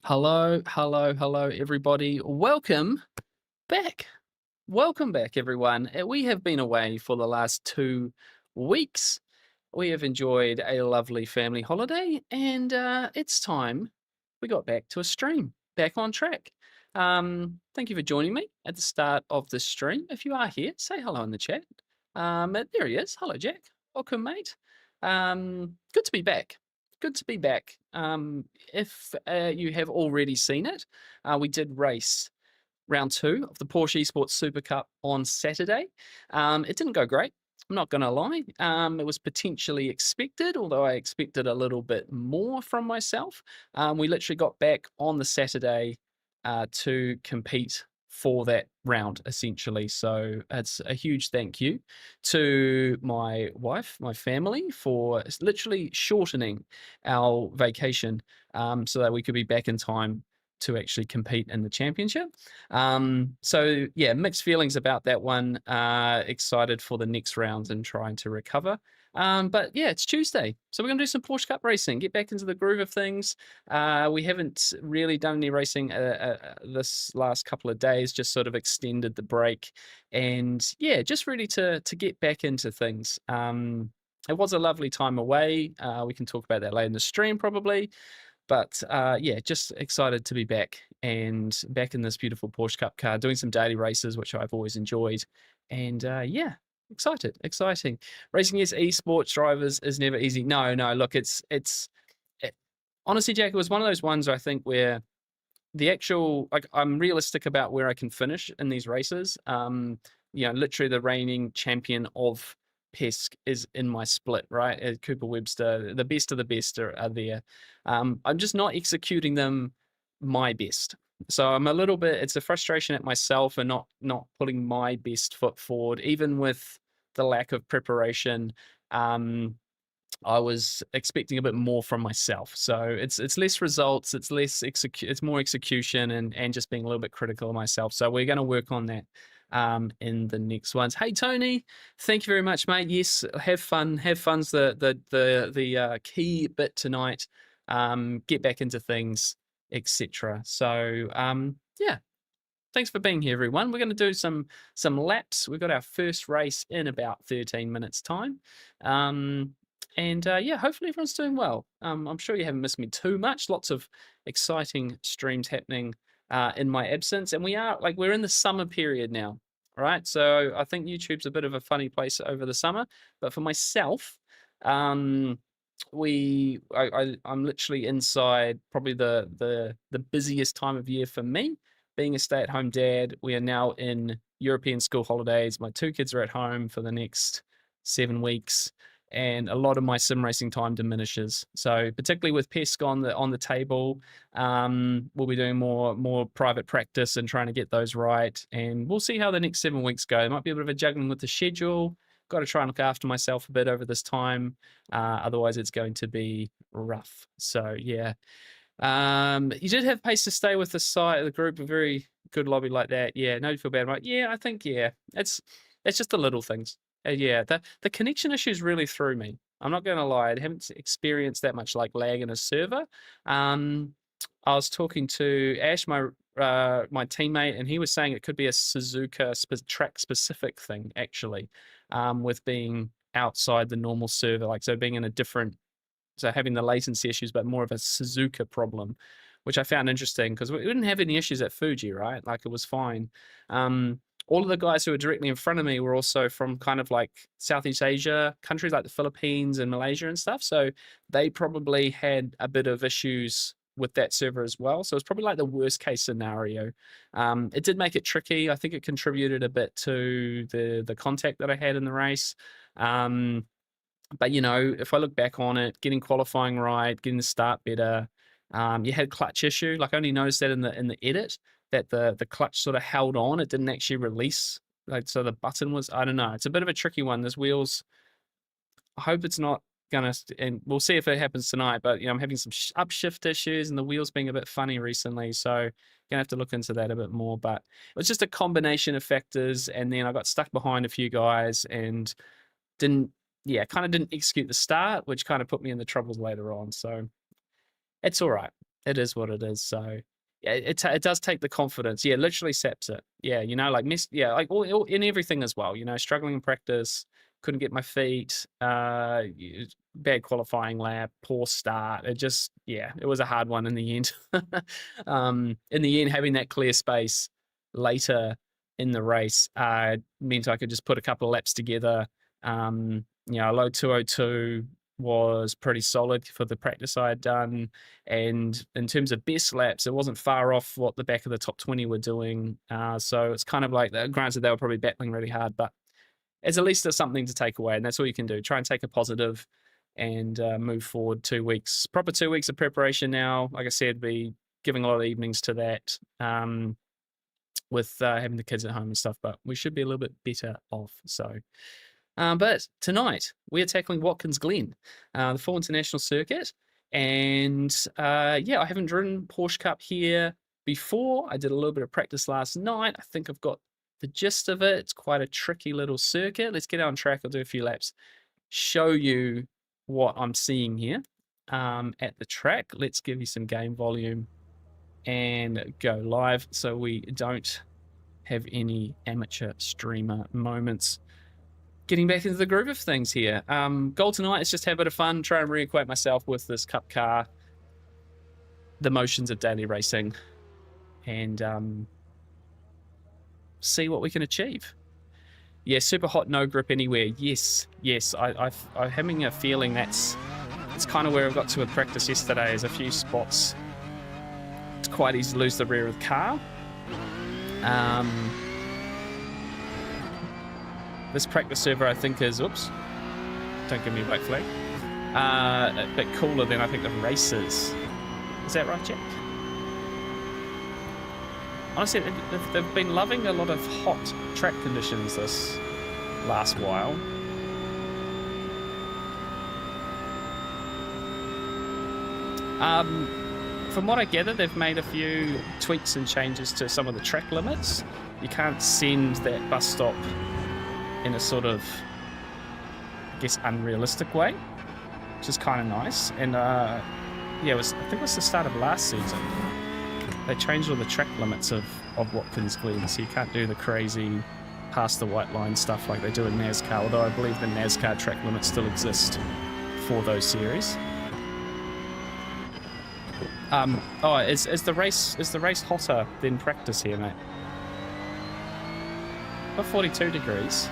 Hello, hello, hello, everybody. Welcome back. Welcome back, everyone. We have been away for the last 2 weeks. We have enjoyed a lovely family holiday, and it's time we got back to a stream, back on track. Thank you for joining me at the start of the stream. If you are here, say hello in the chat. There he is. Hello, Jack. Welcome, mate. Good to be back. Good to be back. If you have already seen it, we did race round two of the Porsche Esports Super Cup on Saturday. It didn't go great. I'm not going to lie. It was potentially expected, although I expected a little bit more from myself. We literally got back on the Saturday to compete for that round, essentially. So it's a huge thank you to my wife, my family, for literally shortening our vacation so that we could be back in time to actually compete in the championship. So yeah, mixed feelings about that one. Excited for the next round and trying to recover. But yeah, it's Tuesday, so we're gonna do some Porsche Cup racing, get back into the groove of things. We haven't really done any racing this last couple of days, just sort of extended the break, and yeah, just ready to get back into things. It was a lovely time away. We can talk about that later in the stream probably. But yeah, just excited to be back and back in this beautiful Porsche Cup car, doing some daily races, which I've always enjoyed. And yeah, exciting. Racing as esports drivers is never easy. No, no, look, it, honestly, Jack, it was one of those ones I think where the actual, like, I'm realistic about where I can finish in these races. Literally the reigning champion of Pesk is in my split, right? Cooper Webster, the best of the best are there. I'm just not executing them my best. So I'm a little bit, it's a frustration at myself and not putting my best foot forward, even with the lack of preparation. I was expecting a bit more from myself. So it's less results, it's more execution and just being a little bit critical of myself. So we're going to work on that in the next ones. Hey Tony, thank you very much, mate. Yes, have fun. Have fun's the key bit tonight. Get back into things, etc. So yeah. Thanks for being here, everyone. We're going to do some laps. We've got our first race in about 13 minutes time. And yeah, hopefully everyone's doing well. I'm sure you haven't missed me too much. Lots of exciting streams happening in my absence, and we're in the summer period now, right? So I think YouTube's a bit of a funny place over the summer, but for myself, um, I'm literally inside probably the busiest time of year for me. Being a stay-at-home dad, we are now in European school holidays. My two kids are at home for the next 7 weeks, and a lot of my sim racing time diminishes. So particularly with Pesk on the table, we'll be doing more private practice and trying to get those right. And we'll see how the next 7 weeks go. It might be a bit of a juggling with the schedule. Got to try and look after myself a bit over this time. Otherwise, it's going to be rough. So yeah. You did have pace to stay with the site, the group, a very good lobby like that. Yeah, no, you feel bad. I'm like, yeah, I think yeah, it's just the little things. Yeah, the connection issues really threw me. I'm not going to lie, I haven't experienced that much like lag in a server. I was talking to Ash, my teammate, and he was saying it could be a Suzuka track specific thing actually, with being outside the normal server, like so being in a different, so having the latency issues, but more of a Suzuka problem, which I found interesting because we didn't have any issues at Fuji, right? Like it was fine. All of the guys who were directly in front of me were also from kind of like Southeast Asia countries like the Philippines and Malaysia and stuff. So they probably had a bit of issues with that server as well. So it's probably like the worst case scenario. It did make it tricky. I think it contributed a bit to the contact that I had in the race. But if I look back on it, getting qualifying right, getting the start better, you had clutch issue. Like I only noticed that in the edit that the clutch sort of held on. It didn't actually release. Like so the button was, I don't know. It's a bit of a tricky one. This wheels, I hope it's not gonna, and we'll see if it happens tonight. But I'm having some upshift issues and the wheels being a bit funny recently. So gonna have to look into that a bit more. But it was just a combination of factors, and then I got stuck behind a few guys and didn't kind of didn't execute the start, which kind of put me in the troubles later on. So it's all right. It is what it is. So yeah, it does take the confidence. Yeah, literally saps it. Yeah, you know, like yeah, like all in everything as well. You know, struggling in practice, couldn't get my feet. Bad qualifying lap, poor start. It just yeah, it was a hard one in the end. In the end, having that clear space later in the race meant I could just put a couple of laps together. You know, a low 202 was pretty solid for the practice I had done. And in terms of best laps, it wasn't far off what the back of the top 20 were doing. So it's kind of like, granted, they were probably battling really hard, but as at least there's something to take away. And that's all you can do. Try and take a positive and move forward 2 weeks. Proper 2 weeks of preparation now. Like I said, be giving a lot of evenings to that with having the kids at home and stuff, but we should be a little bit better off. So but tonight we're tackling Watkins Glen, the full international circuit. And yeah, I haven't driven Porsche Cup here before. I did a little bit of practice last night. I think I've got the gist of it. It's quite a tricky little circuit. Let's get on track. I'll do a few laps, show you what I'm seeing here at the track. Let's give you some game volume and go live so we don't have any amateur streamer moments. Getting back into the groove of things here. Goal tonight is just have a bit of fun, try and reacquaint myself with this Cup car, the motions of daily racing, and see what we can achieve. Yeah, super hot, no grip anywhere. Yes, I'm having a feeling it's kind of where I got to with practice yesterday. There's a few spots. It's quite easy to lose the rear of the car. This practice server, I think, is, oops, don't give me a black flag, a bit cooler than I think the races. Is that right, Jack? Honestly, they've been loving a lot of hot track conditions this last while. From what I gather, they've made a few tweaks and changes to some of the track limits. You can't send that bus stop in a sort of, I guess, unrealistic way, which is kind of nice. And yeah, I think it was the start of last season. They changed all the track limits of Watkins Glen, so you can't do the crazy past the white line stuff like they do in NASCAR, although I believe the NASCAR track limits still exist for those series. Oh, is the race hotter than practice here, mate? About 42 degrees.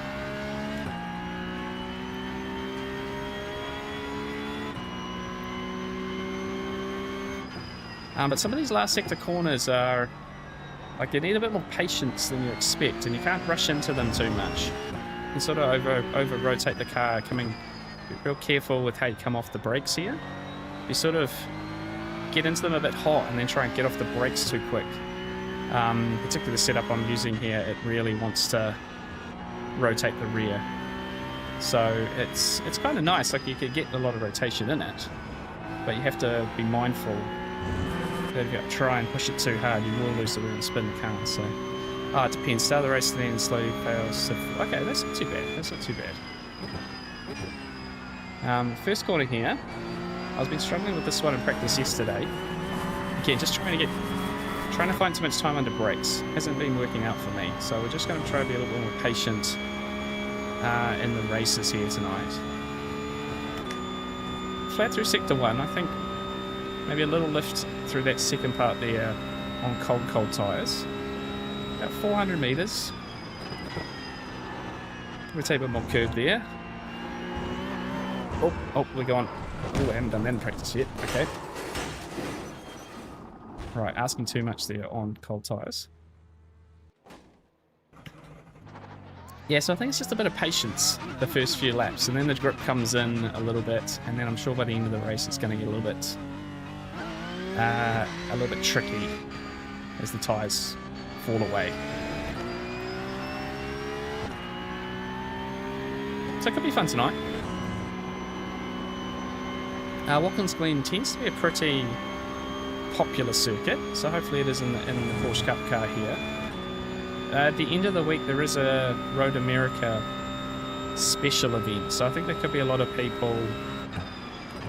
But some of these last sector corners are, like, you need a bit more patience than you expect, and you can't rush into them too much. You sort of over rotate the car, be real careful with how you come off the brakes here. You sort of get into them a bit hot and then try and get off the brakes too quick. Particularly the setup I'm using here, it really wants to rotate the rear. So it's kind of nice, like you could get a lot of rotation in it, but you have to be mindful that if you try and push it too hard, you will lose the rear and spin the car. So it depends. Start the race and then slowly fails. Okay, that's not too bad. That's not too bad. First corner here. I've been struggling with this one in practice yesterday. Again, just trying to find too much time under brakes. Hasn't been working out for me. So we're just going to try to be a little more patient in the races here tonight. Flat through sector 1, I think maybe a little lift through that second part there on cold tyres. About 400 metres. We'll take a bit more curve there. Oh, we're going. Oh, I haven't done that in practice yet. Okay. Right, asking too much there on cold tyres. Yeah, so I think it's just a bit of patience the first few laps, and then the grip comes in a little bit, and then I'm sure by the end of the race it's going to get a little bit tricky as the tyres fall away. So it could be fun tonight. Watkins Glen tends to be a pretty popular circuit, so hopefully it is in the Porsche Cup car here. At the end of the week there is a Road America special event, so I think there could be a lot of people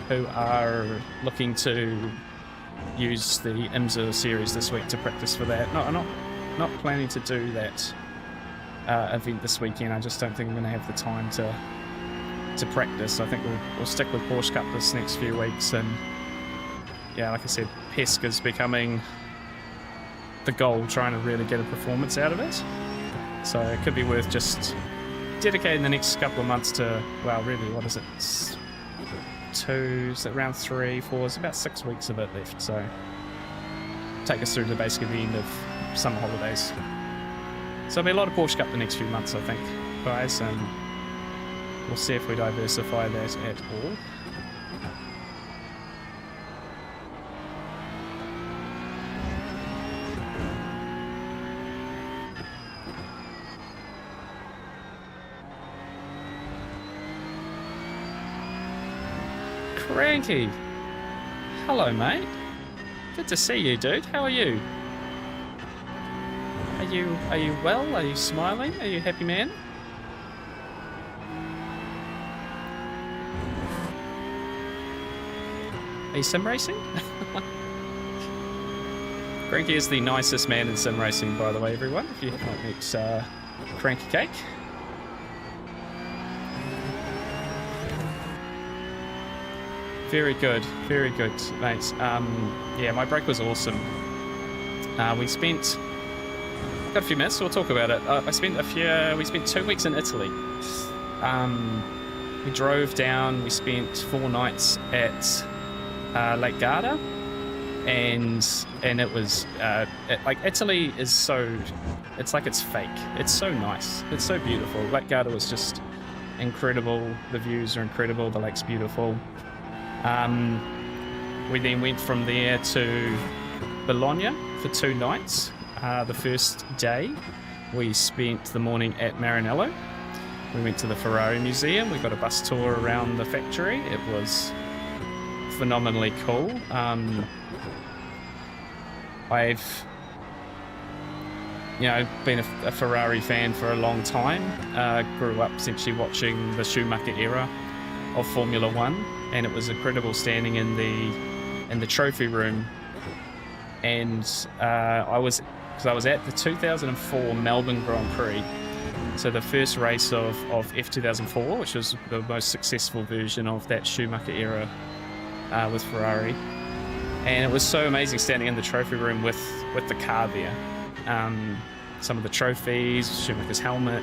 who are looking to use the IMSA series this week to practice for that. No, I'm not planning to do that event this weekend. I just don't think I'm going to have the time to practice. I think we'll stick with Porsche Cup this next few weeks, and yeah, like I said, PESC is becoming the goal, trying to really get a performance out of it. So it could be worth just dedicating the next couple of months to, well, really, what is it? It's around 3, 4, it's about 6 weeks of it left. So take us through to basically the end of summer holidays. So there'll be a lot of Porsche Cup the next few months, I think, guys, and we'll see if we diversify that at all. Cranky. Hello, mate. Good to see you, dude. How are you? Are you well? Are you smiling? Are you a happy man? Are you sim racing? Cranky is the nicest man in sim racing, by the way, everyone. If you haven't met Cranky Cake. Very good, mate. Yeah, my break was awesome. We spent got a few minutes, so we'll talk about it. We spent 2 weeks in Italy. We drove down. We spent 4 nights at Lake Garda, and it was like Italy is so. It's like it's fake. It's so nice. It's so beautiful. Lake Garda was just incredible. The views are incredible. The lake's beautiful. We then went from there to Bologna for 2 nights. The first day we spent the morning at Maranello. We went to the Ferrari Museum. We got a bus tour around the factory. It was phenomenally cool. I've been a Ferrari fan for a long time. Grew up essentially watching the Schumacher era of Formula One, and it was incredible standing in the trophy room. And I was at the 2004 Melbourne Grand Prix, so the first race of F2004, which was the most successful version of that Schumacher era with Ferrari. And it was so amazing standing in the trophy room with the car there. Some of the trophies, Schumacher's helmet,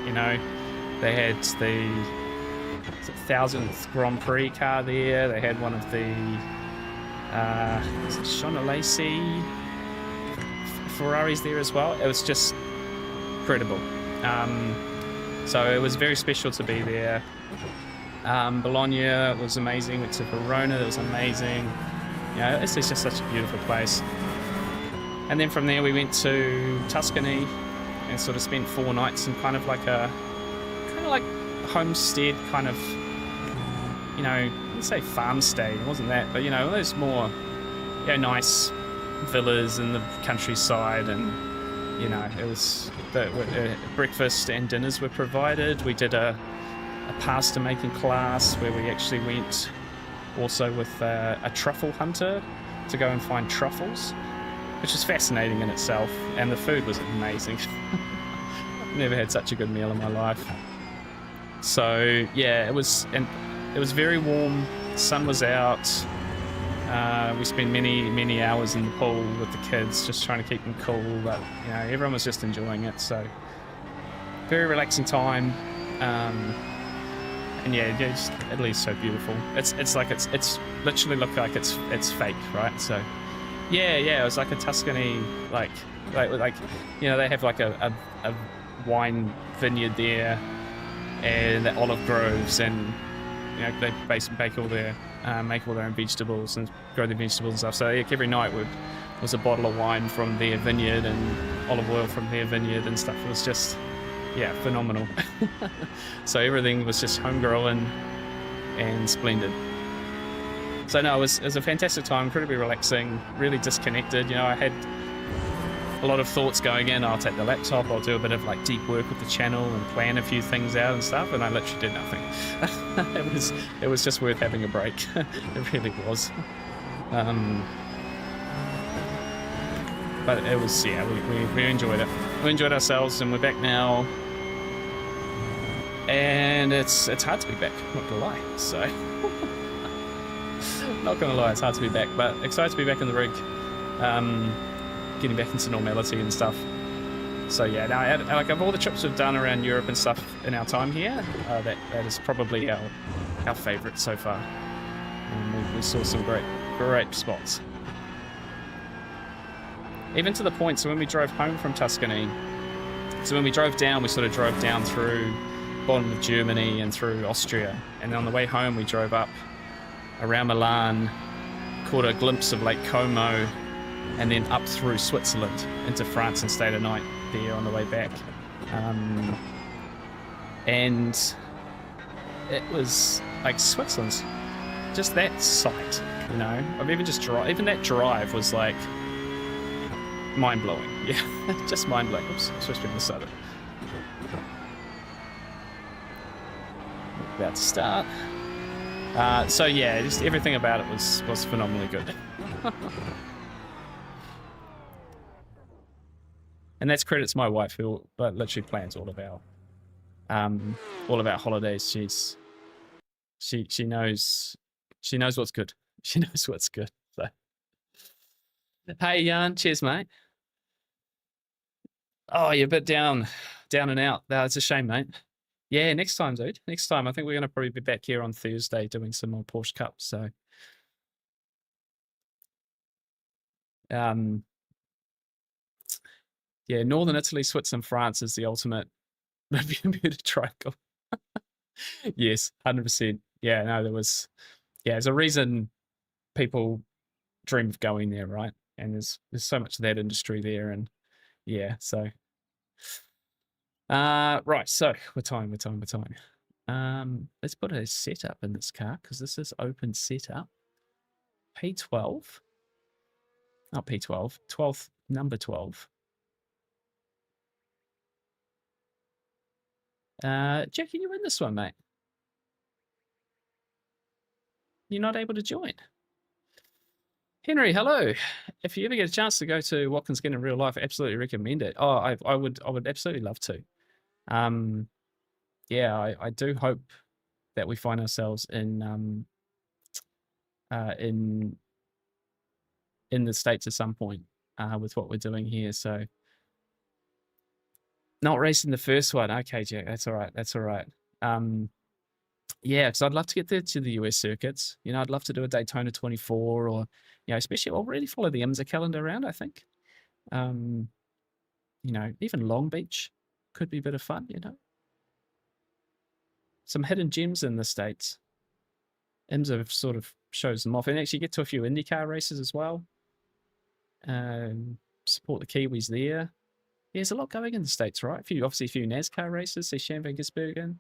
they had the 1000th Grand Prix car there. They had one of the Lacey Ferraris there as well. It was just incredible. So it was very special to be there. Bologna was amazing. Went to Verona. It was amazing. It's just such a beautiful place. And then from there we went to Tuscany and sort of spent 4 nights in kind of like homestead kind of, let's say farm stay. It wasn't that, but those more nice villas in the countryside, and it was breakfast and dinners were provided. We did a pasta making class where we actually went also with a truffle hunter to go and find truffles, which is fascinating in itself, and the food was amazing. I've never had such a good meal in my life. So yeah, it was very warm. The sun was out. We spent many hours in the pool with the kids, just trying to keep them cool. But everyone was just enjoying it. So very relaxing time. And yeah, just Italy's so beautiful. It's literally look like it's fake, right? So yeah, it was like a Tuscany, like they have like a wine vineyard there, and the olive groves, and they make all their own vegetables and grow their vegetables and stuff. So every night was a bottle of wine from their vineyard and olive oil from their vineyard and stuff. It was just phenomenal. So everything was just homegrown and splendid. So no, it was a fantastic time, incredibly relaxing, really disconnected. I had a lot of thoughts going in. I'll take the laptop, I'll do a bit of like deep work with the channel and plan a few things out and stuff, and I literally did nothing. It was just worth having a break. It really was. but it was, yeah, we enjoyed it. We enjoyed ourselves, and we're back now. And it's hard to be back, not gonna lie. So, not gonna lie, it's hard to be back, but excited to be back in the rig, getting back into normality and stuff. So yeah, no, like of all the trips we've done around Europe and stuff in our time here, that is probably our favourite so far. We saw some great spots. Even to the point, so when we drove home from Tuscany, so when we drove down, we sort of drove down through bottom of Germany and through Austria, and on the way home we drove up around Milan, caught a glimpse of Lake Como, and then up through Switzerland into France and stayed a night there on the way back. And it was like Switzerland's just that sight, you know. I've even that drive was like mind-blowing. Yeah, just mind-blowing. Oops, switched to the side. About to start. So yeah, just everything about it was phenomenally good. And that's credit to my wife, who literally plans all of our holidays. She knows what's good. She knows what's good. So, hey Jan, cheers mate. Oh, you're a bit down and out. That's a shame, mate. Yeah, next time, dude. Next time. I think we're gonna probably be back here on Thursday doing some more Porsche Cup. So, yeah, Northern Italy, Switzerland, France is the ultimate Bermuda Triangle. Yes, 100%. Yeah, no, there's a reason people dream of going there, right? And there's so much of that industry there, and yeah, so right, so we're time. Let's put a setup in this car because this is open setup. P12. Not P12, 12th, number 12. Jack, can you win this one, mate? You're not able to join. Henry, hello. If you ever get a chance to go to Watkins Glen in real life, absolutely recommend it. Oh, I would absolutely love to. Yeah, I do hope that we find ourselves in the States at some point with what we're doing here. So not racing the first one. Okay, Jack, that's all right. That's all right. Yeah, because I'd love to get there to the US circuits. You know, I'd love to do a Daytona 24 or, you know, especially I'll really follow the IMSA calendar around, I think. You know, even Long Beach could be a bit of fun, you know. Some hidden gems in the States. IMSA sort of shows them off, and actually get to a few IndyCar races as well. Support the Kiwis there. Yeah, there's a lot going in the States, right? Obviously a few NASCAR races. See Shane Van Gisbergen.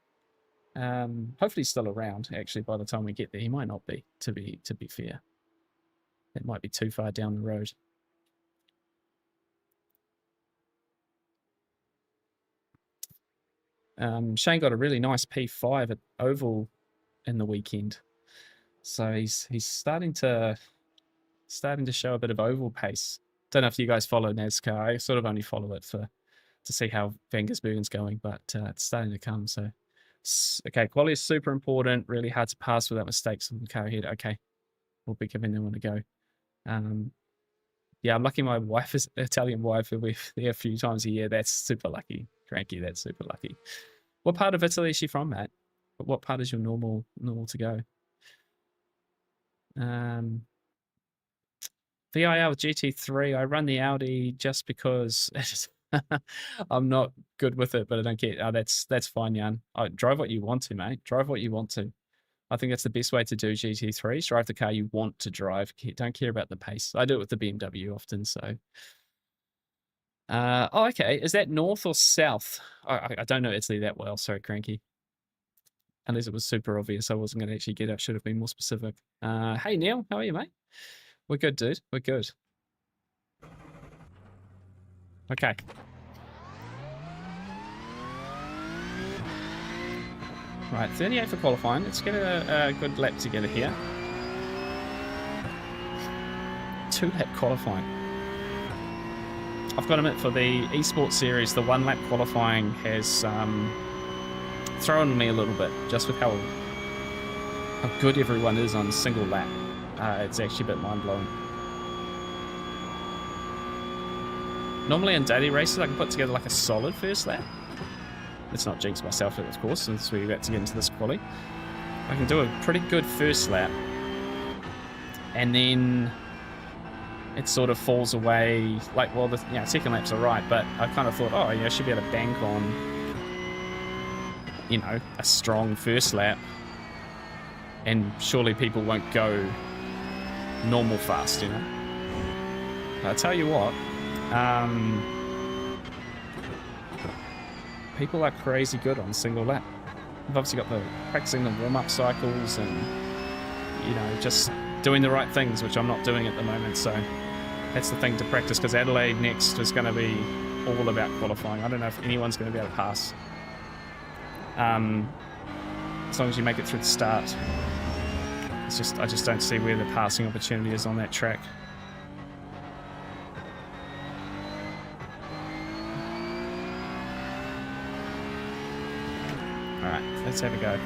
Hopefully he's still around, actually, by the time we get there. He might not be, to be fair. It might be too far down the road. Shane got a really nice P5 at Oval in the weekend. So he's starting to show a bit of Oval pace. Don't know if you guys follow NASCAR. I sort of only follow it to see how Van Gisbergen's going, but it's starting to come. So, okay, quality is super important. Really hard to pass without mistakes on the car ahead. Okay, we'll be giving them one to go. Yeah, I'm lucky my wife is Italian wife, and we're there a few times a year. That's super lucky. Cranky, that's super lucky. What part of Italy is she from, Matt? What part is your normal to go? VIL GT3, I run the Audi just because I'm not good with it, but I don't care. Oh, that's fine, Jan. Drive what you want to, mate. Drive what you want to. I think that's the best way to do GT3s. Drive the car you want to drive. Don't care about the pace. I do it with the BMW often, so. Oh, okay. Is that north or south? I don't know Italy that well. Sorry, Cranky. Unless it was super obvious, I wasn't going to actually get it. Should have been more specific. Hey, Neil. How are you, mate? We're good, dude. We're good. Okay. Right, 38 for qualifying. Let's get a good lap together here. 2-lap qualifying. I've got to admit, for the esports series, the one lap qualifying has thrown me a little bit, just with how good everyone is on single lap. It's actually a bit mind-blowing. Normally in daily races, I can put together like a solid first lap. Let's not jinx myself, of course, since we're about to get into this quali. I can do a pretty good first lap, and then it sort of falls away. Like, well, the second lap's are right, but I kind of thought, oh, I should be able to bank on, a strong first lap, and surely people won't go normal fast, I'll tell you what, people are crazy good on single lap. I've obviously got the practicing the warm-up cycles and, just doing the right things, which I'm not doing at the moment, so that's the thing to practice, because Adelaide next is going to be all about qualifying. I don't know if anyone's going to be able to pass. As long as you make it through the start. I just don't see where the passing opportunity is on that track. Alright, let's have a go.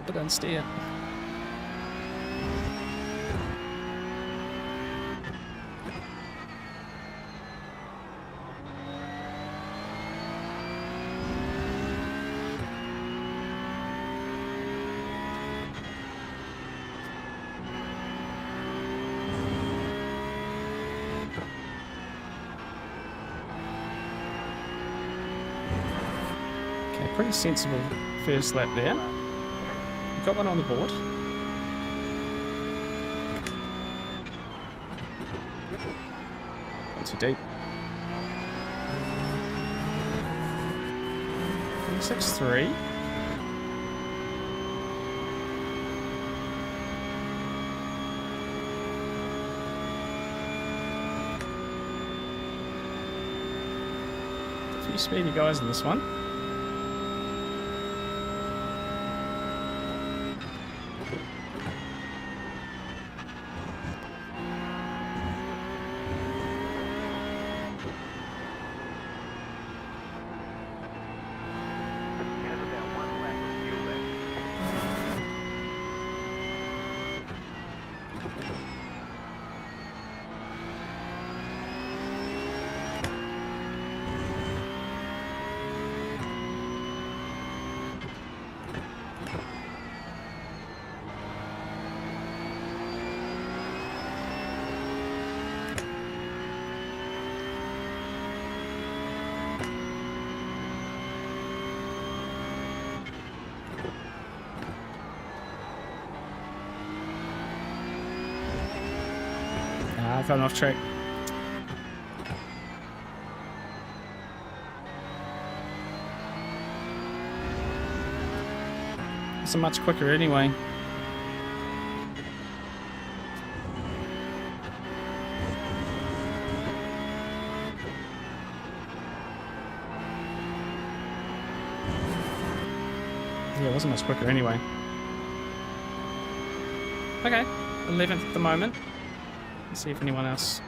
But don't steer. Okay, pretty sensible first lap there. Got one on the board. Not too deep. 6-3. A few speedy guys in this one. I've gone off track. It's much quicker anyway. wasn't much quicker anyway. Okay, 11th at the moment. Let's see if anyone else.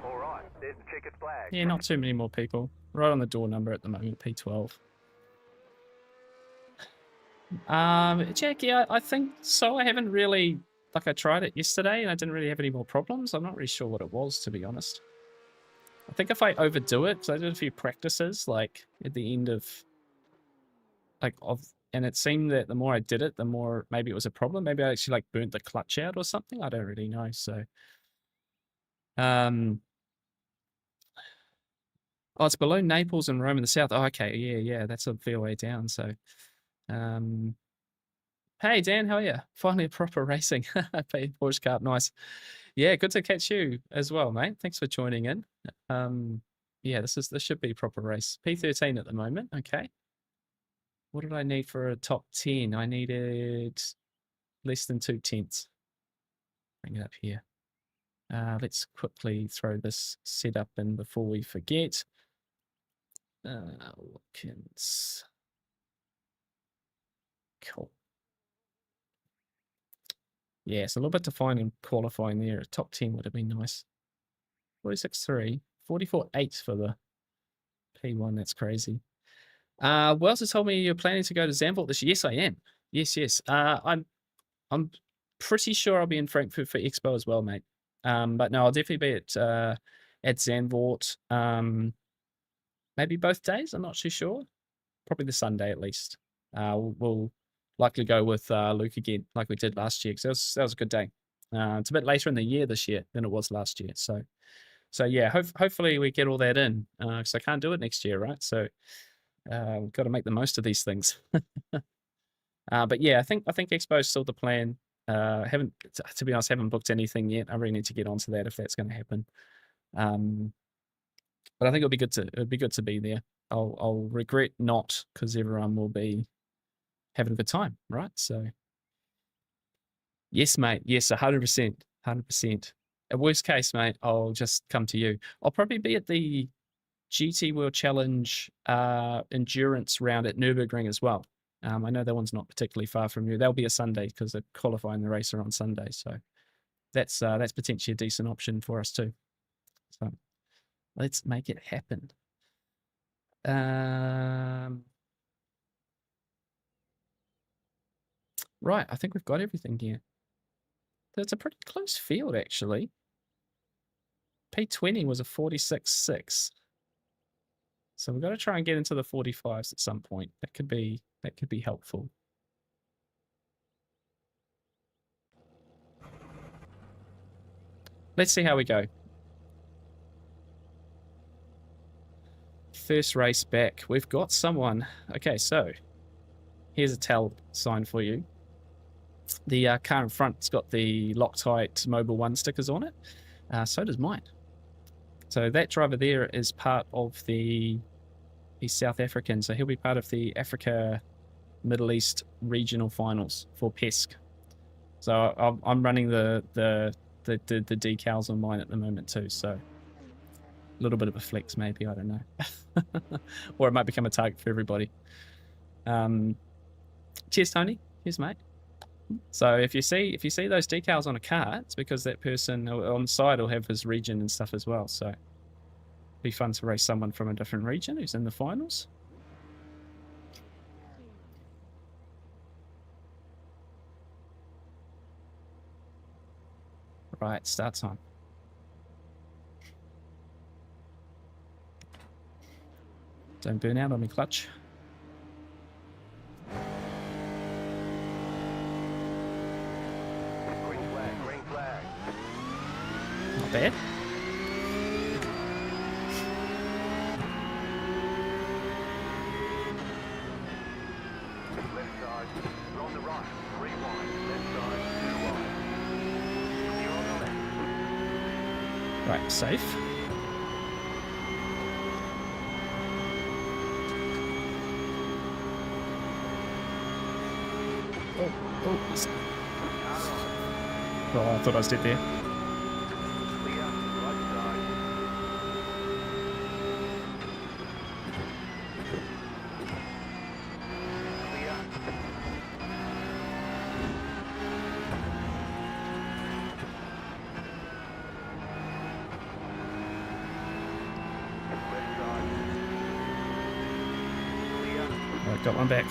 All right, there's the checkered flag. Yeah, not too many more people. Right on the door number at the moment, P12. Jackie, I think so. I haven't really, like, I tried it yesterday and I didn't really have any more problems. I'm not really sure what it was, to be honest. I think if I overdo it, because I did a few practices, like, at the end of, like, and it seemed that the more I did it, the more maybe it was a problem. Maybe I actually, like, burnt the clutch out or something. I don't really know, so. Oh, it's below Naples and Rome in the south. Oh, okay, yeah, that's a fair way down, so. Hey, Dan, how are you? Finally a proper racing. Porsche Cup, nice. Yeah, good to catch you as well, mate. Thanks for joining in. Yeah, this should be a proper race. P13 at the moment, okay. What did I need for a top 10? I needed less than 2/10. Bring it up here. Let's quickly throw this setup in before we forget. Watkins. Cool. Yeah, it's a little bit to find in qualifying there. A top 10 would have been nice. 46.3, 44.8 for the P1. That's crazy. Wells has told me you're planning to go to Zandvoort this year. Yes, I am. Yes. I'm pretty sure I'll be in Frankfurt for Expo as well, mate. But no, I'll definitely be at Zandvoort. Maybe both days. I'm not too sure. Probably the Sunday at least. We'll likely go with Luke again, like we did last year, because that was a good day. It's a bit later in the year this year than it was last year, so yeah, hopefully we get all that in, because I can't do it next year, right? So we've got to make the most of these things. But yeah, I think Expo is still the plan. Haven't, to be honest, haven't booked anything yet. I really need to get onto that if that's going to happen. But I think it'd be good to be there. I'll regret not, because everyone will be having a good time, right? So yes, mate. Yes, 100%. 100%. At worst case, mate, I'll just come to you. I'll probably be at the GT Wheel Challenge endurance round at Nürburgring as well. I know that one's not particularly far from you. That'll be a Sunday because they're qualifying the racer on Sunday. So that's potentially a decent option for us too. So let's make it happen. Right, I think we've got everything here. It's a pretty close field, actually. P20 was a 46.6. So we've got to try and get into the 45s at some point. That could be helpful. Let's see how we go. First race back. We've got someone. Okay, so here's a tell sign for you. The car in front's got the Loctite Mobile 1 stickers on it. So does mine. So that driver there is part of he's South African, so he'll be part of the Africa Middle East regional finals for PESC. So I'm running the decals on mine at the moment too, so a little bit of a flex maybe, I don't know. Or it might become a target for everybody. Cheers, Tony. Cheers, mate. So if you see those decals on a car, it's because that person on the side will have his region and stuff as well. So it'd be fun to race someone from a different region who's in the finals. Right, start time. Don't burn out on me, clutch. Green flag. Not bad. Left side, we're on the right, 3 wide. Left side, 2 wide. You're on the left. Right, safe. Oh, I thought I was dead there. Clear, right side. Clear, Got one back.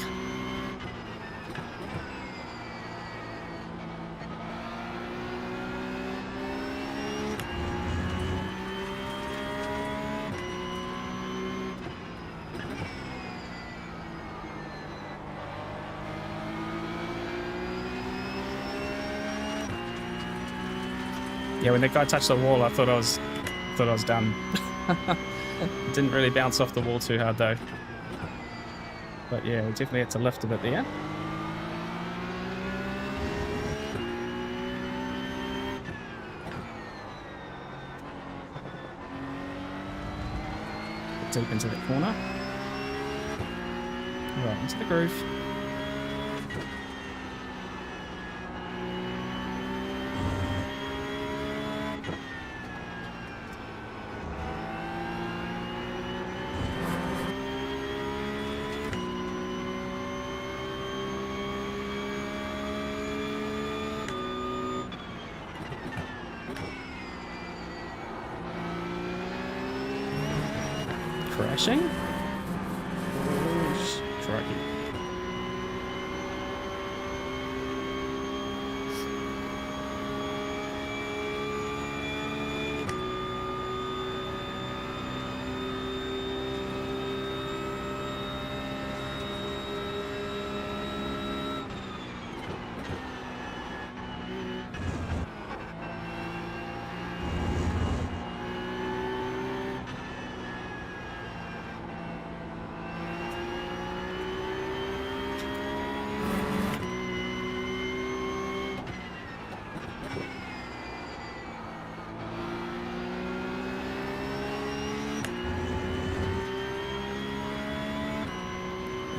Yeah, when that guy touched the wall, I thought I was done. Didn't really bounce off the wall too hard though. But yeah, we definitely had to lift a bit there. Deep into the corner. Right, into the groove. Crashing. Oh, crikey.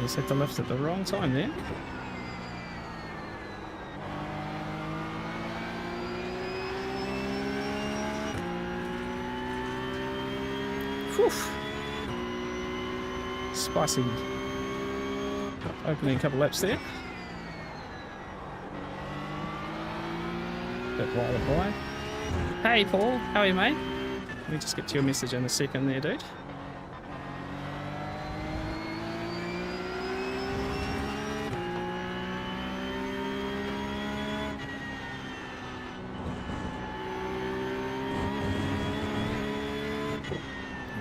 Just hit the lift at the wrong time there. Whew. Spicy. Opening a couple laps there. Bit wider by. Hey Paul, how are you, mate? Let me just get to your message in a second there, dude.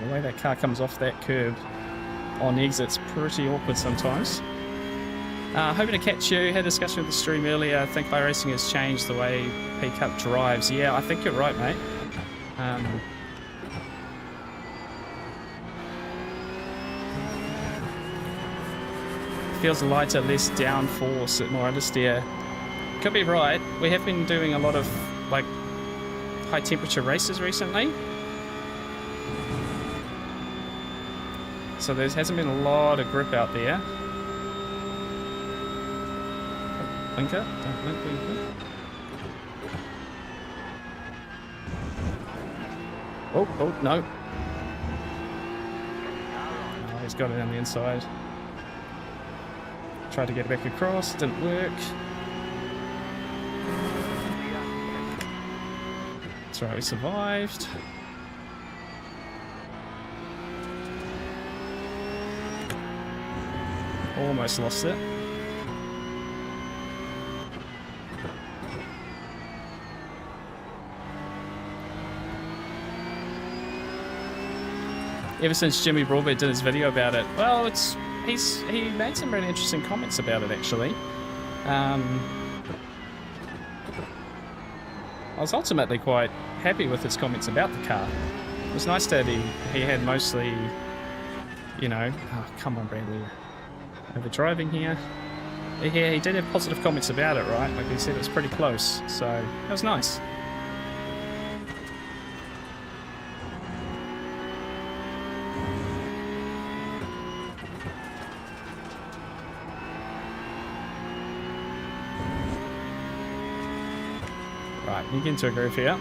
The way that car comes off that curb on exit's pretty awkward sometimes. Hoping to catch you. Had a discussion with the stream earlier. I think iRacing has changed the way Pcup drives. Yeah, I think you're right, mate. Feels lighter, less downforce, more understeer. Could be right. We have been doing a lot of like high temperature races recently. So there hasn't been a lot of grip out there. Blinker? Don't blink, blinker. Oh, no. Oh, he's got it on the inside. Tried to get back across, didn't work. That's right, we survived. Almost lost it. Ever since Jimmy Broadbent did his video about it, well, he made some really interesting comments about it actually. I was ultimately quite happy with his comments about the car. It was nice that he had mostly, you know, oh, come on Bradley, over driving here. Yeah, he did have positive comments about it, right? Like he said, it was pretty close, so that was nice. Right, you get into a groove here.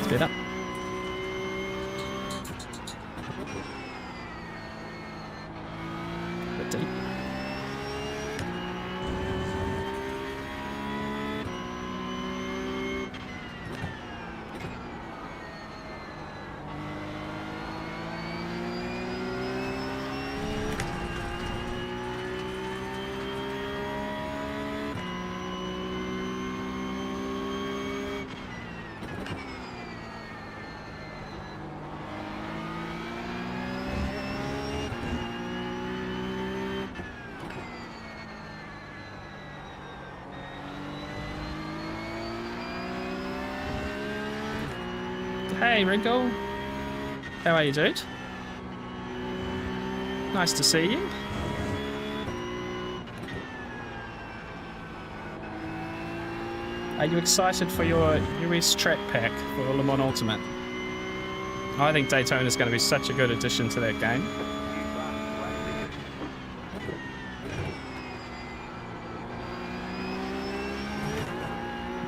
Speed up. Bit deep. Hey, Ringo. How are you, dude? Nice to see you. Are you excited for your US track pack for Le Mans Ultimate? I think Daytona is going to be such a good addition to that game.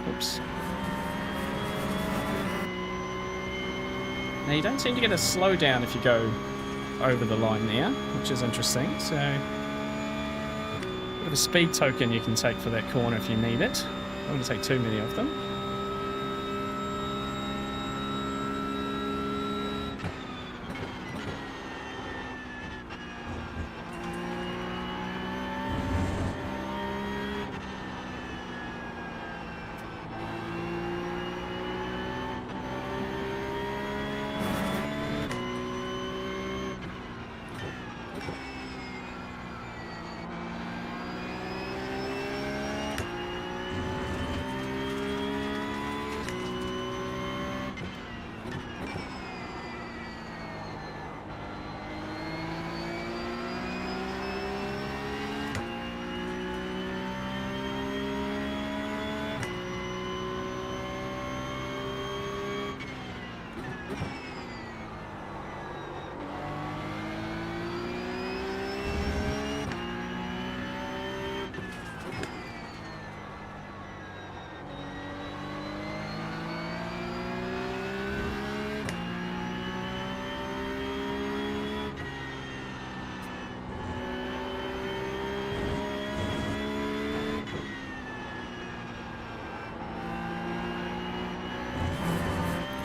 Oops. Now you don't seem to get a slowdown if you go over the line there, which is interesting. So, a bit of a speed token you can take for that corner if you need it. I don't want to take too many of them.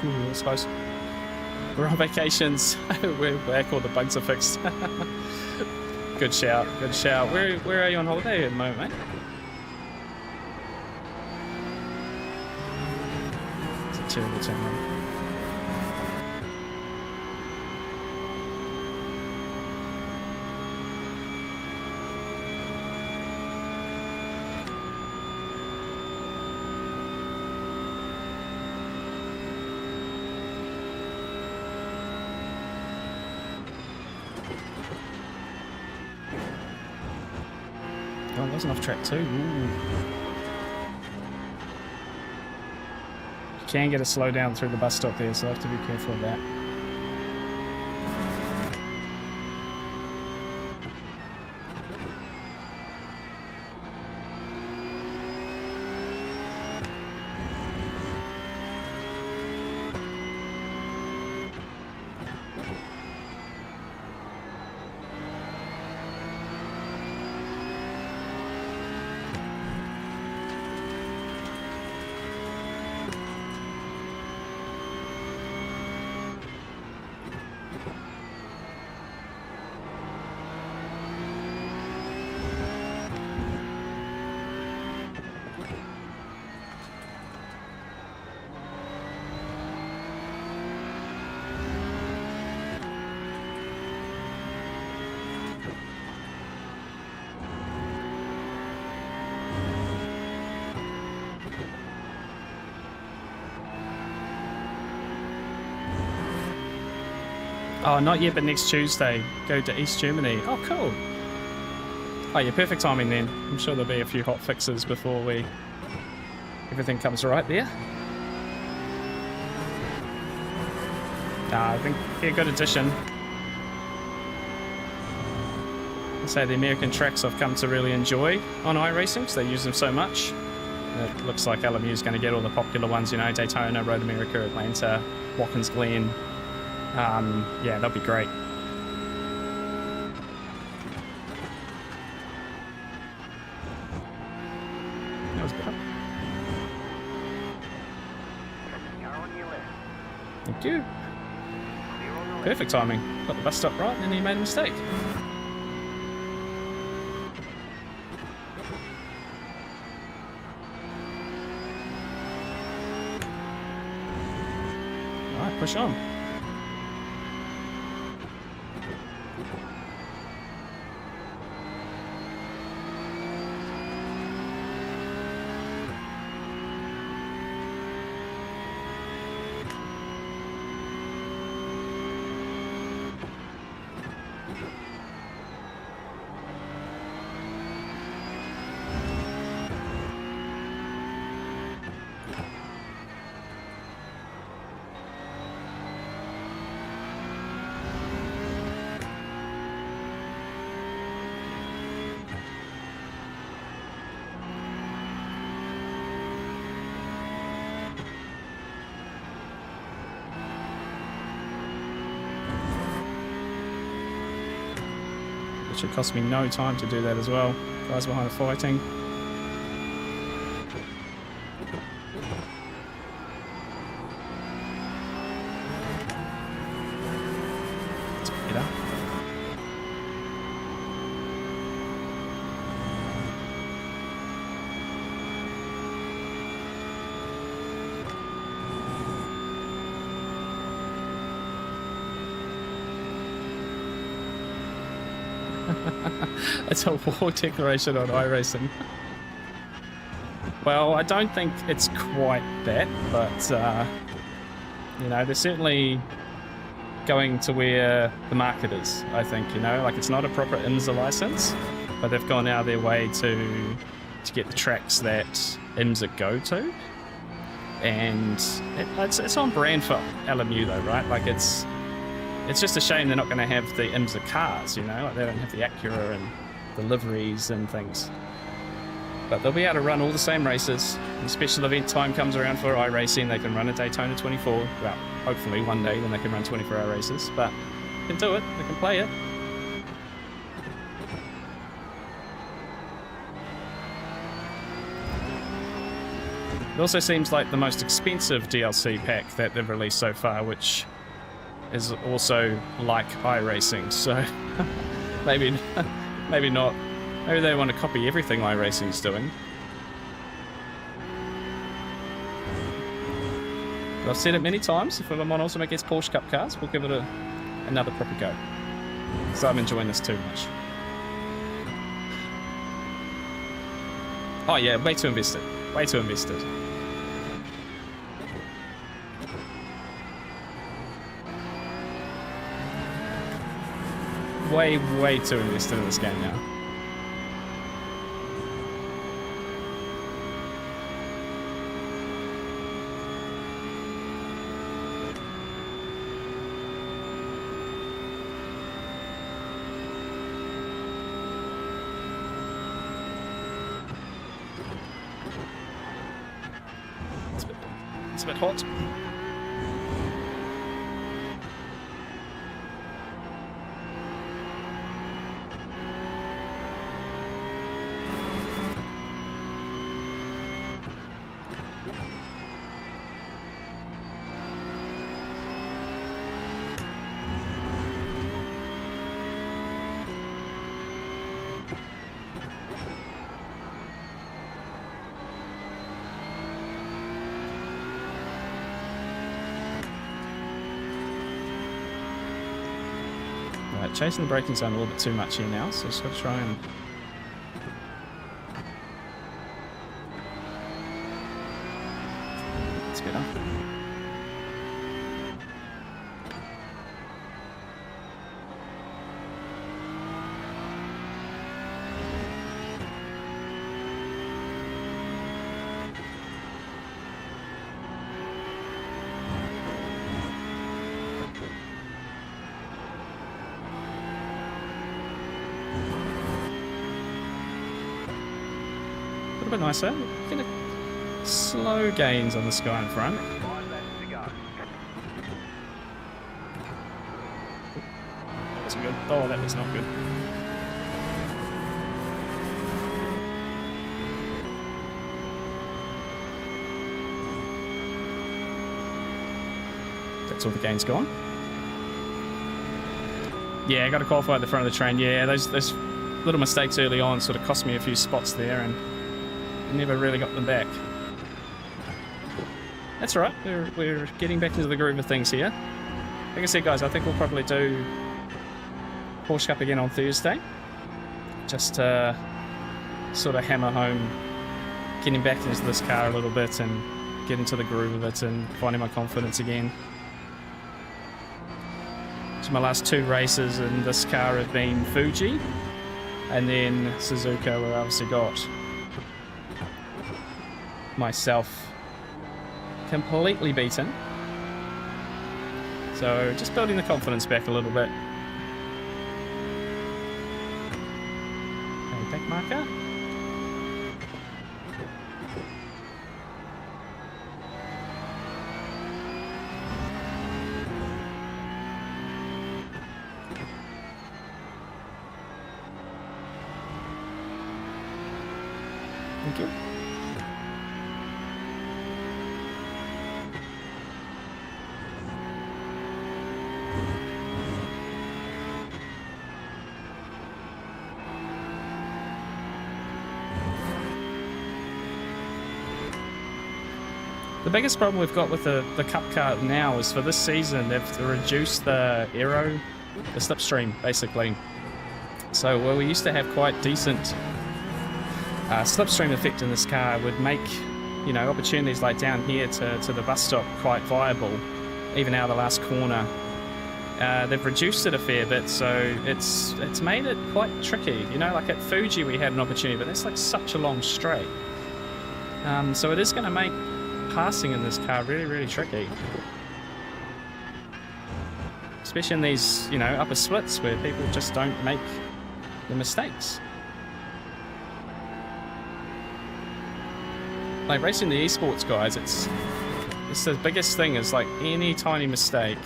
Ooh, I suppose. We're on vacations. We're back, all the bugs are fixed. Good shout, good shout. Where are you on holiday at the moment, mate? It's a terrible turn on. Oh, it wasn't off track too. Ooh. You can get a slowdown through the bus stop there, so I have to be careful of that. Oh, not yet, but next Tuesday, go to East Germany. Oh, cool. Oh, yeah, perfect timing then. I'm sure there'll be a few hot fixes before everything comes right there. I think be a good addition. I'd say the American tracks I've come to really enjoy on iRacing because they use them so much. It looks like LMU is going to get all the popular ones, you know, Daytona, Road America, Atlanta, Watkins Glen. Yeah, that'll be great. That was better. Car on your left. Thank you. Clear on the left. Perfect timing. Got the bus stop right, and then he made a mistake. All right, push on. It should cost me no time to do that as well. Guys behind are fighting. It's better. It's a war declaration on iRacing. Well, I don't think it's quite that, but you know, they're certainly going to where the market is, I think, you know, like it's not a proper IMSA license, but they've gone out of their way to get the tracks that IMSA go to. And it's on brand for LMU though, right? Like it's just a shame they're not going to have the IMSA cars, you know, like they don't have the Acura and the liveries and things. But they'll be able to run all the same races. When special event time comes around for iRacing, they can run a Daytona 24. Well, hopefully one day then they can run 24-hour races, but they can do it, they can play it. It also seems like the most expensive DLC pack that they've released so far, which is also like iRacing, so maybe not. Maybe they want to copy everything iRacing's doing. But I've said it many times, if I'm on Ultimate gets Porsche Cup cars, we'll give it another proper go. So I'm enjoying this too much. Oh yeah, way too invested. Way too invested. Way too invested in this game now. It's a bit hot. Right, chasing the braking zone a little bit too much here now, so just got to try and... It's better. A bit nicer. slow gains on this guy in front. 5 laps to go. That wasn't good. Oh, that was not good. That's all the gains gone. Yeah, I got to qualify at the front of the train. Yeah, those little mistakes early on sort of cost me a few spots there, and never really got them back. That's all right. We're getting back into the groove of things here. Like I said, guys, I think we'll probably do Porsche Cup again on Thursday. Just to sort of hammer home getting back into this car a little bit and get into the groove of it and finding my confidence again. So my last 2 races in this car have been Fuji and then Suzuka, where I obviously got myself completely beaten. So just building the confidence back a little bit. Okay, back marker. Thank you. The biggest problem we've got with the Cup car now is for this season they've reduced the aero, the slipstream basically. So where we used to have quite decent slipstream effect in this car would make, you know, opportunities like down here to the bus stop quite viable, even out of the last corner. They've reduced it a fair bit, so it's made it quite tricky. You know, like at Fuji we had an opportunity, but that's like such a long straight. So it is going to make passing in this car really, really tricky. Especially in these, you know, upper splits where people just don't make the mistakes. Like racing the esports guys, it's the biggest thing is like any tiny mistake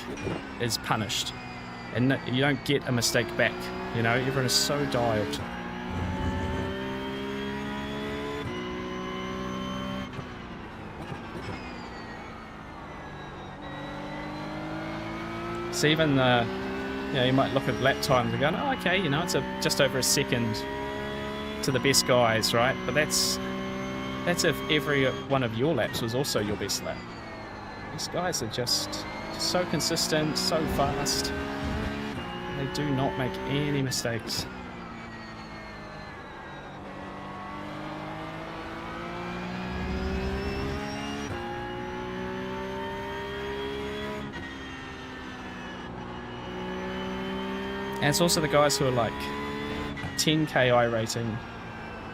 is punished, and you don't get a mistake back. You know, everyone is so dialed. So even you know, you might look at lap times and go, oh, okay, you know, it's just over a second to the best guys, right? But that's if every one of your laps was also your best lap. These guys are just so consistent, so fast. They do not make any mistakes. And it's also the guys who are like 10k iRating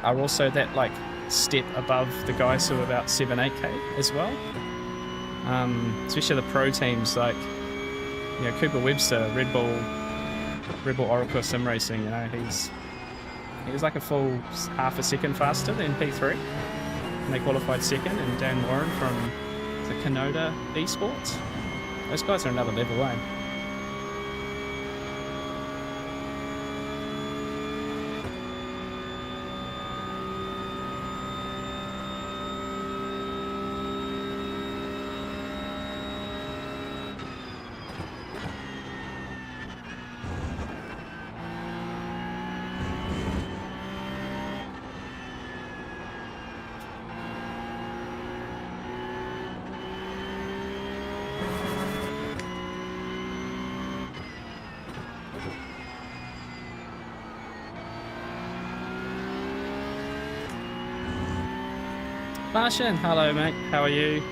are also that like step above the guys who are about 7-8k as well. Especially the pro teams like, you know, Cooper Webster, Red Bull Oracle Sim Racing. You know, he was like a full half a second faster than P3, and they qualified second. And Dan Warren from the Kanoda Esports. Those guys are another level, eh? Martian, hello mate, how are you?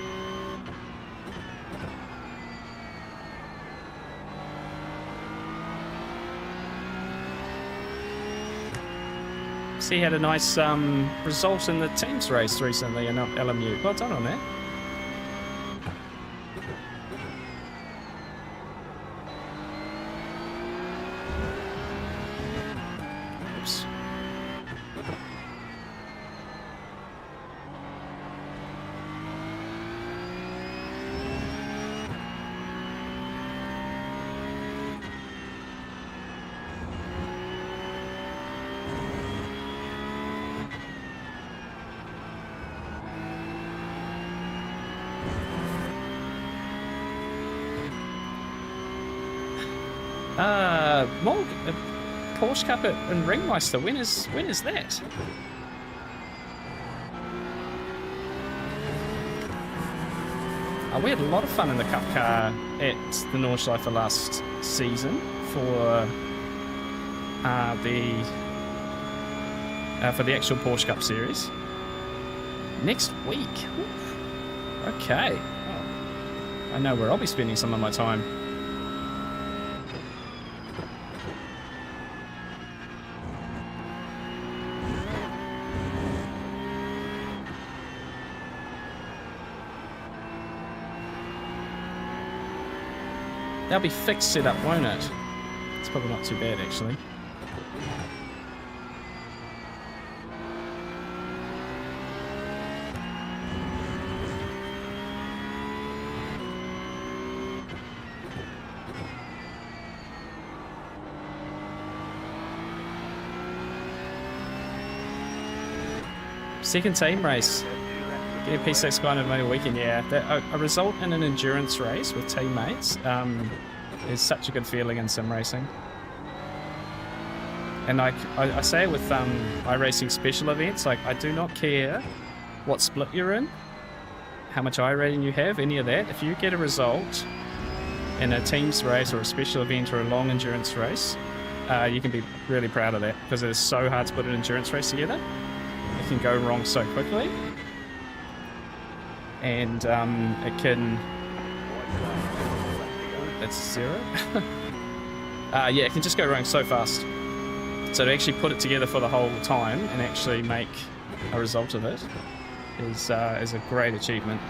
So he had a nice result in the teams race recently in LMU. Well done on that. Oops. Morg, Porsche Cup in Ringmeister. When is that? We had a lot of fun in the Cup car at the Nordschleife last season for the actual Porsche Cup series. Next week. Oof. Okay. Oh. I know where I'll be spending some of my time. That'll be fixed setup, won't it? It's probably not too bad, actually. Second team race. Get a P6 kind of made a weekend, yeah. A result in an endurance race with teammates is such a good feeling in sim racing. And I say it with iRacing special events, like I do not care what split you're in, how much iRating you have, any of that. If you get a result in a teams race or a special event or a long endurance race, you can be really proud of that because it is so hard to put an endurance race together. It can go wrong so quickly. And it can... That's 0. Yeah, it can just go wrong so fast. So to actually put it together for the whole time and actually make a result of it is a great achievement.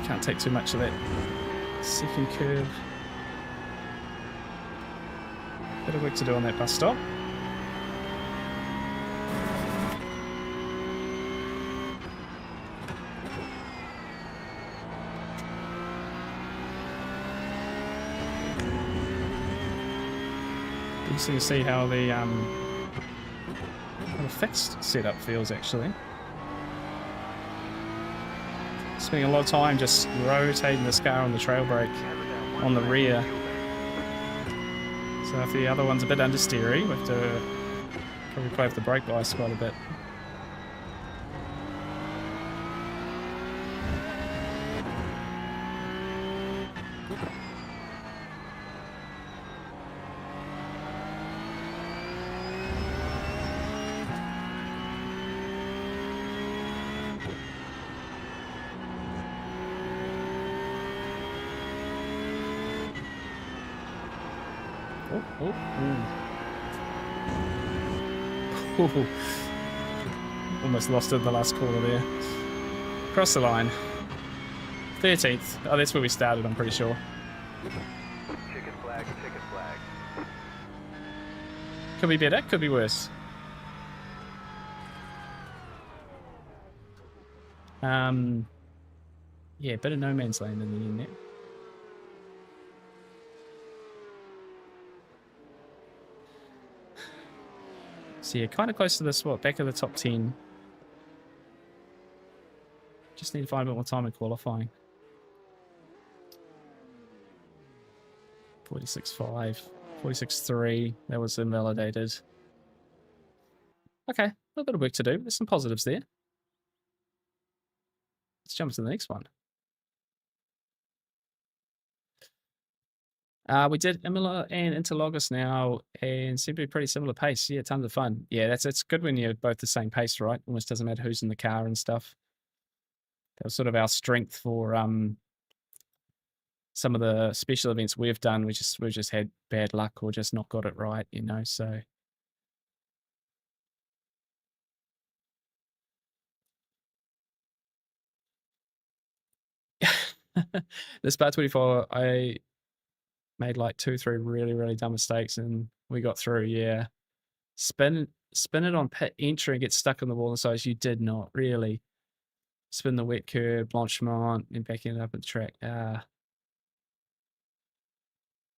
Can't take too much of that second curve. Bit of work to do on that bus stop. Interesting to see how the fixed setup feels actually. Spending a lot of time just rotating this car on the trail brake on the rear. So if the other one's a bit understeery, we have to probably play with the brake bias quite a bit. Ooh. Almost lost it in the last corner there. Cross the line. 13th. Oh, that's where we started, I'm pretty sure. Chicken flag, chicken flag. Could be better, could be worse. Yeah, bit of no man's land in the end there. So yeah, kind of close to this, back of the top 10. Just need to find a bit more time in qualifying. 46.5, 46.3, that was invalidated. Okay, a little bit of work to do. There's some positives there. Let's jump to the next one. We did Imola and Interlagos now, and seem to be pretty similar pace. Yeah, tons of fun. Yeah, it's good when you're both the same pace, right? Almost doesn't matter who's in the car and stuff. That was sort of our strength for some of the special events we've done. We've just had bad luck or just not got it right, you know. So this part 24, I made like 2-3 really dumb mistakes and we got through. Yeah, spin spin it on pit entry and get stuck on the wall and sides. You did not really spin the wet curve, blanchiment, and backing it up at the track.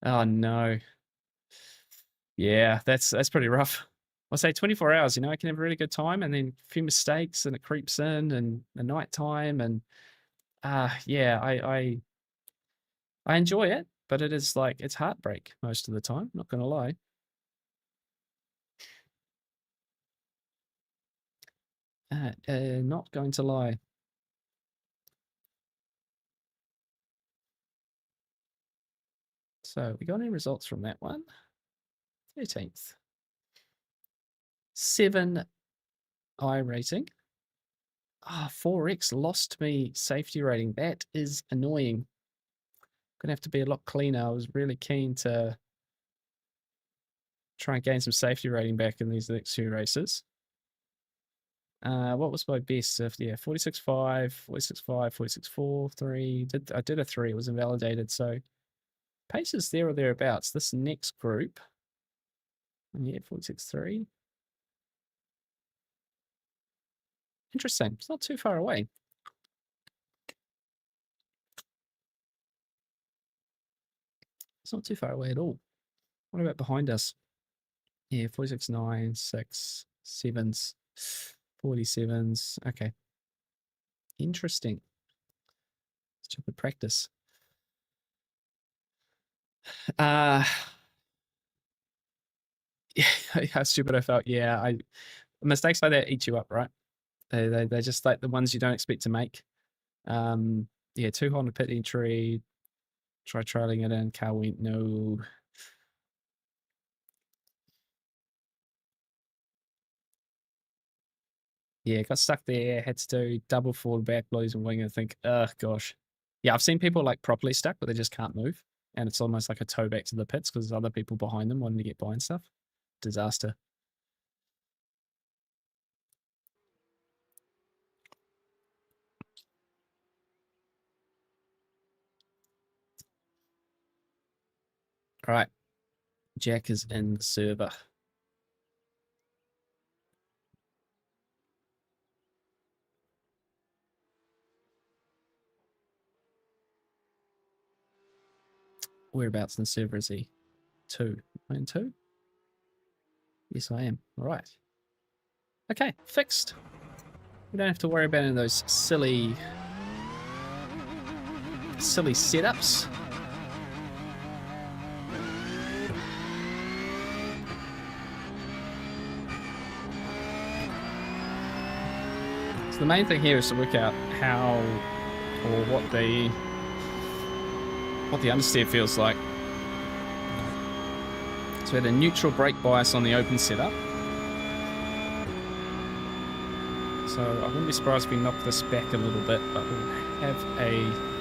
Oh no. Yeah, that's pretty rough. I'll say 24 hours, you know, I can have a really good time and then a few mistakes and it creeps in and the night time and yeah, I enjoy it, but it is like it's heartbreak most of the time, not gonna lie. Not going to lie. So we got any results from that one? 13th. 7 iRacing. 4x lost me safety rating. That is annoying. Gonna have to be a lot cleaner. I was really keen to try and gain some safety rating back in these next few races. What was my best? Yeah, 46.5, 46.5, 46.4, 3. I did a 3. It was invalidated. So pace is there or thereabouts. This next group, yeah, 46.3. Interesting. It's not too far away. It's not too far away at all. What about behind us? Yeah, 46.9, 6, 7s, 47s. Okay. Interesting. Stupid practice. Yeah, how stupid I felt. Yeah, mistakes like that eat you up, right? They're just like the ones you don't expect to make. Yeah, too hot on the pit entry. Try trailing it in. Car went no. Yeah, got stuck there. Had to do double forward back blows and wing. And think, oh gosh. Yeah, I've seen people like properly stuck, but they just can't move, and it's almost like a tow back to the pits because there's other people behind them wanting to get by and stuff. Disaster. All right, Jack is in the server. Whereabouts in the server is he? 2. I in 2? Yes, I am. All right. Okay, fixed. We don't have to worry about any of those silly setups. So the main thing here is to work out how or what the understeer feels like. So we had a neutral brake bias on the open setup. So I wouldn't be surprised if we knock this back a little bit, but we'll have a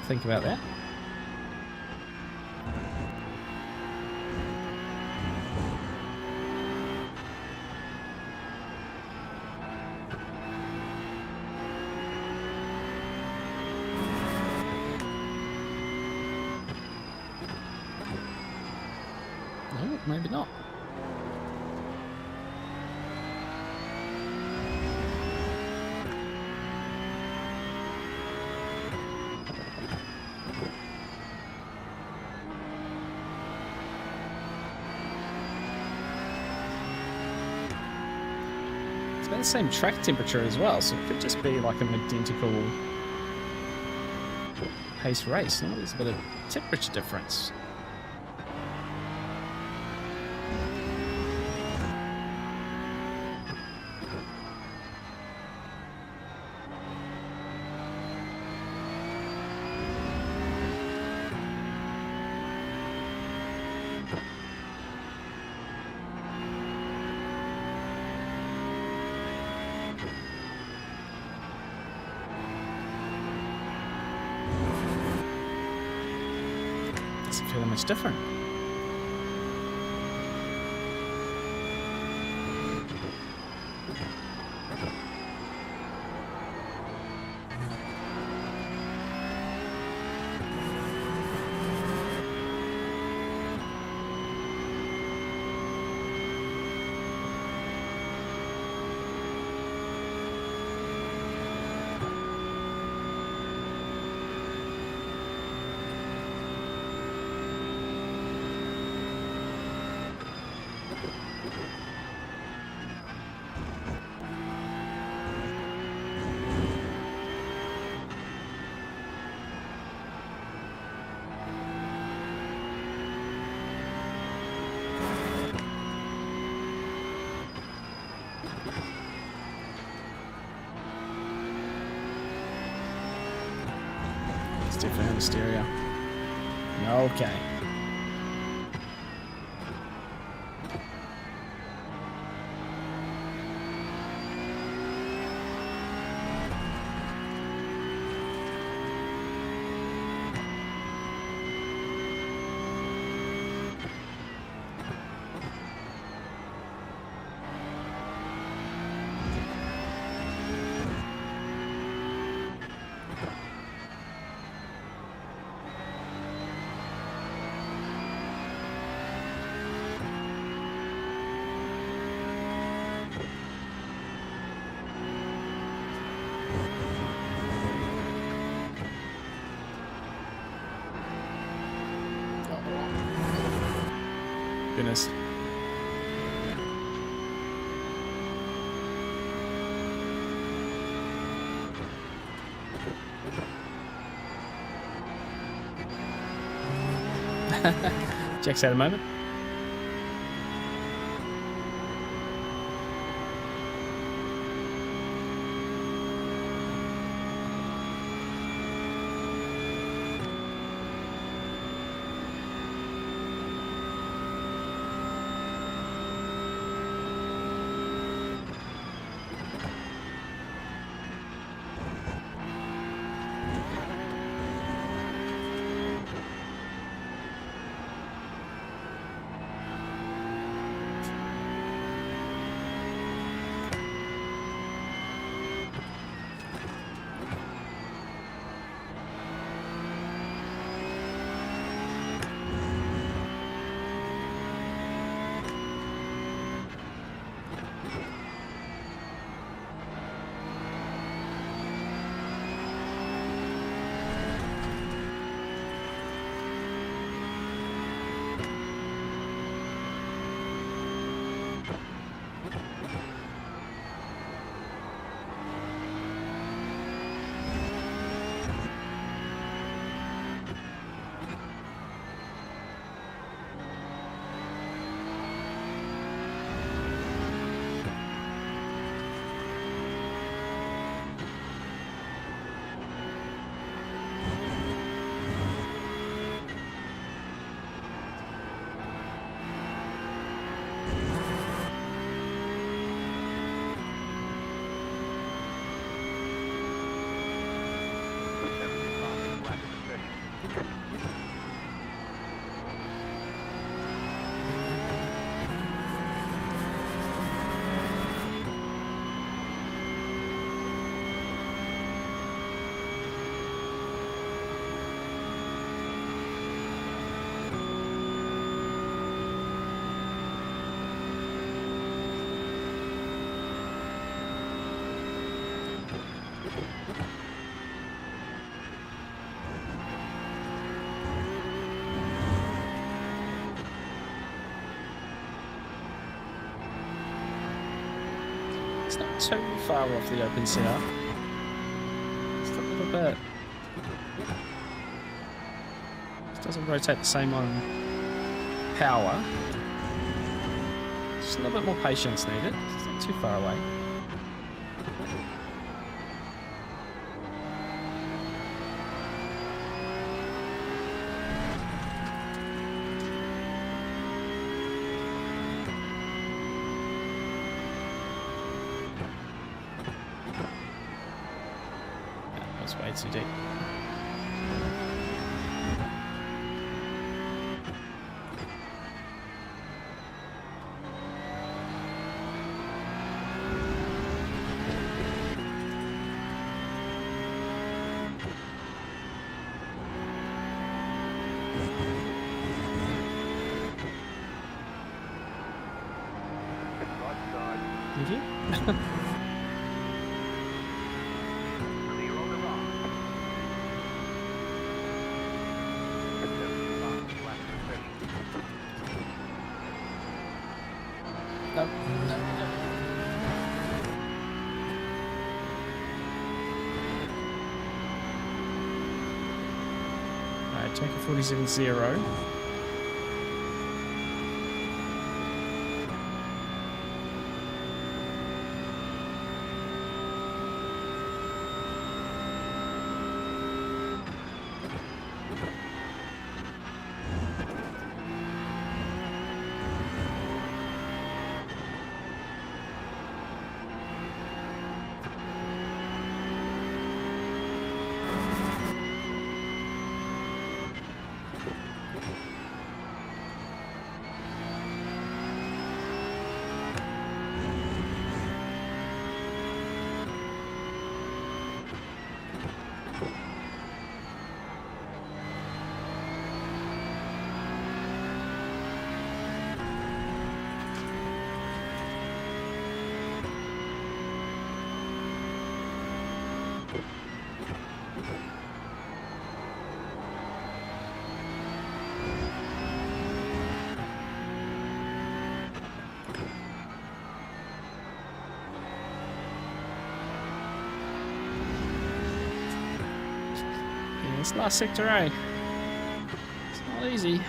think about that. No, maybe not. It's about the same track temperature as well, so it could just be like an identical pace race. No, there's a bit of temperature difference. Doesn't feel that much different. It's definitely on the stereo. Okay. Goodness. Jack's had a moment. It's not too far off the open setup. Just a little bit. It doesn't rotate the same on power. Just a little bit more patience needed. It's not too far away. That's way too deep. Thank you. Clear on the right. 75 flat no, no. Alright, take a 47.0. This last sector, eh? It's not easy.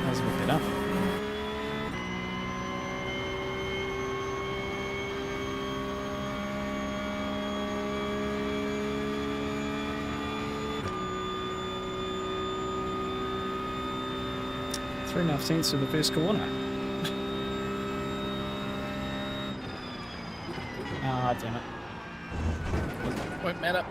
That was a bit better. Three and a half cents to the first corner. Ah, damn it. Won't matter.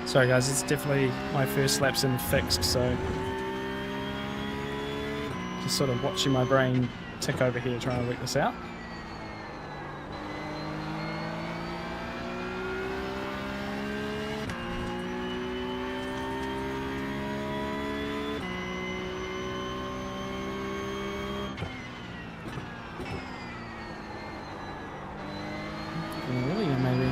Sorry guys, it's definitely my first lap's in fixed, so just sort of watching my brain tick over here trying to work this out. Really, maybe.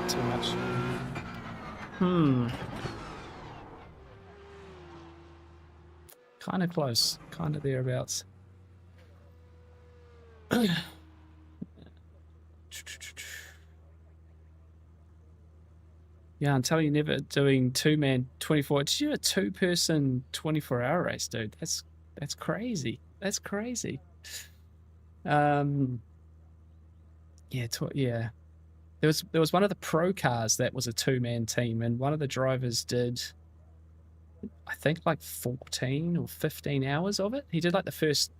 Too much. Kind of close. Kind of thereabouts. Yeah, I'm telling you, never doing two-man 24. Did you do a two-person 24-hour race, dude? That's crazy. That's crazy. Yeah, yeah. There was one of the pro cars that was a two-man team, and one of the drivers did, I think, like 14 or 15 hours of it. He did like the first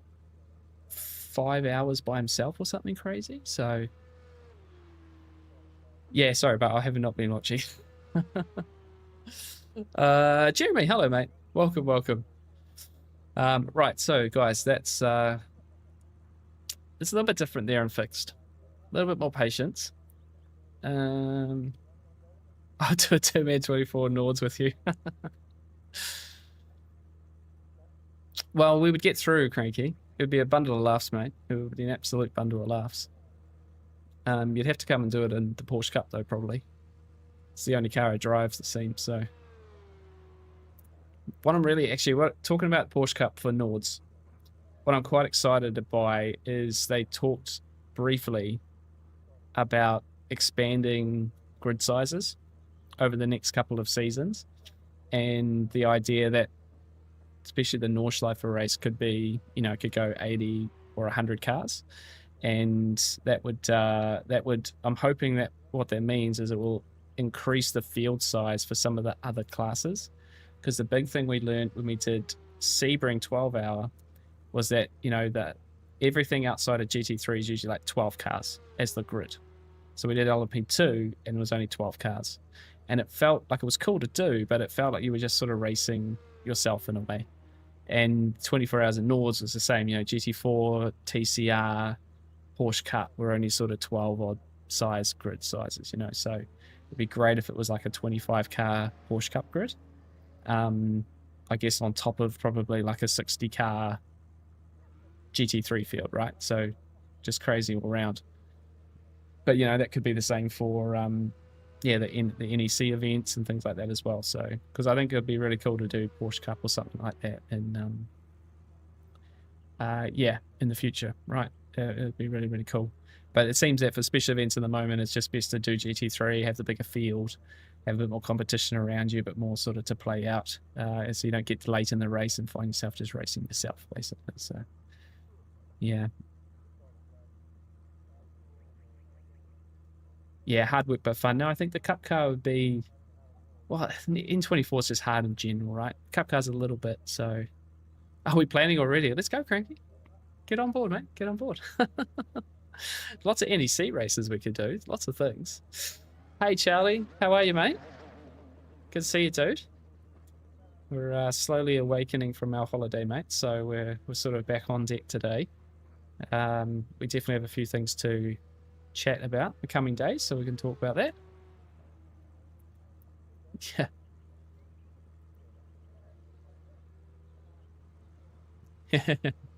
5 hours by himself or something crazy. So, yeah, sorry, but I have not been watching. Jeremy, hello, mate. Welcome, welcome. Right, so guys, that's it's a little bit different there in fixed. A little bit more patience. I'll do a two-man 24 Nords with you. Well, we would get through, Cranky. It would be a bundle of laughs, mate. It would be an absolute bundle of laughs. You'd have to come and do it in the Porsche Cup, though, probably. It's the only car I drive, it seems, so. What I'm really, actually, talking about Porsche Cup for Nords. what I'm quite excited by is they talked briefly about expanding grid sizes over the next couple of seasons, and the idea that especially the Nordschleife race could be, could go 80 or 100 cars, and that would I'm hoping that what that means is it will increase the field size for some of the other classes, because the big thing we learned when we did Sebring 12-hour was that that everything outside of GT3 is usually like 12 cars as the grid. So we did LMP2 and it was only 12 cars, and it felt like it was cool to do, but it felt like you were just sort of racing yourself in a way. And 24 Hours in Nords was the same. GT4, TCR, Porsche Cup were only sort of 12 odd size grid sizes. So it'd be great if it was like a 25 car Porsche Cup grid. I guess on top of probably like a 60 car GT3 field, right? So just crazy all around. But that could be the same for the NEC events and things like that as well. So because I think it'd be really cool to do Porsche Cup or something like that, and in the future, right? It'd be really, really cool. But it seems that for special events at the moment, it's just best to do GT3, have the bigger field, have a bit more competition around you, but more sort of to play out, so you don't get late in the race and find yourself just racing yourself, basically. So, yeah. Yeah, hard work but fun. No, I think the Cup car would be, well, N24 is just hard in general, right? Cup car's a little bit, so. Are we planning already? Let's go, Cranky. Get on board, mate. Get on board. Lots of NEC races we could do. Lots of things. Hey, Charlie. How are you, mate? Good to see you, dude. We're slowly awakening from our holiday, mate. So we're sort of back on deck today. We definitely have a few things to chat about the coming days, so we can talk about that. Yeah.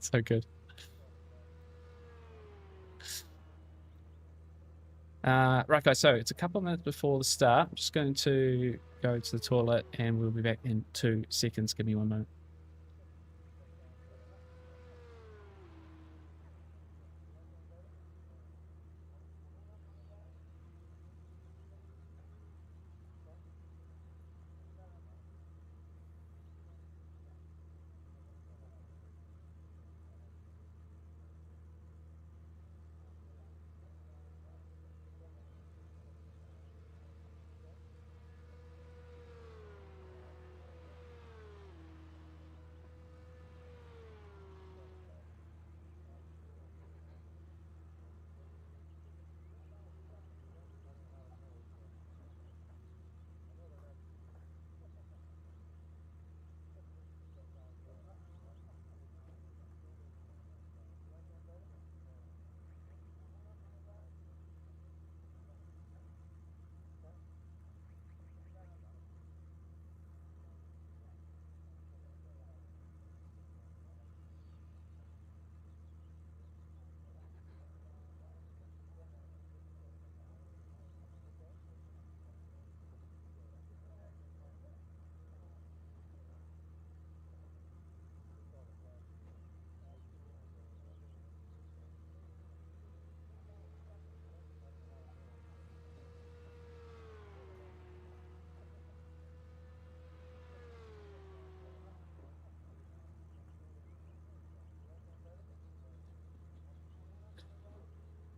So good. Right, guys, so it's a couple of minutes before the start. I'm just going to go to the toilet and we'll be back in 2 seconds. Give me 1 moment.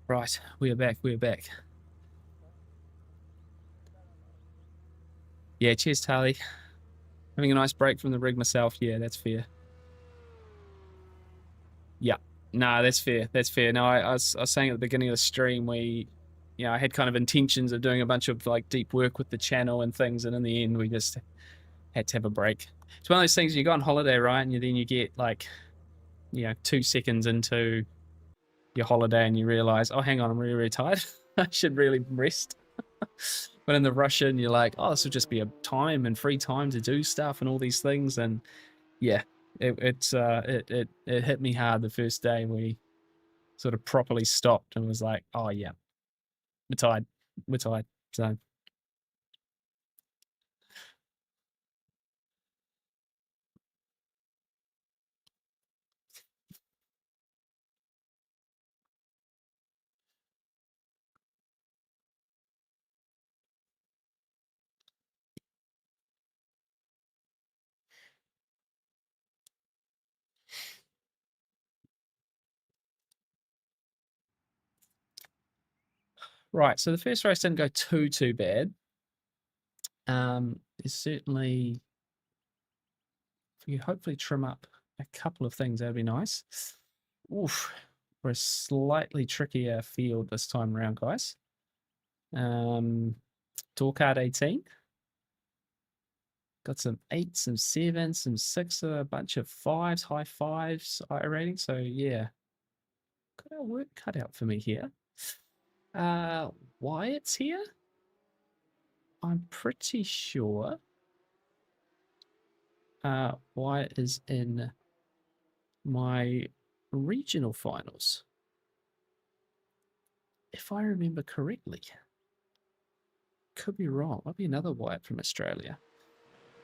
Right, we are back. We are back. Yeah, cheers, Charlie. Having a nice break from the rig myself. Yeah, that's fair. Yeah, no, that's fair. That's fair. No, I was saying at the beginning of the stream, I had kind of intentions of doing a bunch of like deep work with the channel and things, and in the end, we just had to have a break. It's one of those things, you go on holiday, right? And then you get like, 2 seconds into your holiday and you realize, oh, hang on, I'm really, really tired. I should really rest. But in the rush in, you're like, oh, this would just be a time and free time to do stuff and all these things. And yeah, it hit me hard the first day we sort of properly stopped and was like, oh yeah, we're tired. We're tired. So Right, so the first race didn't go too bad. There's certainly, if we could hopefully trim up a couple of things, that'd be nice. Oof, we're a slightly trickier field this time around, guys. Door card 18. Got some 8s, some 7s, some 6s, a bunch of 5s, high 5s, rating. So yeah, got our work cut out for me here. Wyatt's here. I'm pretty sure Wyatt is in my regional finals, if I remember correctly. Could be wrong. Might be another Wyatt from Australia.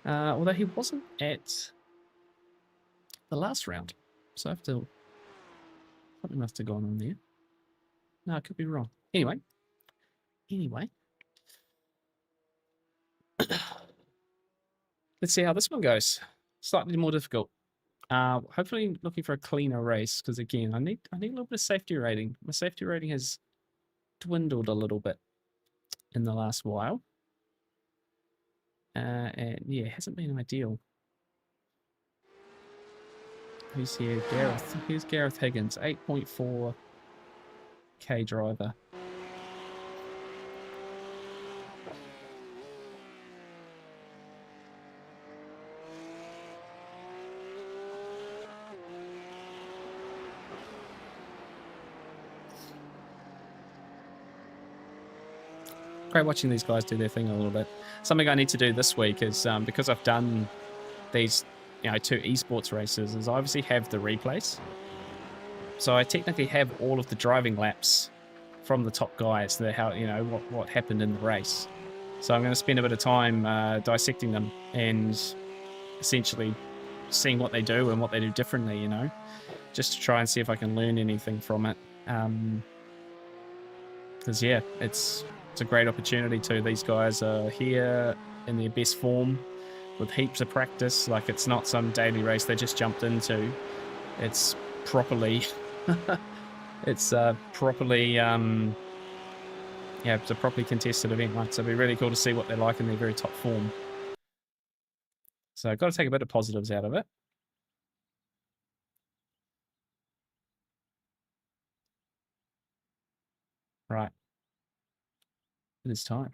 Although he wasn't at the last round. So I have to... Something must have gone on there. No, I could be wrong. Anyway. Let's see how this one goes. Slightly more difficult. Hopefully looking for a cleaner race, because again, I need a little bit of safety rating. My safety rating has dwindled a little bit in the last while. And yeah, it hasn't been ideal. Who's here? Gareth. Here's Gareth Higgins, 8.4K driver. Great watching these guys do their thing a little bit. Something I need to do this week is, because I've done these, 2 esports races, is I obviously have the replays. So I technically have all of the driving laps from the top guys, what happened in the race. So I'm going to spend a bit of time dissecting them and essentially seeing what they do and what they do differently, just to try and see if I can learn anything from it. Because yeah, it's a great opportunity too. These guys are here in their best form with heaps of practice. Like, it's not some daily race they just jumped into. It's properly it's a properly contested event. So it'll be really cool to see what they're like in their very top form. So I've got to take a bit of positives out of it. Right. It is time.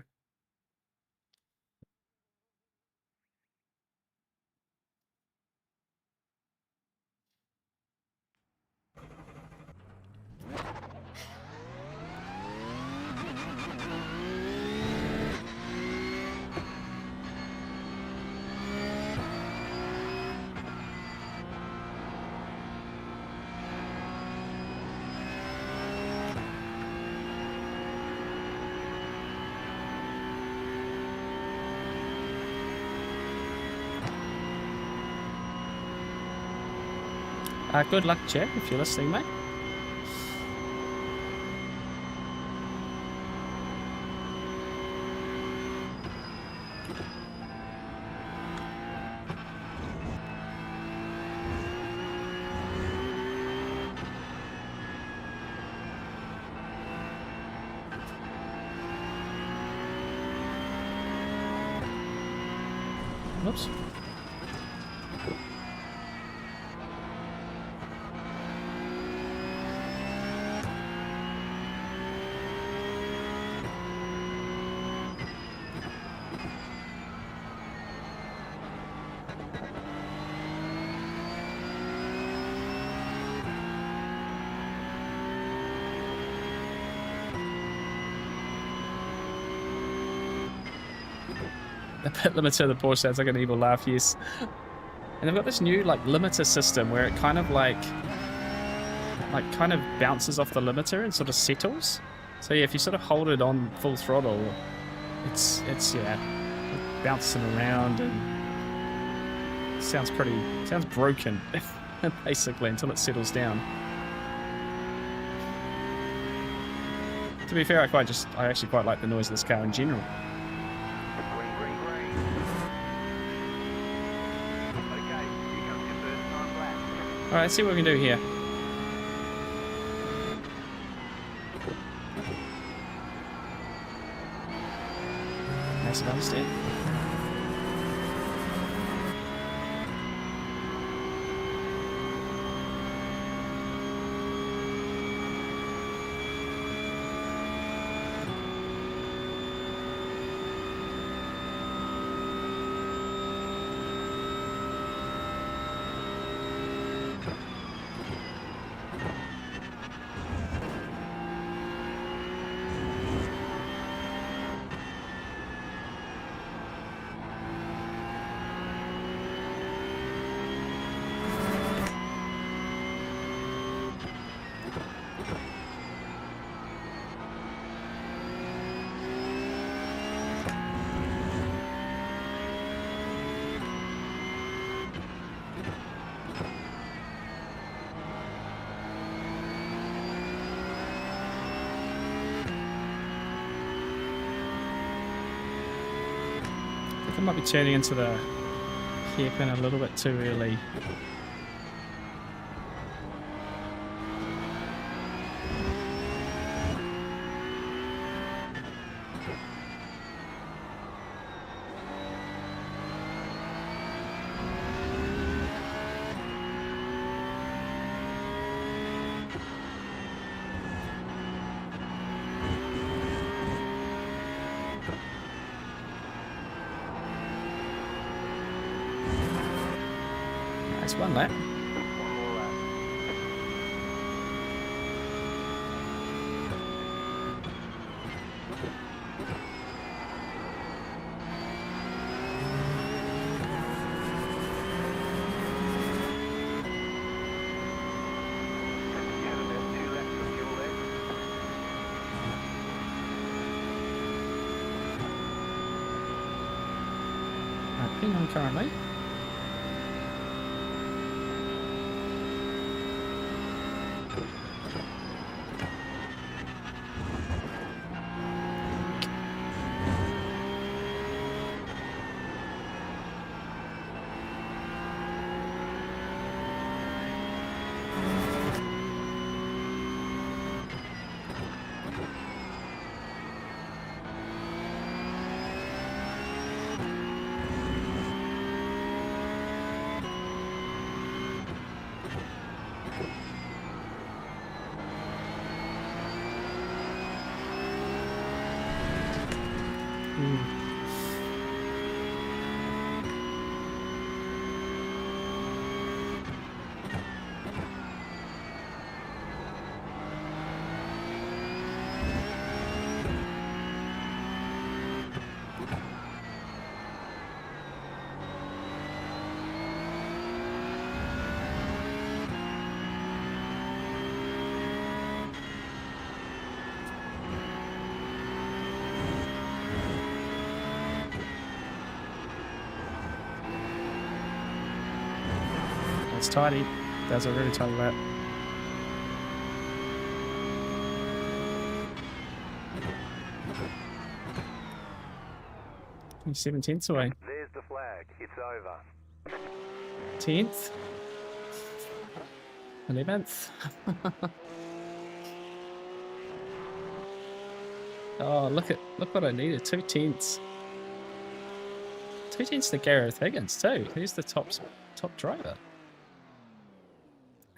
Good luck, Chad, if you're listening, mate. Whoops. The pit limiter of the Porsche sounds like an evil laugh, yes. And they've got this new limiter system where it kind of kind of bounces off the limiter and sort of settles. So yeah, if you sort of hold it on full throttle, it's bouncing around and sounds broken basically until it settles down. To be fair, I actually quite like the noise of this car in general. All right, let's see what we can do here. to understand. I might be turning into the hairpin a little bit too early. Nice one lap. One more lap. You have about 2 laps of fuel left. Ping on currently. It's tidy. That's a really tidy lap. You're 17th away. There's the flag. It's over. 10th. 11th. Oh, look what I needed. 2 tenths. 2 tenths to Gareth Higgins too. Who's the top driver?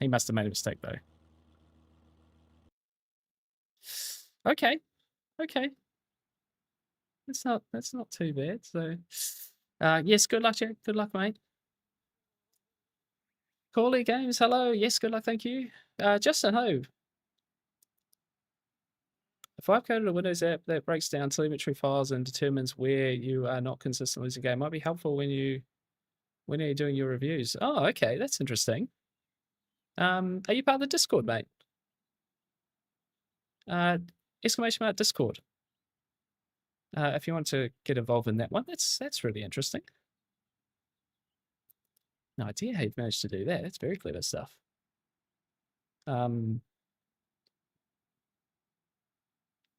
He must have made a mistake though. Okay. Okay. That's not too bad. So yes, good luck, Jack. Good luck, mate. Corley Games, hello. Yes, good luck, thank you. Justin Ho. If I've coded a Windows app that breaks down telemetry files and determines where you are not consistently using a game, might be helpful when you're doing your reviews. Oh, okay, that's interesting. Are you part of the Discord, mate? Exclamation mark Discord. If you want to get involved in that one, that's really interesting. No idea how you've managed to do that. That's very clever stuff.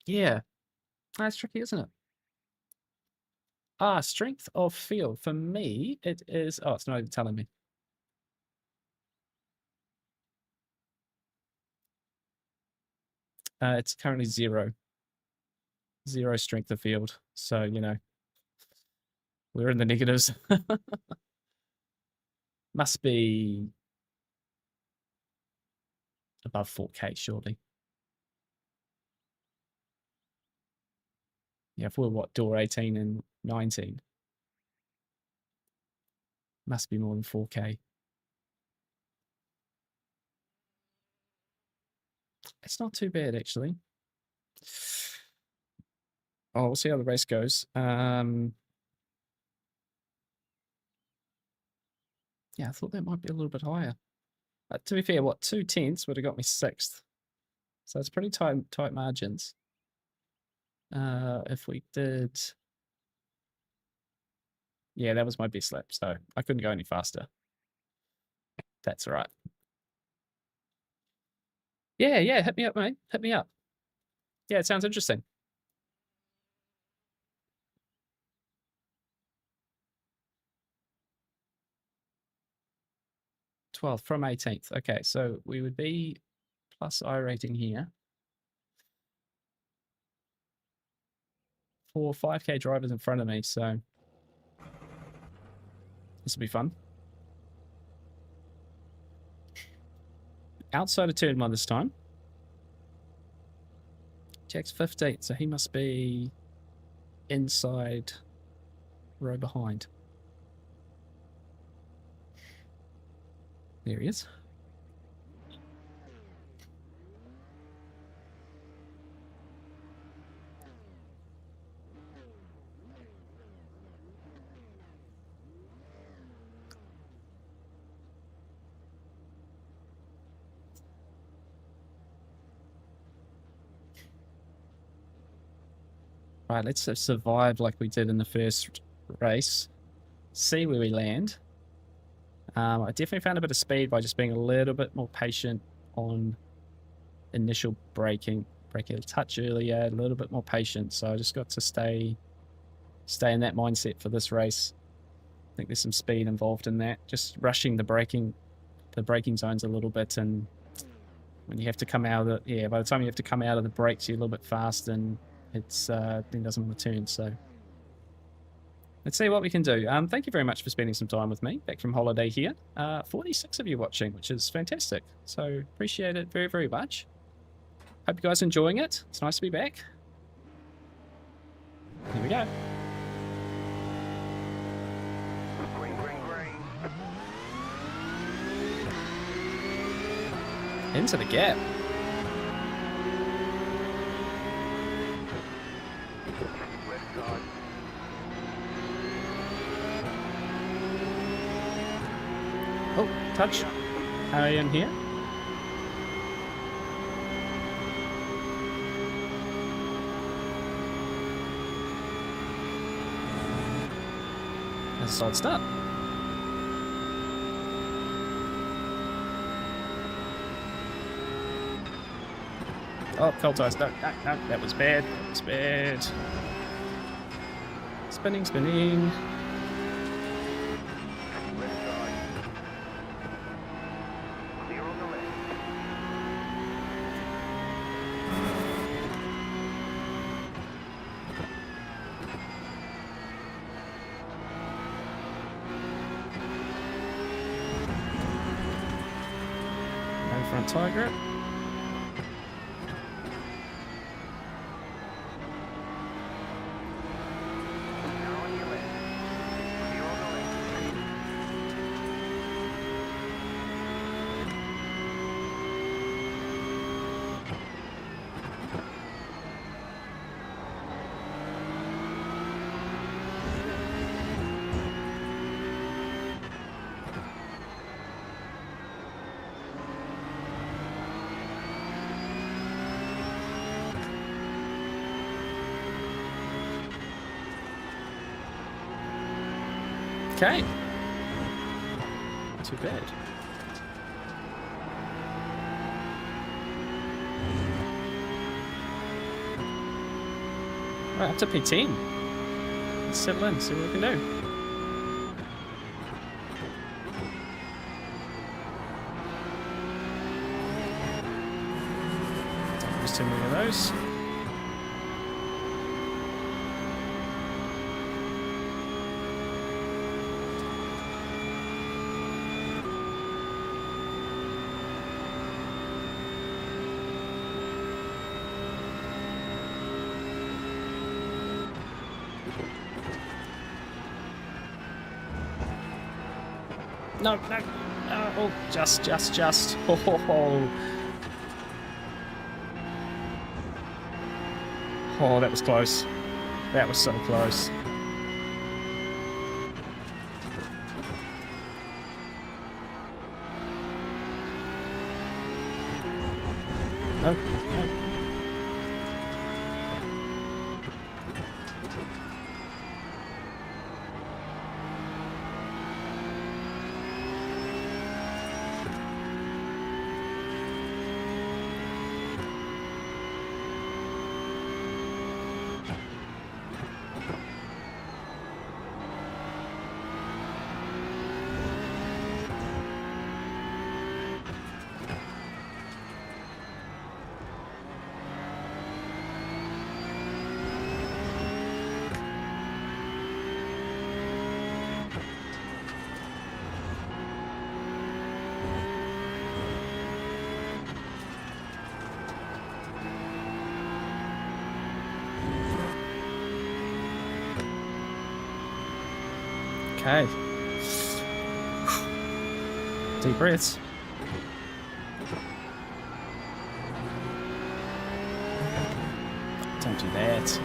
Yeah, that's tricky, isn't it? Strength of field. For me, it is. Oh, it's not even telling me. It's currently 0. 0 strength of field. So, you know, We're in the negatives. Must be above 4K, surely. Yeah, if we're what, door 18 and 19. Must be more than 4K. It's not too bad, actually. Oh, we'll see how the race goes. Yeah, I thought that might be a little bit higher. To be fair, what, 2/10 would have got me 6th. So it's pretty tight margins. If we did... Yeah, that was my best lap, so I couldn't go any faster. That's all right. Yeah, hit me up, mate. Hit me up. Yeah, it sounds interesting. 12th from 18th. Okay, so we would be plus I rating here. 4 5K drivers in front of me, so this will be fun. Outside of turn 1 this time. Jack's 15th, so he must be inside row behind. There he is. Right, let's survive like we did in the first race. See where we land. I definitely found a bit of speed by just being a little bit more patient on initial braking. Braking a touch earlier, a little bit more patient. So I just got to stay in that mindset for this race. I think there's some speed involved in that. Just rushing the braking zones a little bit, and when you have to come out of the, by the time you have to come out of the brakes, you're a little bit fast, and it's then doesn't want to turn. So let's see what we can do. Thank you very much for spending some time with me back from holiday here. 46 of you watching, which is fantastic. So appreciate it very, very much. Hope you guys are enjoying it. It's nice to be back. Here we go. Green, green, green. Into the gap. Left side. Oh, touch. Harry in here. That's a solid start. Oh, cold tires. No, that was bad. That was bad. Spinning. Left side. Clear on the left. No front tire grip. Now on your left. Clear on the left. Okay. Not too bad. Right, up to P10. Let's settle in, see what we can do. Don't use too many of those. no, no. Oh, just. Oh, ho, ho. Oh, that was close. That was so close. No, no. Okay. Deep breaths. Don't do that.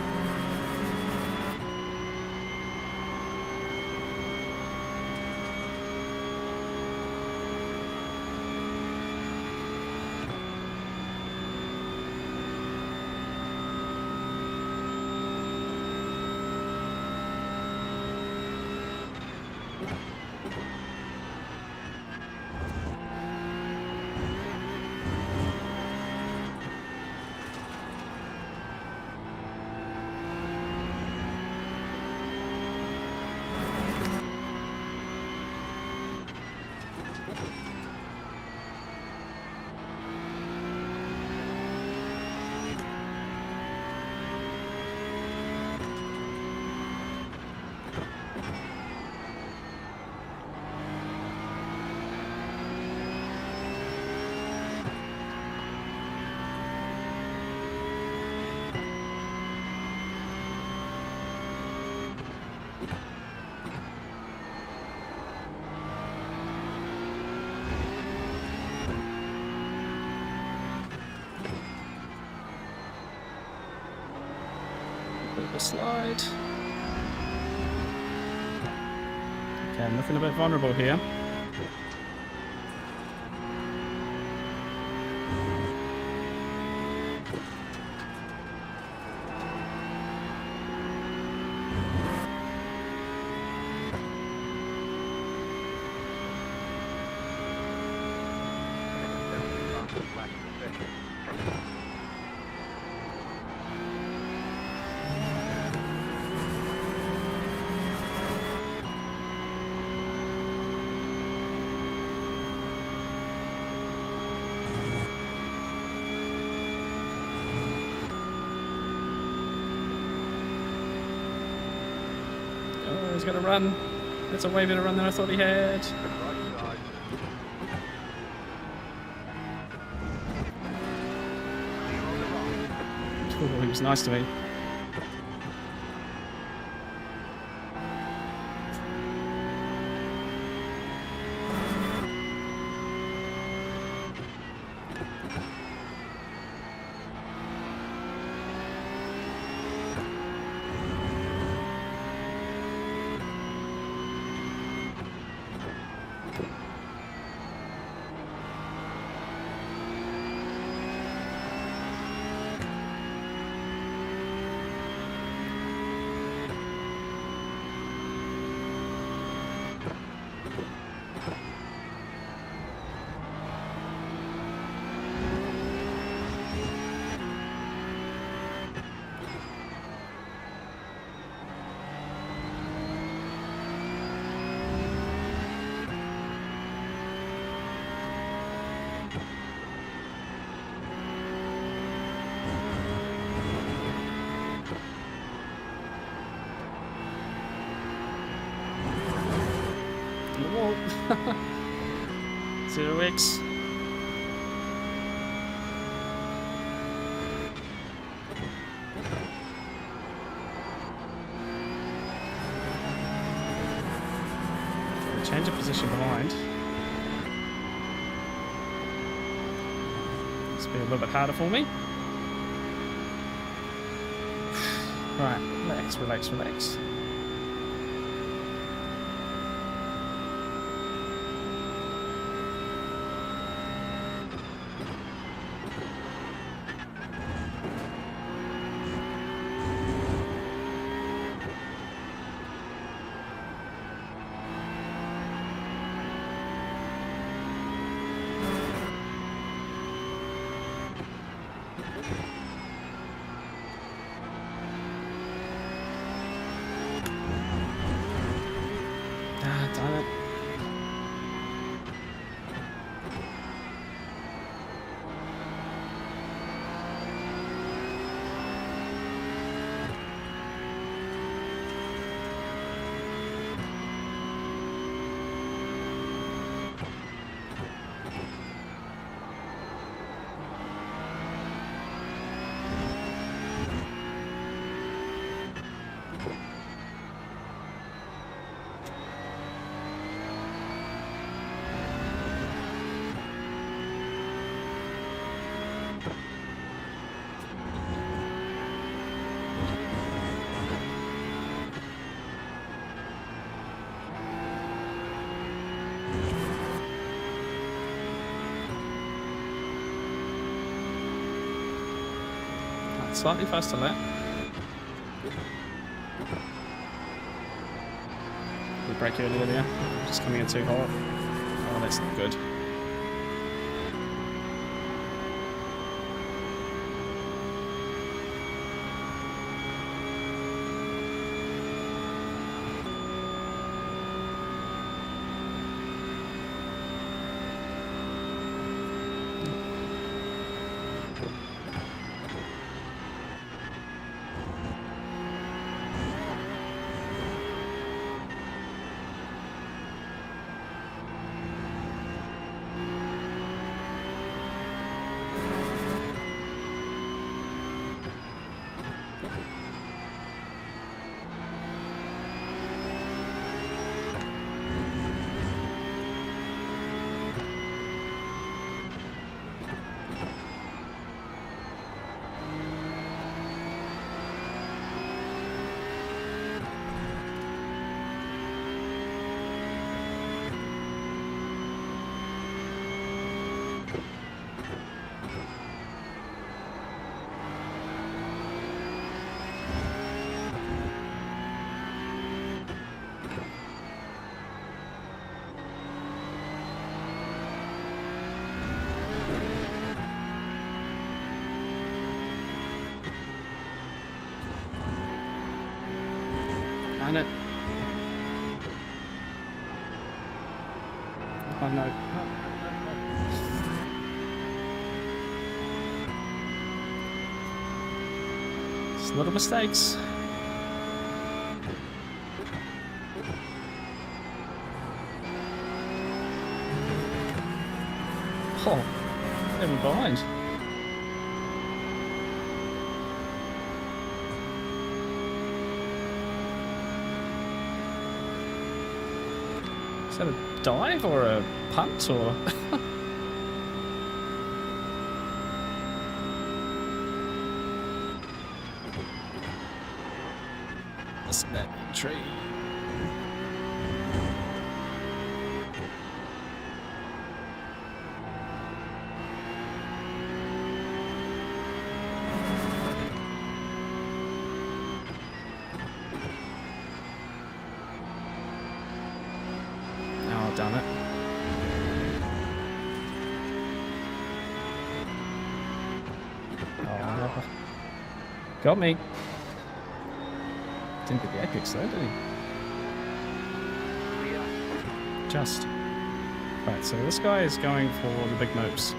Bit of a slide. Okay, I'm looking a bit vulnerable here. Oh, he's got to run. That's a way better run than I thought he had. Oh, he was nice to me. On the wall. 0x. Change of position behind. It's been a little bit harder for me. Right, relax, relax, relax. Ah, damn it. Slightly faster lap. We brake earlier there. Just coming in too hot. Oh, that's not good. Darn it. Oh no. Just little mistakes. Oh, never behind. Is that a dive or a punt or? Listen to that tree. Oh, damn it. Oh, got me. Didn't get the apex though, did he? Just. Right, so this guy is going for the big moves.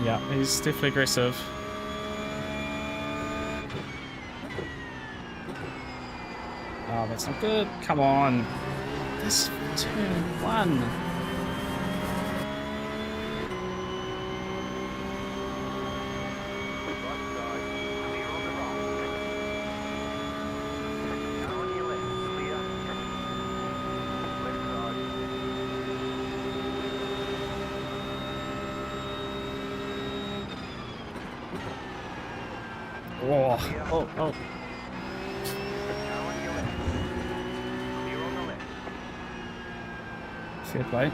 Yeah, he's definitely aggressive. Oh, that's not good. Come on. This turn 1. Oh, oh, oh. Fair play.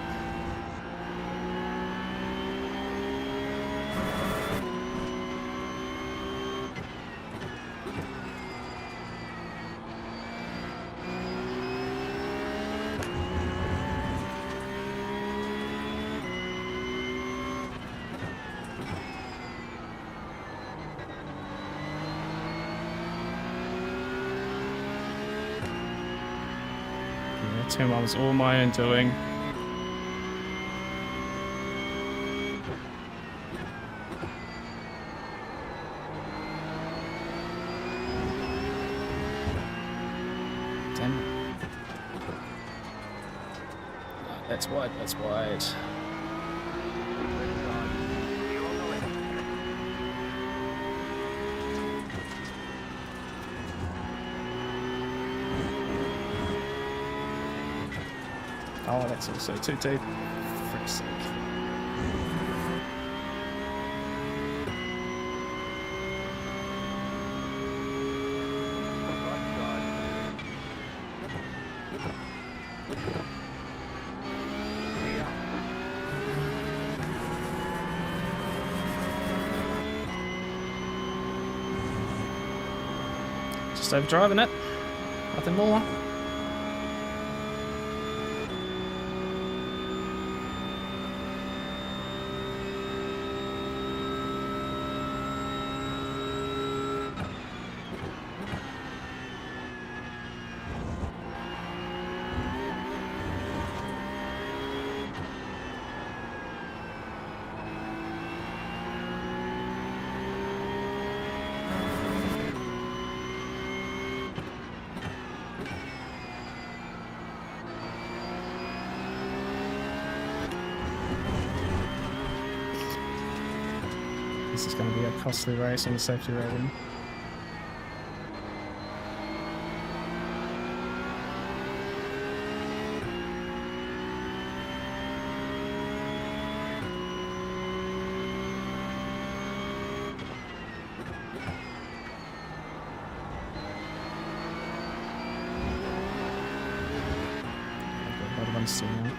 Yeah, turn 1 was all my own doing. Damn it. Oh, that's wide, that's wide. Oh, that's also too deep. Frick's sake. Just overdriving it. Nothing more. This is going to be a costly race on the safety rating. I've got a lot of understeer now.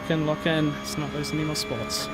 Lock in. Let's not lose any more spots.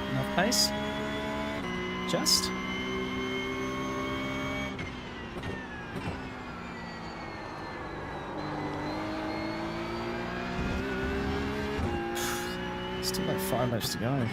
Enough pace. Just. Still like 5 laps to go.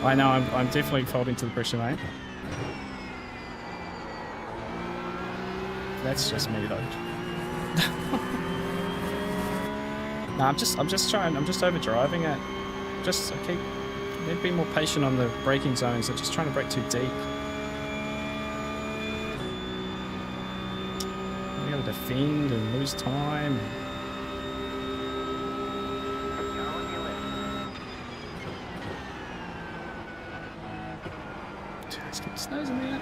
I know, I'm definitely folding to the pressure, mate. That's just me, though. No, I'm just overdriving it. Need to be more patient on the braking zones. I'm just trying to brake too deep. We gotta defend and lose time. Let's keep snoozing there.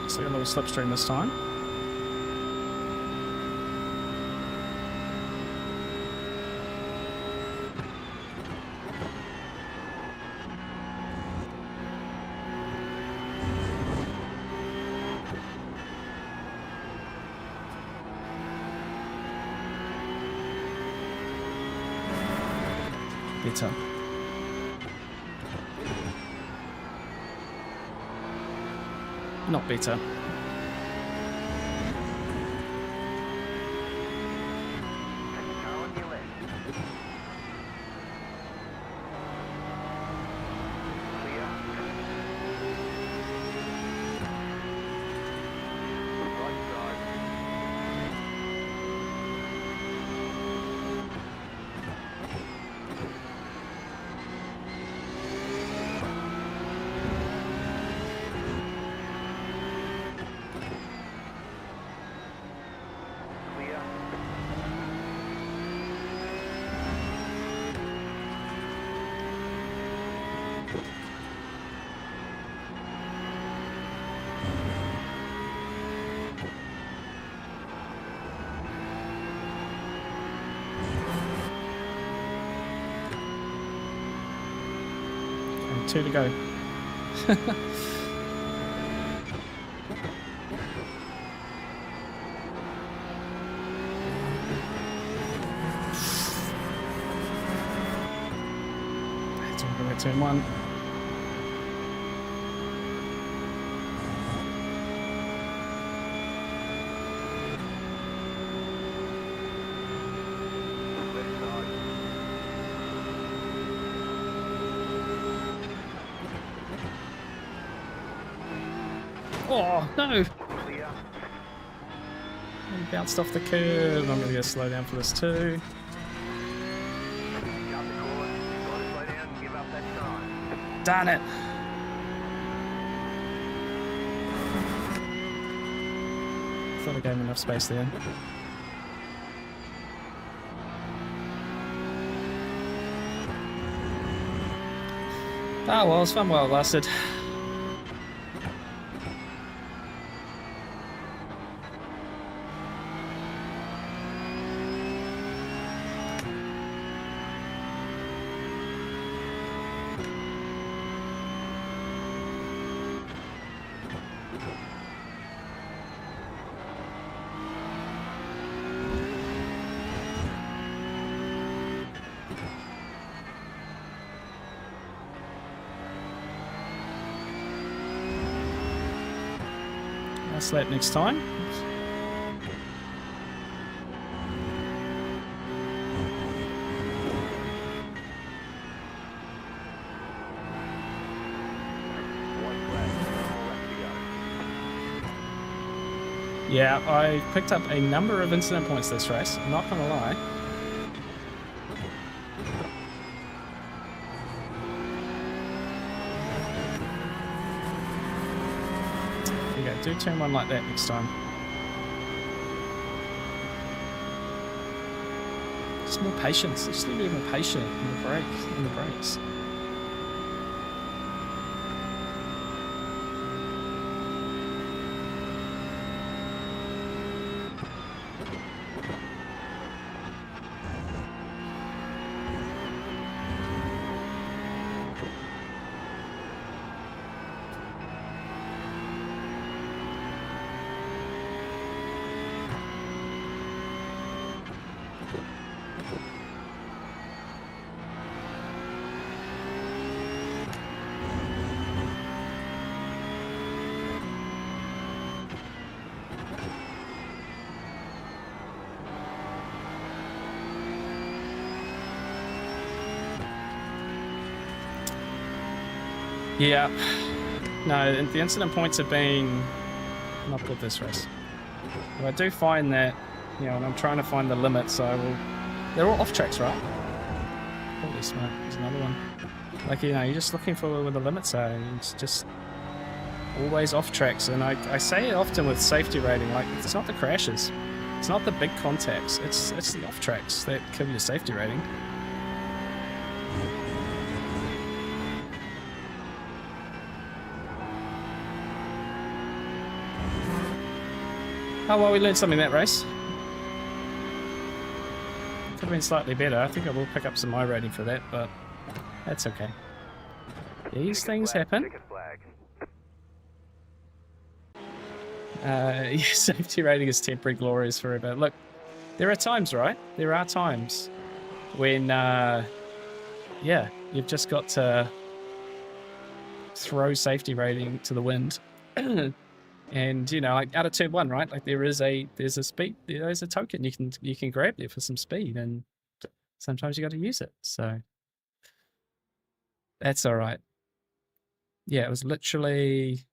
So a little slipstream this time. Better. Not better. Two to go. It's all going to turn one. Oh, no! He bounced off the curb. I'm going to go slow down for this too. Darn it! Thought I gave him enough space there. Ah, well, it's fun while it lasted. Race lap next time. Yeah, I picked up a number of incident points this race, I'm not gonna lie. Okay, do turn one like that next time. Just more patience, just need to be more patient in the brakes. Yeah, no, the incident points have been not good this race. But I do find that, you know, when I'm trying to find the limits, they're all off tracks, right? Holy smoke, there's another one. Like, you know, you're just looking for where the limits are, and it's just always off tracks. And I say it often with safety rating, like, it's not the crashes, it's not the big contacts, it's the off tracks that kill your safety rating. Oh, well, we learned something that race. Could have been slightly better. I think I will pick up some iRating for that, but that's okay. These things happen. Yeah, safety rating is temporary, glory is forever. Look, there are times, right? There are times when, yeah, you've just got to throw safety rating to the wind. And you know, like out of turn one, right? Like there's a speed, there's a token you can grab there for some speed, and sometimes you got to use it. So that's all right. Yeah, it was literally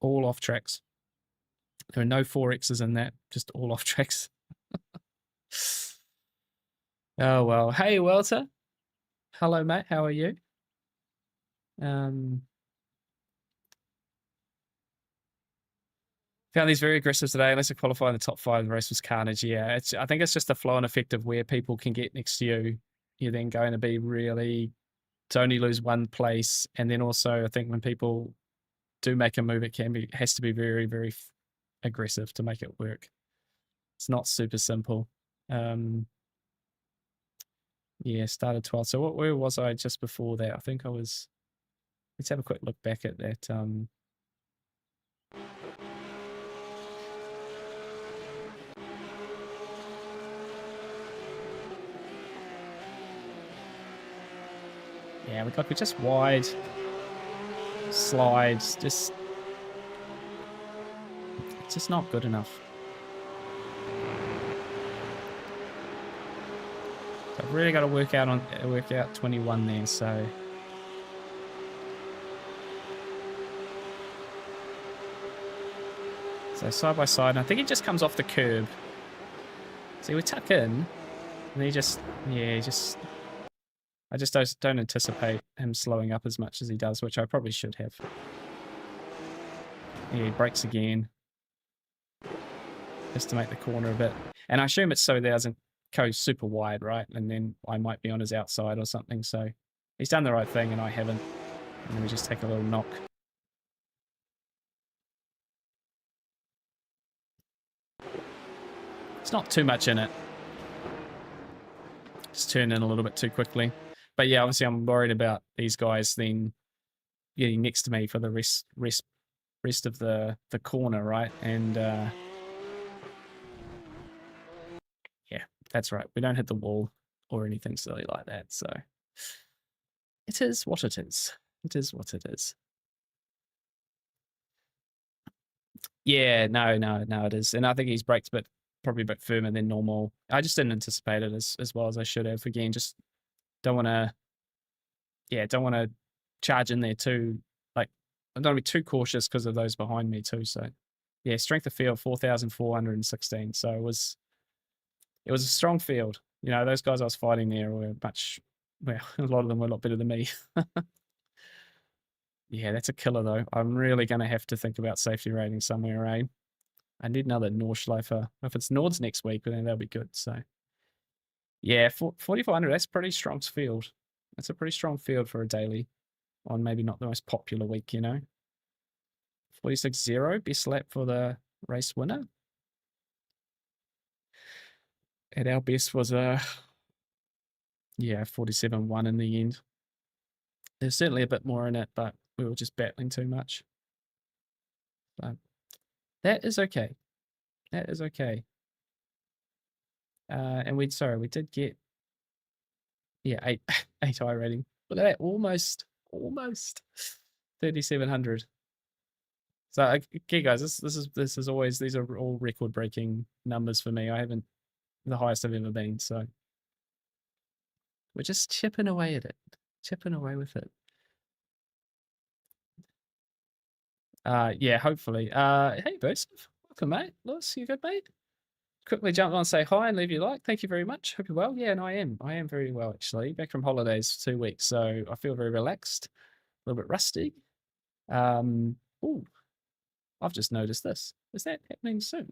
all off tracks. There are no 4Xs in that, just all off tracks. Oh well. Hey Welter. Hello mate, how are you? Found these very aggressive today. Unless I qualify in the top 5, the race was carnage. Yeah, I think it's just the flow and effect of where people can get next to you. You're then going to be really to only lose one place, and then also I think when people do make a move, it has to be very, very aggressive to make it work. It's not super simple. Yeah, started 12th. So where was I just before that? I think I was. Let's have a quick look back at that. Yeah, we're just wide slides, just it's just not good enough. So I've really got to work out 21 there. So side by side, and I think he just comes off the curb. See, we tuck in, and he just I just don't anticipate him slowing up as much as he does, which I probably should have. Yeah, he brakes again. Just to make the corner a bit. And I assume it's so that it doesn't go super wide, right? And then I might be on his outside or something. So he's done the right thing and I haven't. And then we just take a little knock. It's not too much in it. Just turn in a little bit too quickly. But yeah, obviously I'm worried about these guys then getting next to me for the rest of the corner, right? And yeah, that's right. We don't hit the wall or anything silly like that. So it is what it is. It is what it is. Yeah, no, it is. And I think his brakes probably a bit firmer than normal. I just didn't anticipate it as well as I should have. Again, just don't want to, don't want to charge in there too. Like, I don't want to be too cautious because of those behind me too. So, yeah, strength of field 4,416. So it was a strong field. You know, those guys I was fighting there were well, a lot of them were a lot better than me. Yeah, that's a killer though. I'm really going to have to think about safety rating somewhere, eh? I need another Nordschleifer. If it's Nords next week, then that'll be good. So, yeah, 4,400, that's pretty strong field. That's a pretty strong field for a daily on maybe not the most popular week, you know. 46.0, best lap for the race winner. And our best was 47.1 in the end. There's certainly a bit more in it, but we were just battling too much. But that is okay. That is okay. And we did get eight iRating. Look at that, almost 3,700. So okay, guys, this is always, these are all record breaking numbers for me. I haven't the highest I've ever been, so we're just chipping away at it, chipping away with it. Yeah, hopefully. Hey, Boost, welcome, mate. Lewis, you good, mate? Quickly jump on and say hi and leave your like. Thank you very much. Hope you're well. Yeah, and I am very well actually. Back from holidays for 2 weeks, so I feel very relaxed, a little bit rusty. Oh, I've just noticed this. Is that happening soon?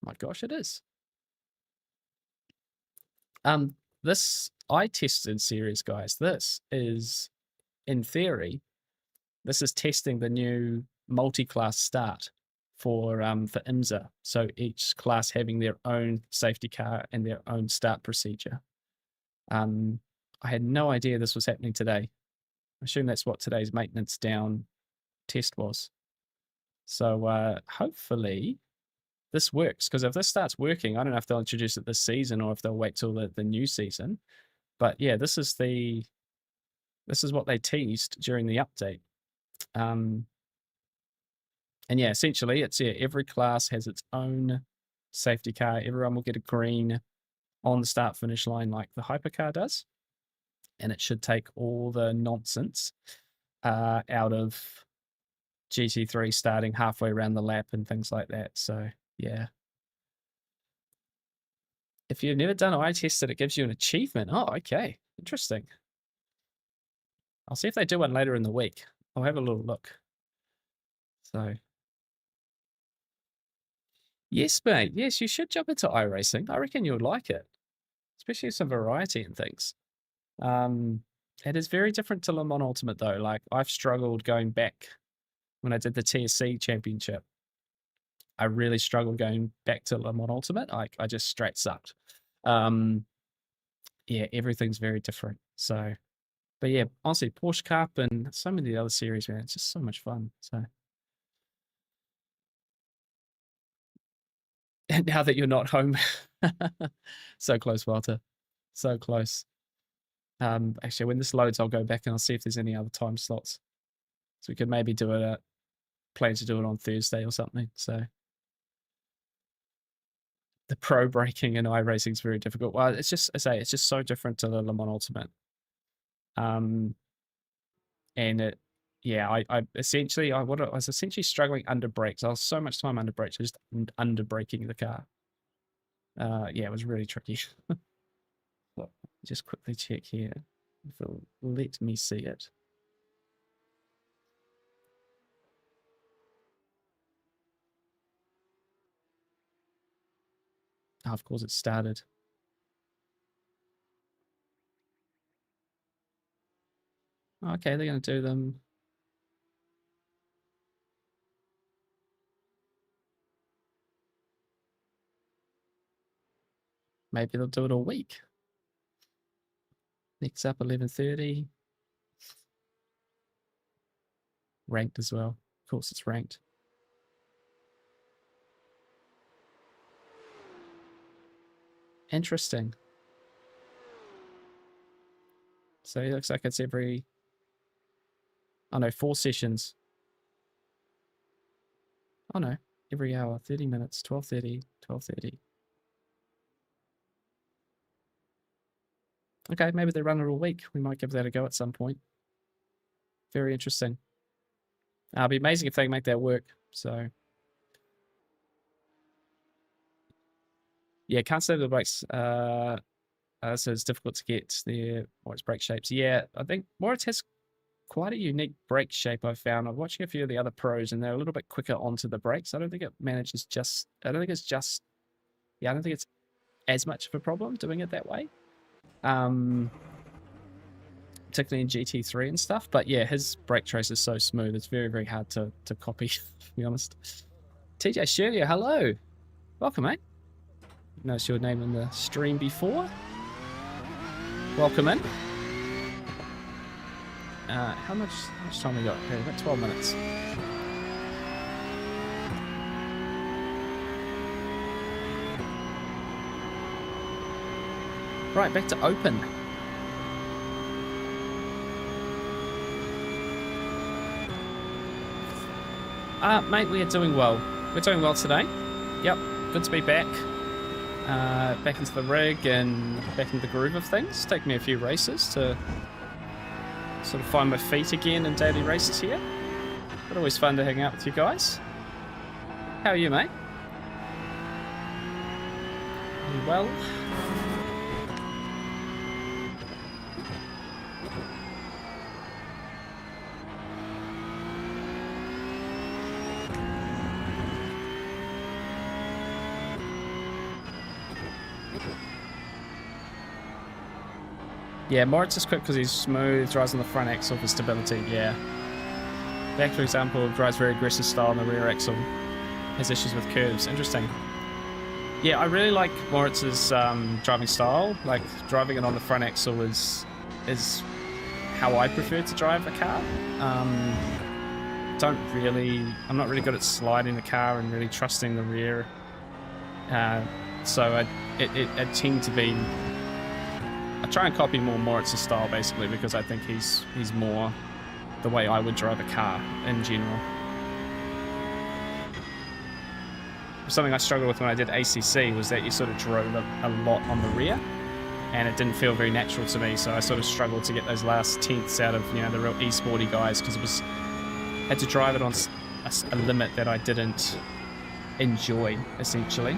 My gosh, it is. This I tested series, guys. This is, in theory, this is testing the new multi-class start for IMSA. So each class having their own safety car and their own start procedure. I had no idea this was happening today. I assume that's what today's maintenance down test was. So hopefully this works, because if this starts working, I don't know if they'll introduce it this season or if they'll wait till the new season. But yeah, this is what they teased during the update. And yeah, essentially it's every class has its own safety car. Everyone will get a green on the start finish line like the hypercar does. And it should take all the nonsense out of GT3 starting halfway around the lap and things like that. So yeah. If you've never done eye tested, it gives you an achievement. Oh, okay. Interesting. I'll see if they do one later in the week. I'll have a little look. So yes, mate. Yes, you should jump into iRacing. I reckon you'll like it, especially some variety and things. It is very different to Le Mans Ultimate though. Like I've struggled going back when I did the TSC Championship. I really struggled going back to Le Mans Ultimate. I just straight sucked. Yeah, everything's very different. So, but yeah, honestly, Porsche Cup and so many of the other series, man, it's just so much fun. So, and now that you're not home, so close, Walter, so close. Actually, when this loads, I'll go back and I'll see if there's any other time slots. So we could maybe do it. Plan to do it on Thursday or something. So the pro braking and iRacing is very difficult. Well, it's just, it's just so different to the Le Mans Ultimate. And it, yeah, I essentially, I was essentially struggling under brakes. I was so much time under brakes, just under braking the car. Yeah, it was really tricky. Just quickly check here if it'll let me see it. Oh, of course, it started. Okay, they're going to do them. Maybe they'll do it all week. Next up, 11:30. Ranked as well. Of course, it's ranked. Interesting. So it looks like it's every, oh no, 4 sessions. Oh no, every hour, 30 minutes, 12:30, 12:30. Okay, maybe they run it all week. We might give that a go at some point. Very interesting. It'd be amazing if they can make that work. So, yeah, can't say the brakes. So it's difficult to get Moritz brake shapes. Yeah, I think Moritz has quite a unique brake shape, I've found. I'm watching a few of the other pros, and they're a little bit quicker onto the brakes. I don't think it manages just. I don't think it's just. Yeah, I don't think it's as much of a problem doing it that way. Particularly in GT3 and stuff. But yeah, his brake trace is so smooth. It's very, very hard to copy, to be honest. TJ Shirley, hello. Welcome, mate. Noticed your name in the stream before. Welcome in. How much time we got? Okay, we've got 12 minutes. Right, back to open. Mate, we are doing well. We're doing well today. Yep, good to be back. Back into the rig and back into the groove of things. It's taken me a few races to sort of find my feet again in daily races here. But always fun to hang out with you guys. How are you, mate? Are you well? Yeah, Moritz is quick because he's smooth, drives on the front axle for stability, yeah. Back, for example, drives very aggressive style on the rear axle. Has issues with curves. Interesting. Yeah, I really like Moritz's driving style. Like, driving it on the front axle is how I prefer to drive a car. I'm not really good at sliding the car and really trusting the rear. So I tend to be... I try and copy more Moritz's style, basically, because I think he's more the way I would drive a car in general. Something I struggled with when I did ACC was that you sort of drove a lot on the rear, and it didn't feel very natural to me, so I sort of struggled to get those last tenths out of, you know, the real e-sporty guys, because had to drive it on a limit that I didn't enjoy, essentially.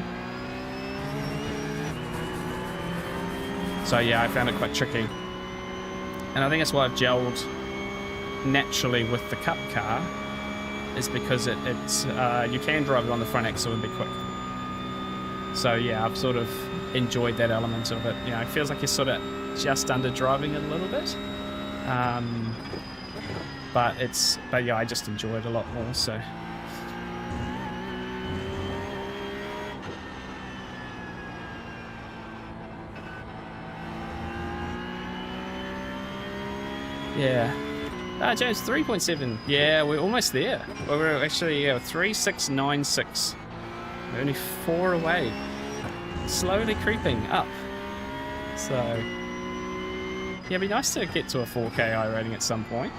So yeah, I found it quite tricky. And I think that's why I've gelled naturally with the Cup car, is because it's you can drive it on the front axle and be quick. So yeah, I've sort of enjoyed that element of it. You know, it feels like you're sort of just under driving it a little bit. But yeah, I just enjoy it a lot more, so. Yeah. James, 3.7. Yeah, we're almost there. Well, we're actually 3696. We're only 4 away. Slowly creeping up. So, yeah, it'd be nice to get to a 4K iRating at some point.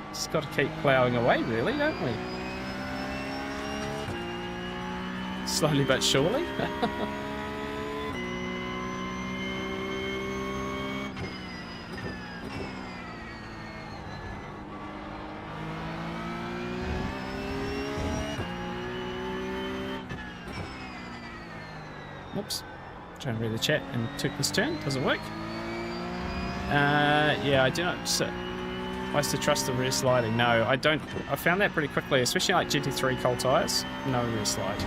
Just got to keep ploughing away, really, don't we? Slowly but surely. Oops. Trying to read the chat and took this turn. Doesn't work. Yeah, I do not. I used to trust the rear sliding. No, I don't. I found that pretty quickly, especially like GT3 cold tires. No rear slide.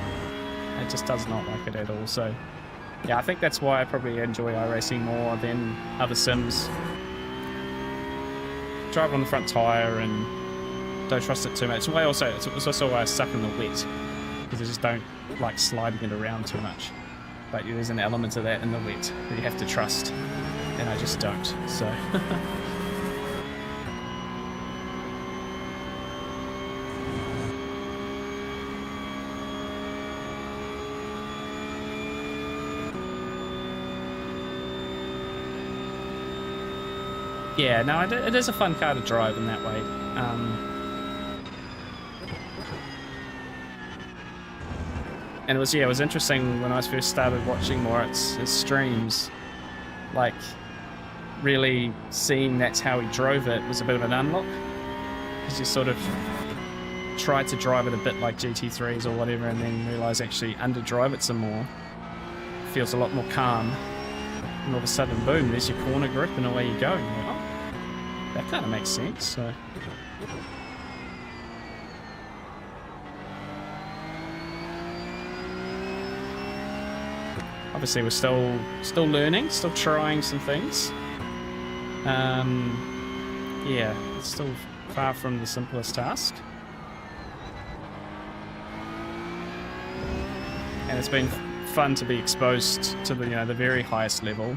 It just does not like it at all. So, yeah, I think that's why I probably enjoy iRacing more than other sims. Drive on the front tire and don't trust it too much. It's also why I suck in the wet, because I just don't like sliding it around too much. But there's an element of that in the wet that you have to trust, and I just don't, so. Yeah, no, it is a fun car to drive in that way. And it was interesting when I first started watching Moritz, his streams, like really seeing that's how he drove it was a bit of an unlock, because you sort of tried to drive it a bit like GT3s or whatever, and then realize actually underdrive it some more feels a lot more calm, and all of a sudden boom, there's your corner grip and away you go, and you're like, oh, that kind of makes sense. So obviously we're still learning, still trying some things. Yeah, it's still far from the simplest task. And it's been fun to be exposed to the the very highest level.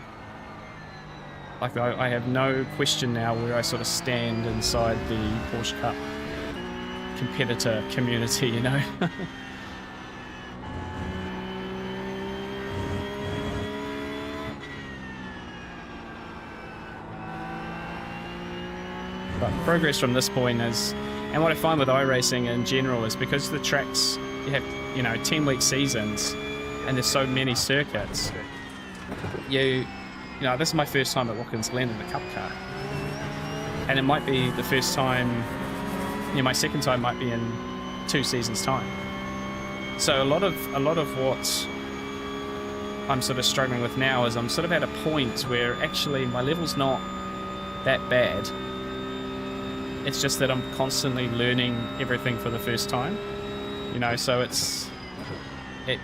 Like I have no question now where I sort of stand inside the Porsche Cup competitor community, you know. But progress from this point is, and what I find with iRacing in general is because the tracks, you have 10-week seasons and there's so many circuits, this is my first time at Watkins Glen in the Cup car, and it might be the first time, my second time might be in 2 seasons time. So a lot of what I'm sort of struggling with now is I'm sort of at a point where actually my level's not that bad. It's just that I'm constantly learning everything for the first time, so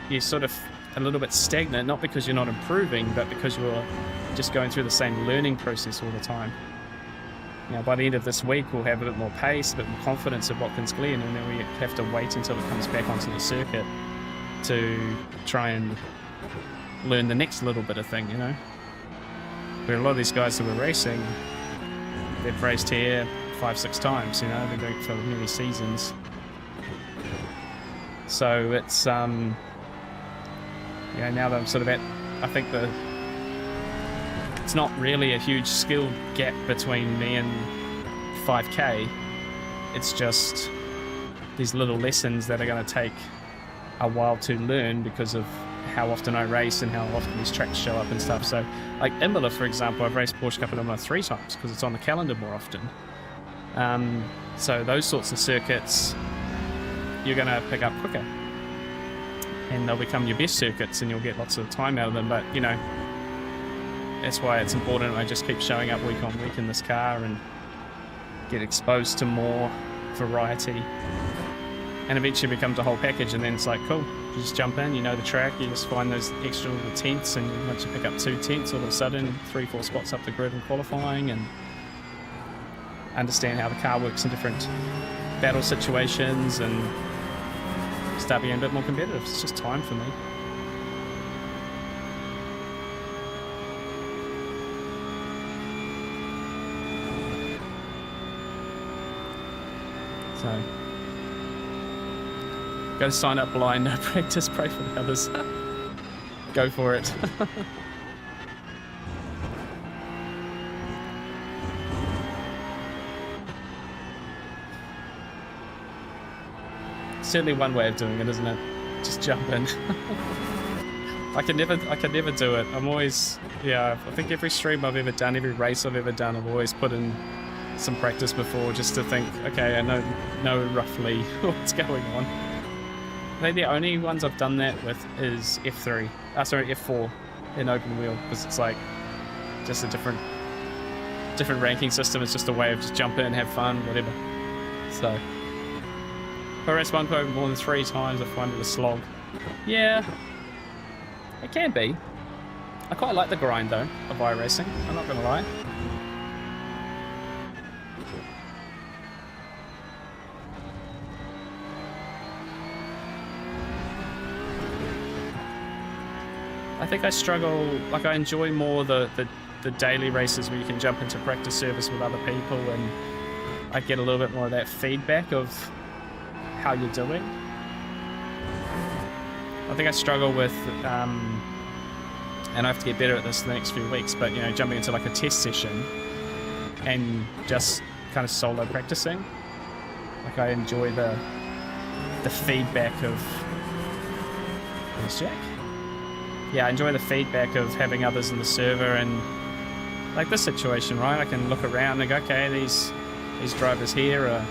you're sort of a little bit stagnant, not because you're not improving, but because you're just going through the same learning process all the time. By the end of this week, we'll have a bit more pace, a bit more confidence at Watkins Glen, and then we have to wait until it comes back onto the circuit to try and learn the next little bit of thing, Where a lot of these guys that we're racing, they've raced here 5-6 times, they've been doing it for many seasons. So it's now that I'm sort of at, I think it's not really a huge skill gap between me and 5K. It's just these little lessons that are going to take a while to learn because of how often I race and how often these tracks show up and stuff. So like Imola, for example, I've raced Porsche Cup at Imola 3 times because it's on the calendar more often. So those sorts of circuits you're going to pick up quicker, and they'll become your best circuits and you'll get lots of time out of them. But that's why it's important I just keep showing up week on week in this car and get exposed to more variety, and eventually becomes a whole package. And then it's like, cool, you just jump in, the track, you just find those extra little tenths, and once you pick up 2 tenths, all of a sudden 3-4 spots up the grid in qualifying, and understand how the car works in different battle situations and start being a bit more competitive. It's just time for me. So, go to sign up blind, no practice, pray for the others. Go for it. Certainly one way of doing it, isn't it? Just jump in. I can never do it. I'm always, I think every stream I've ever done, every race I've ever done, I've always put in some practice before, just to think, okay, I know roughly what's going on. I think the only ones I've done that with is F4 in open wheel, because it's like just a different ranking system. It's just a way of just jump in, have fun, whatever. So if I race one car more than 3 times, I find it a slog. Yeah, it can be. I quite like the grind though of iRacing, I'm not gonna lie. I think I struggle, like I enjoy more the daily races where you can jump into practice service with other people and I get a little bit more of that feedback of how you're doing. I think I struggle with, and I have to get better at this in the next few weeks, but jumping into like a test session and just kind of solo practicing. Like I enjoy the feedback of There's Jack. Yeah, I enjoy the feedback of having others in the server, and like this situation, right? I can look around and go, okay, these drivers here are,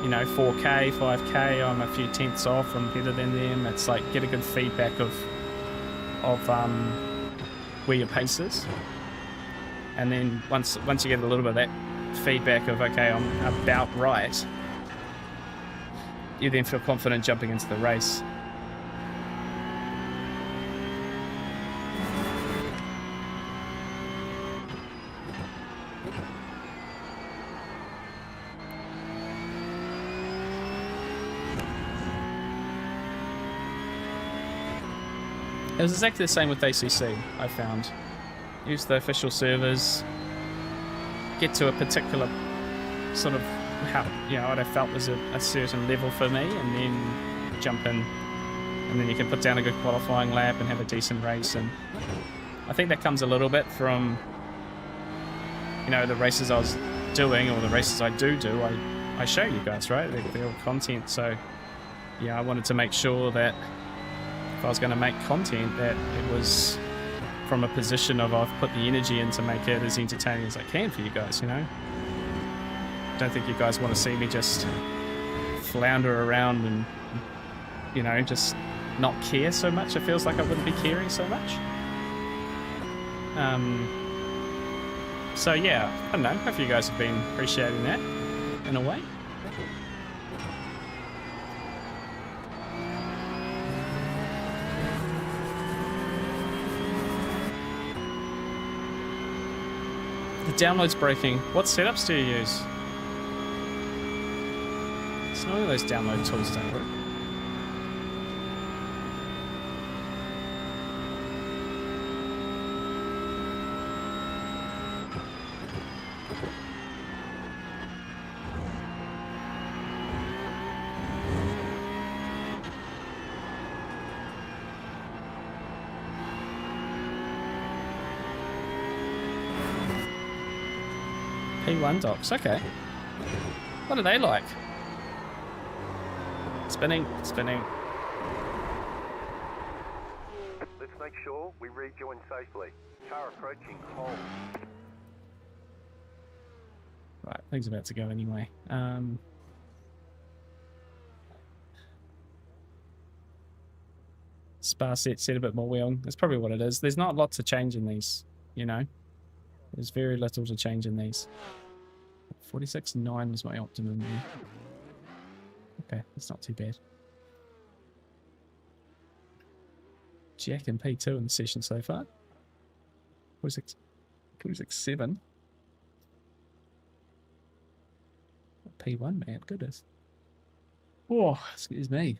you know, 4K, 5K. I'm a few tenths off. I'm better than them. It's like get a good feedback of where your pace is, and then once you get a little bit of that feedback of okay, I'm about right, you then feel confident jumping into the race. It was exactly the same with ACC, I found. Use the official servers, get to a particular sort of how, you know, what I felt was a certain level for me, and then jump in, and then you can put down a good qualifying lap and have a decent race. And I think that comes a little bit from, you know, the races I was doing, or the races I do. I show you guys, right? They're all content, so yeah, I wanted to make sure that if I was going to make content, that it was from a position of I've put the energy in to make it as entertaining as I can for you guys, you know? Don't think you guys want to see me just flounder around and, you know, just not care so much. It feels like I wouldn't be caring so much. So yeah, I don't know. Hopefully you guys have been appreciating that in a way. The download's breaking. What setups do you use? It's not those download tools don't work. P1 docks, okay. What are they like? Spinning. Let's make sure we rejoin safely. Car approaching hold. Right, things about to go anyway. Spar set a bit more wheel. That's probably what it is. There's not lots to change in these, you know. There's very little to change in these. 46.9 was my optimum there. Okay, that's not too bad. Jack and P2 in the session so far. 46.7. P1, man, goodness. Oh, excuse me.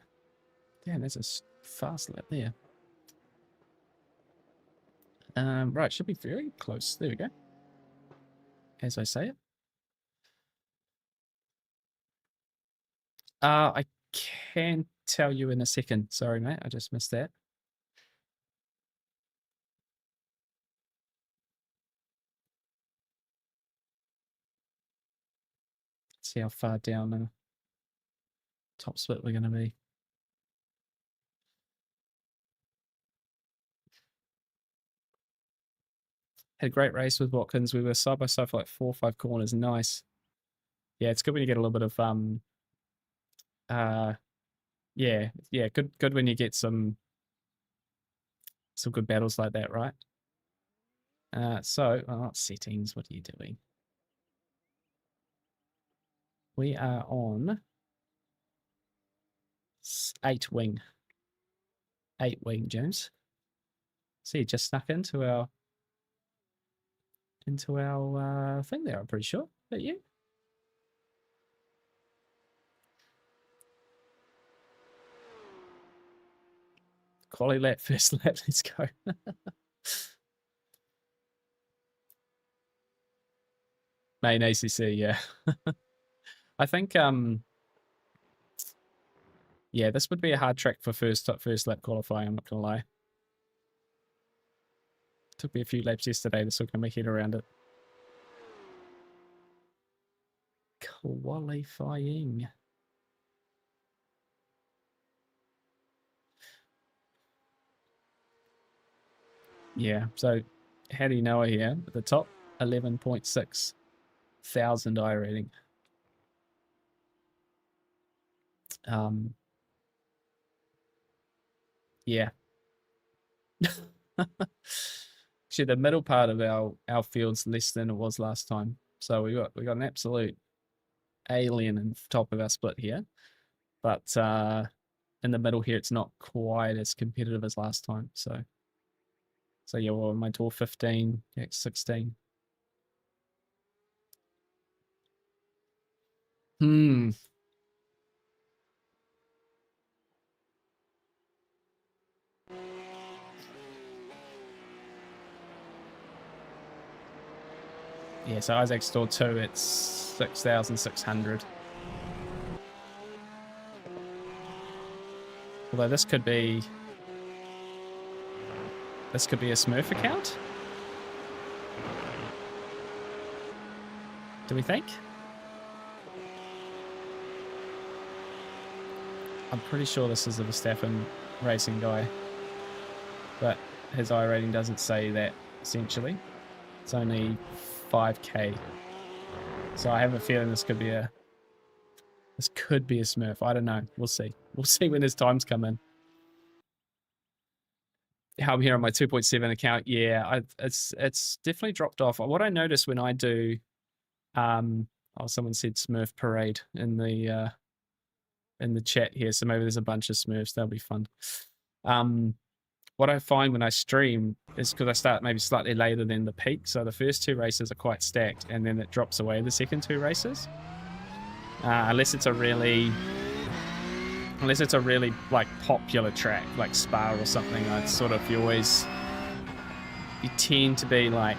Damn, that's a fast lap there. Right, should be very close. There we go. As I say it. I can tell you in a second. Sorry, mate. I just missed that. Let's see how far down the top split we're going to be. Had a great race with Watkins. We were side by side for like 4 or 5 corners. Nice. Yeah, it's good when you get a little bit of yeah, good when you get some good battles like that, right? So settings, what are you doing? We are on 8 wing. 8 wing, James. See, just snuck into our thing there, I'm pretty sure. Is that you? Quality lap, first lap, let's go. Main ACC, yeah. I think yeah, this would be a hard track for first lap qualifying, I'm not gonna lie. Took me a few laps yesterday to sort of get my head around it. Qualifying. Yeah, so how do you know it here? At the top, 11.6 thousand iRating. Yeah. Actually, the middle part of our field's less than it was last time. So we got an absolute alien in top of our split here. But in the middle here, it's not quite as competitive as last time. So yeah, well, my tour 15, yeah, 16. Hmm. Yeah, so Isaac's store 2, it's 6,600. Although this could be a Smurf account. Do we think? I'm pretty sure this is a Verstappen racing guy, but his iRating doesn't say that, essentially. It's only 5k. So I have a feeling this could be a Smurf. I don't know. We'll see. We'll see when his times come in. How I'm here on my 2.7 account. Yeah, it's definitely dropped off. What I notice when I do, someone said Smurf Parade in the chat here, so maybe there's a bunch of Smurfs. That'll be fun. What I find when I stream is because I start maybe slightly later than the peak, so the first 2 races are quite stacked, and then it drops away the second 2 races. Unless it's a really like popular track like Spa or something. It's sort of you tend to be like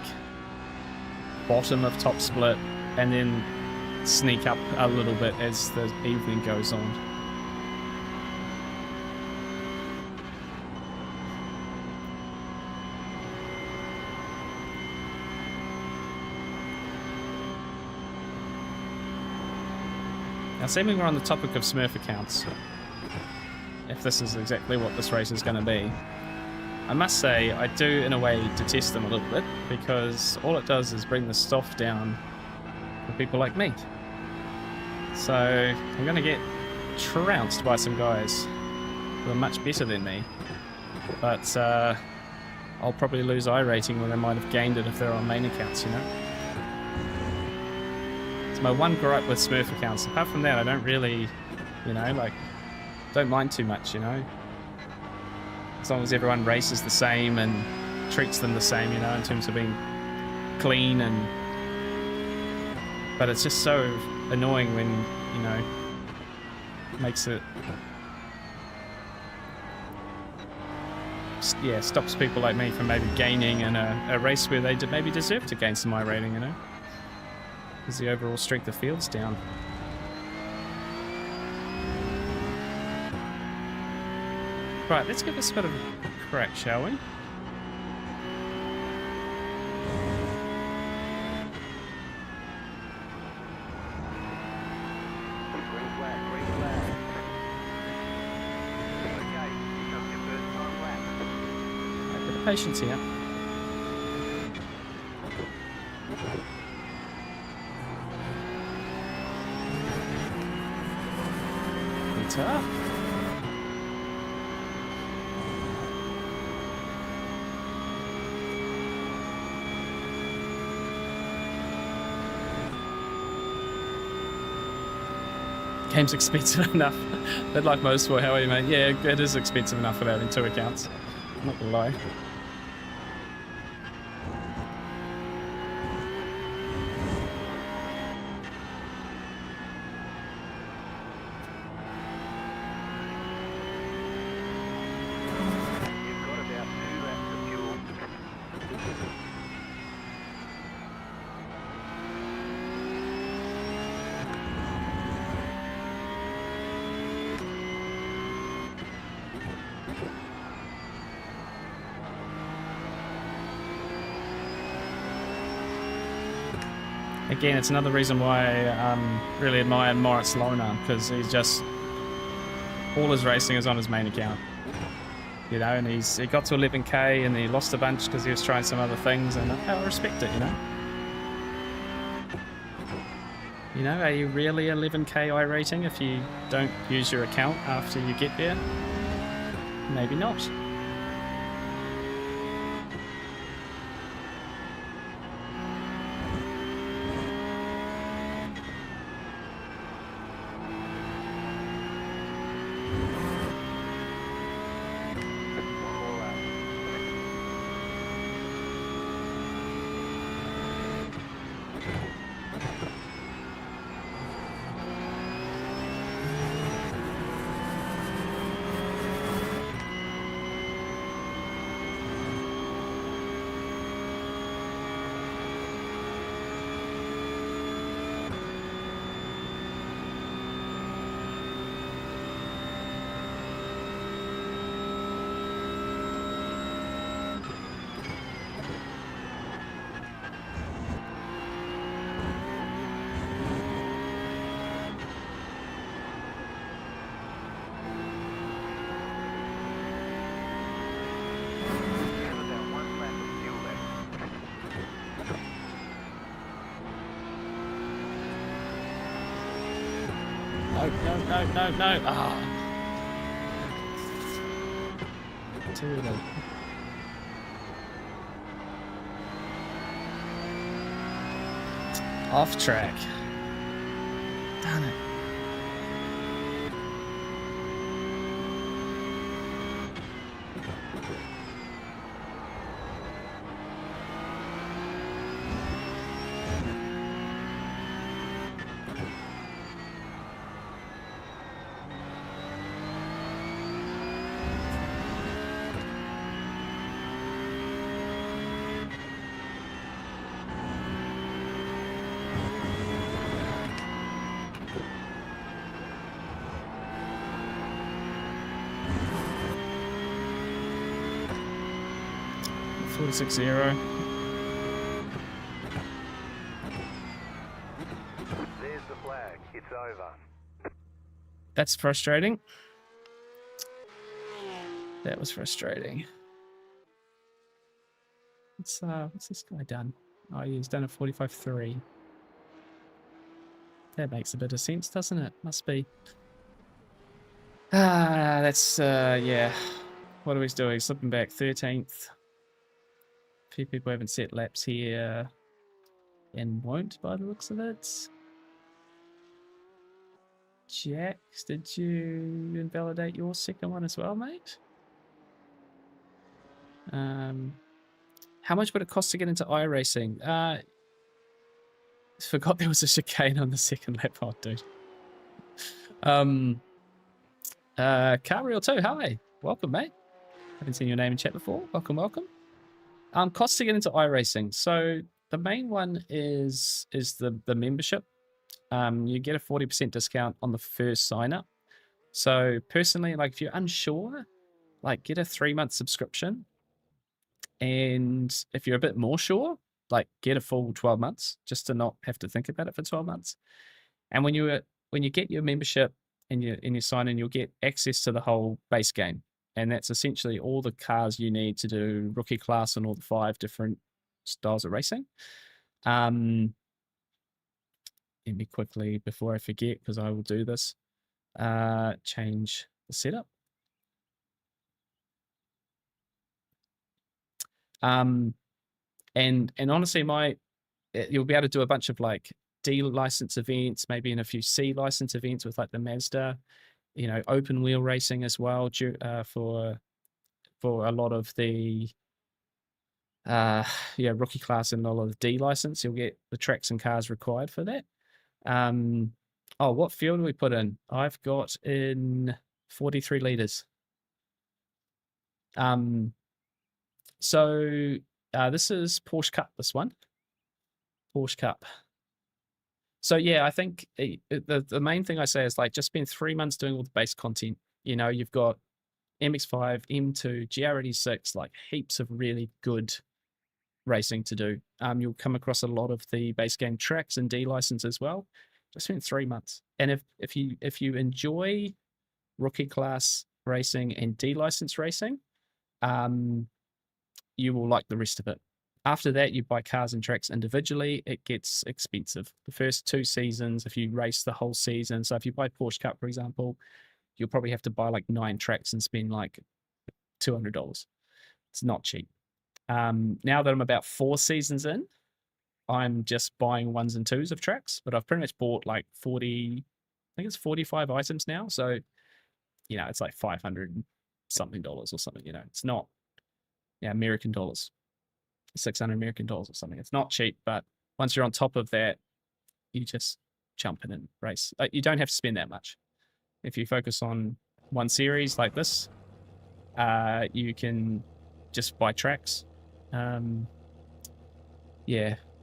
bottom of top split, and then sneak up a little bit as the evening goes on. Now, seeming we're on the topic of Smurf accounts, if this is exactly what this race is going to be, I must say I do, in a way, detest them a little bit, because all it does is bring the stuff down for people like me. So I'm going to get trounced by some guys who are much better than me, but I'll probably lose iRating when they might have gained it if they're on main accounts, you know? It's my one gripe with Smurf accounts. Apart from that, I don't really, you know, like, don't mind too much, you know? As long as everyone races the same and treats them the same, you know, in terms of being clean and... But it's just so annoying when, you know, makes it... Yeah, stops people like me from maybe gaining in a race where they maybe deserve to gain some iRating, you know? Because the overall strength of field's down. Right, let's give this a bit of a crack, shall we? Green flag, green flag. Okay, here comes your first time lap. A bit of patience here. Up. Game's expensive enough. Bit like Motorsport, how are you, mate? Yeah, it is expensive enough without having 2 accounts. I'm not gonna lie. Again, it's another reason why I really admire Moritz Lohner, because he's just... all his racing is on his main account. you know, and he got to 11k and he lost a bunch because he was trying some other things, and I respect it, you know. You know, are you really 11k iRating if you don't use your account after you get there? Maybe not. No. Ah. Too late. Off track. Darn it. Six zero. There's the flag. It's over. That's frustrating. That was frustrating. What's this guy done? Oh, he's done a 45.3. That makes a bit of sense, doesn't it? Must be. That's yeah. What are we doing? Slipping back 13th. A few people haven't set laps here and won't by the looks of it. Jax, did you invalidate your second one as well, mate? How much would it cost to get into iRacing? Forgot there was a chicane on the second lap. Oh, dude. Carreal 2, hi. Welcome, mate. Haven't seen your name in chat before. Welcome, welcome. Costs to get into iRacing. So the main one is the membership. You get a 40% discount on the first sign up. So personally, like if you're unsure, like get a 3-month subscription. And if you're a bit more sure, like get a full 12 months just to not have to think about it for 12 months. And when you get your membership and you sign in, you'll get access to the whole base game. And that's essentially all the cars you need to do rookie class and all the 5 different styles of racing. Let me quickly, before I forget, because I will do this, change the setup. And honestly, you'll be able to do a bunch of like D license events, maybe in a few C license events with like the Mazda, you know, open wheel racing as well, for a lot of the rookie class and a lot of the D license. You'll get the tracks and cars required for that. Oh, what fuel do we put in? I've got in 43 liters. So this is Porsche Cup, this one. Porsche Cup. So yeah, I think the main thing I say is like just spend 3 months doing all the base content. You know, you've got MX5, M2, GR86, like heaps of really good racing to do. You'll come across a lot of the base game tracks and D license as well. Just spend 3 months. And if you enjoy rookie class racing and D license racing, you will like the rest of it. After that, you buy cars and tracks individually, it gets expensive. The first 2 seasons, if you race the whole season, so if you buy Porsche Cup, for example, you'll probably have to buy like 9 tracks and spend like $200. It's not cheap. Now that I'm about 4 seasons in, I'm just buying 1s and 2s of tracks, but I've pretty much bought like 40, I think it's 45 items now. So, it's like 500 something dollars or something, it's not, American dollars, 600 American dollars or something. It's not cheap, but once you're on top of that, you just jump in and race. You don't have to spend that much. If you focus on one series like this, you can just buy tracks.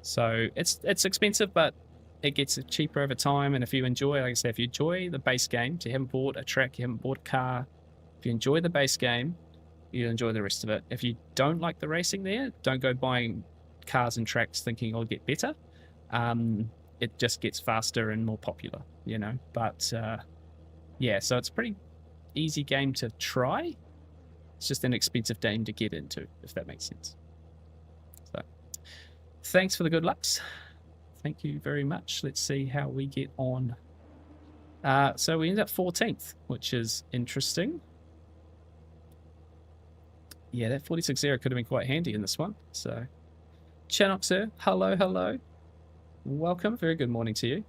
So it's expensive, but it gets cheaper over time. And if you enjoy, like I said, if you enjoy the base game, so you haven't bought a track, you haven't bought a car, if you enjoy the base game, you'll enjoy the rest of it. If you don't like the racing there, don't go buying cars and tracks thinking it'll get better. It just gets faster and more popular, But so it's a pretty easy game to try. It's just an expensive game to get into, if that makes sense. So thanks for the good lucks. Thank you very much. Let's see how we get on. So we end up 14th, which is interesting. Yeah, that 46.0 could have been quite handy in this one. So, Chanok, sir, hello. Welcome. Very good morning to you.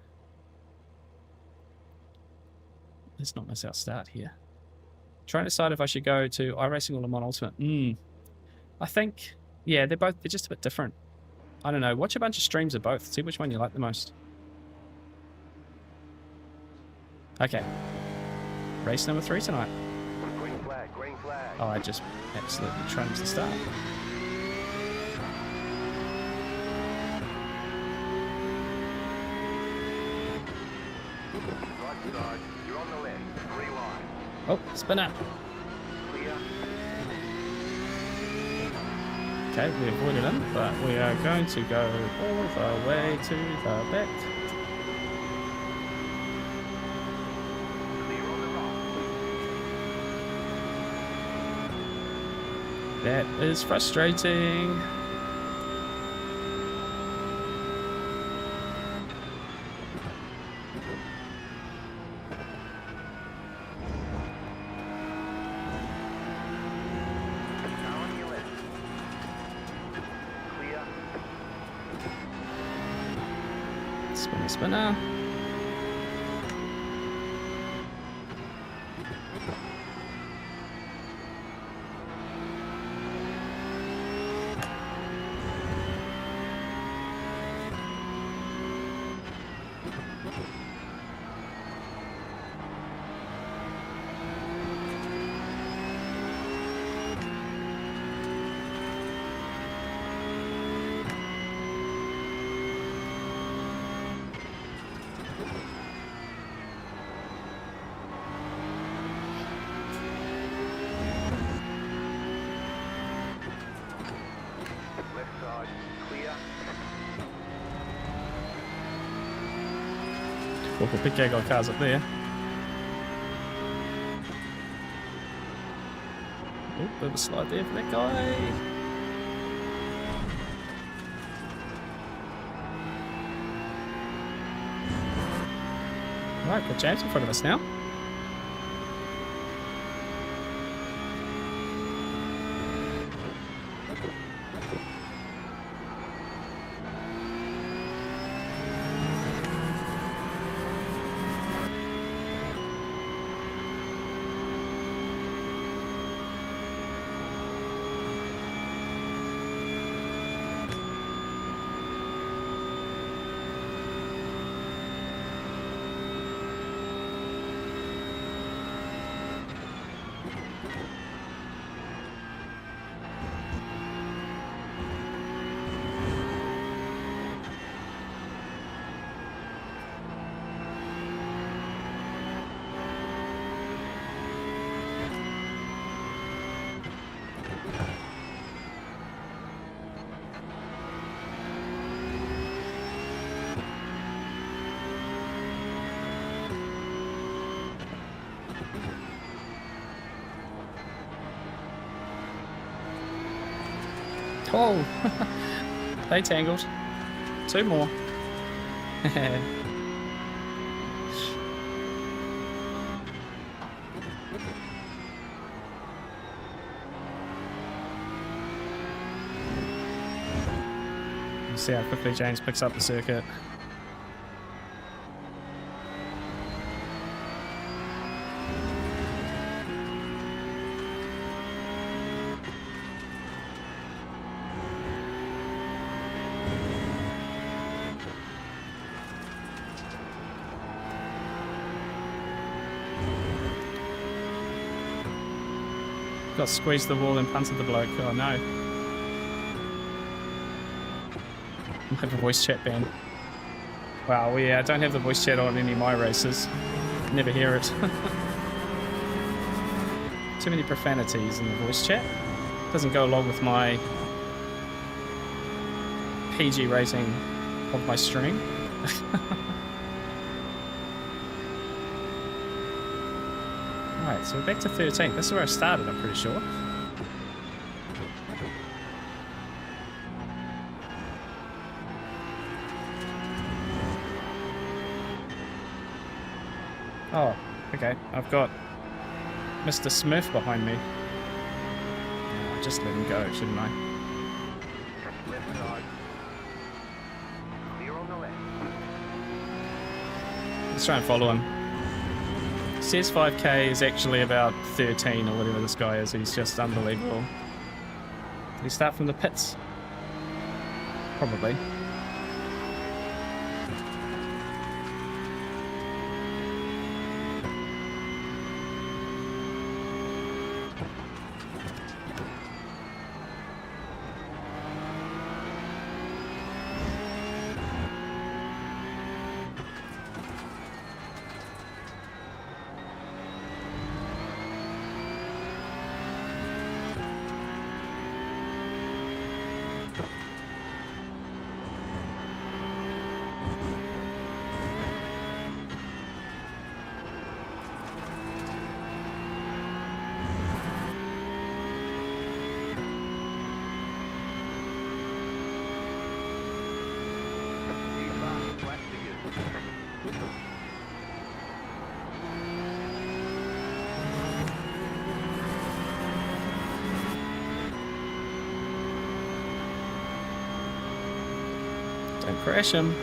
Let's not miss our start here. Trying to decide if I should go to iRacing or Le Mans Ultimate. I think, they're just a bit different. I don't know. Watch a bunch of streams of both. See which one you like the most. Okay. Race number 3 tonight. Green flag, green flag. Oh, I just absolutely trimmed the start. Right side, you're on the left. 3 wide. Oh, spinner. Clear. Okay, we avoided him, but we are going to go all the way to the back. Clear on the right. That is frustrating. Car on your left. Clear. Spinner. Left side, clear. Local Pcup got cars up there. Oh, bit of a slide there for that guy. Right, got James in front of us now. Oh, they tangled. 2 more. See how quickly James picks up the circuit. Got squeezed the wall and punted the bloke. Oh no. I have a voice chat ban. Wow, I don't have the voice chat on any of my races. Never hear it. Too many profanities in the voice chat. Doesn't go along with my PG rating of my stream. Right, so we're back to 13th. This is where I started, I'm pretty sure. Oh, okay. I've got Mr. Smurf behind me. Oh, just let him go, shouldn't I? Left side. Clear on the left. Let's try and follow him. Says 5k is actually about 13 or whatever this guy is. He's just unbelievable. Did he start from the pits? Probably. Don't crash him.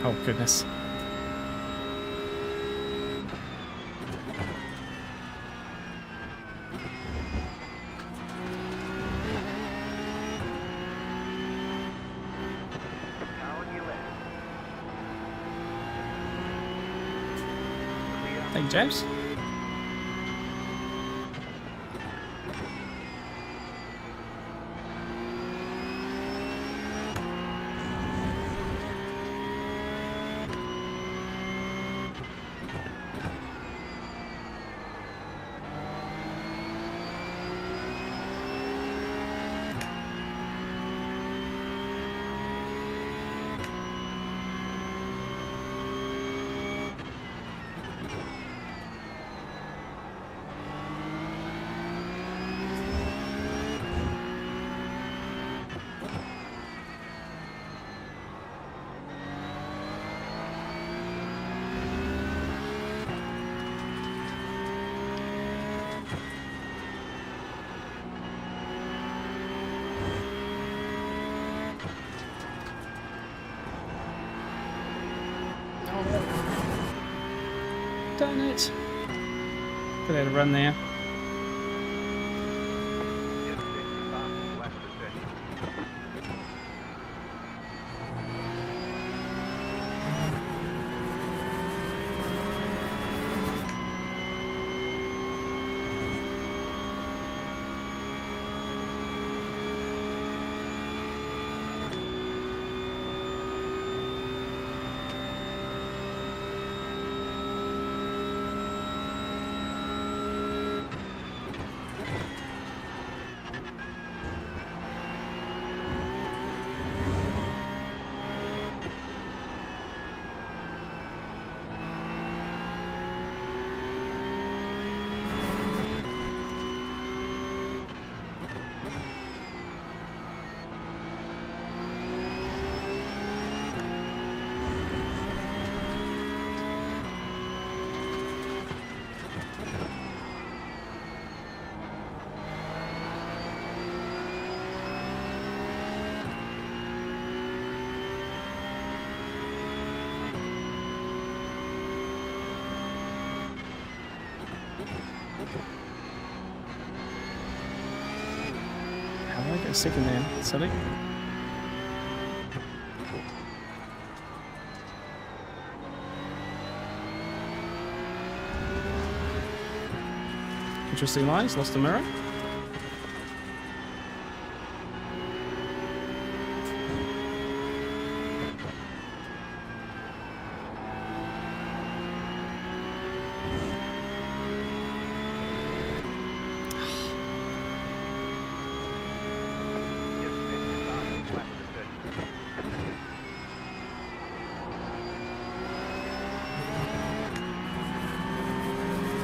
Oh, goodness. Thank you, James. Darn it. Could have had a run there. How do I go second there? Silly. Interesting lines, lost the mirror.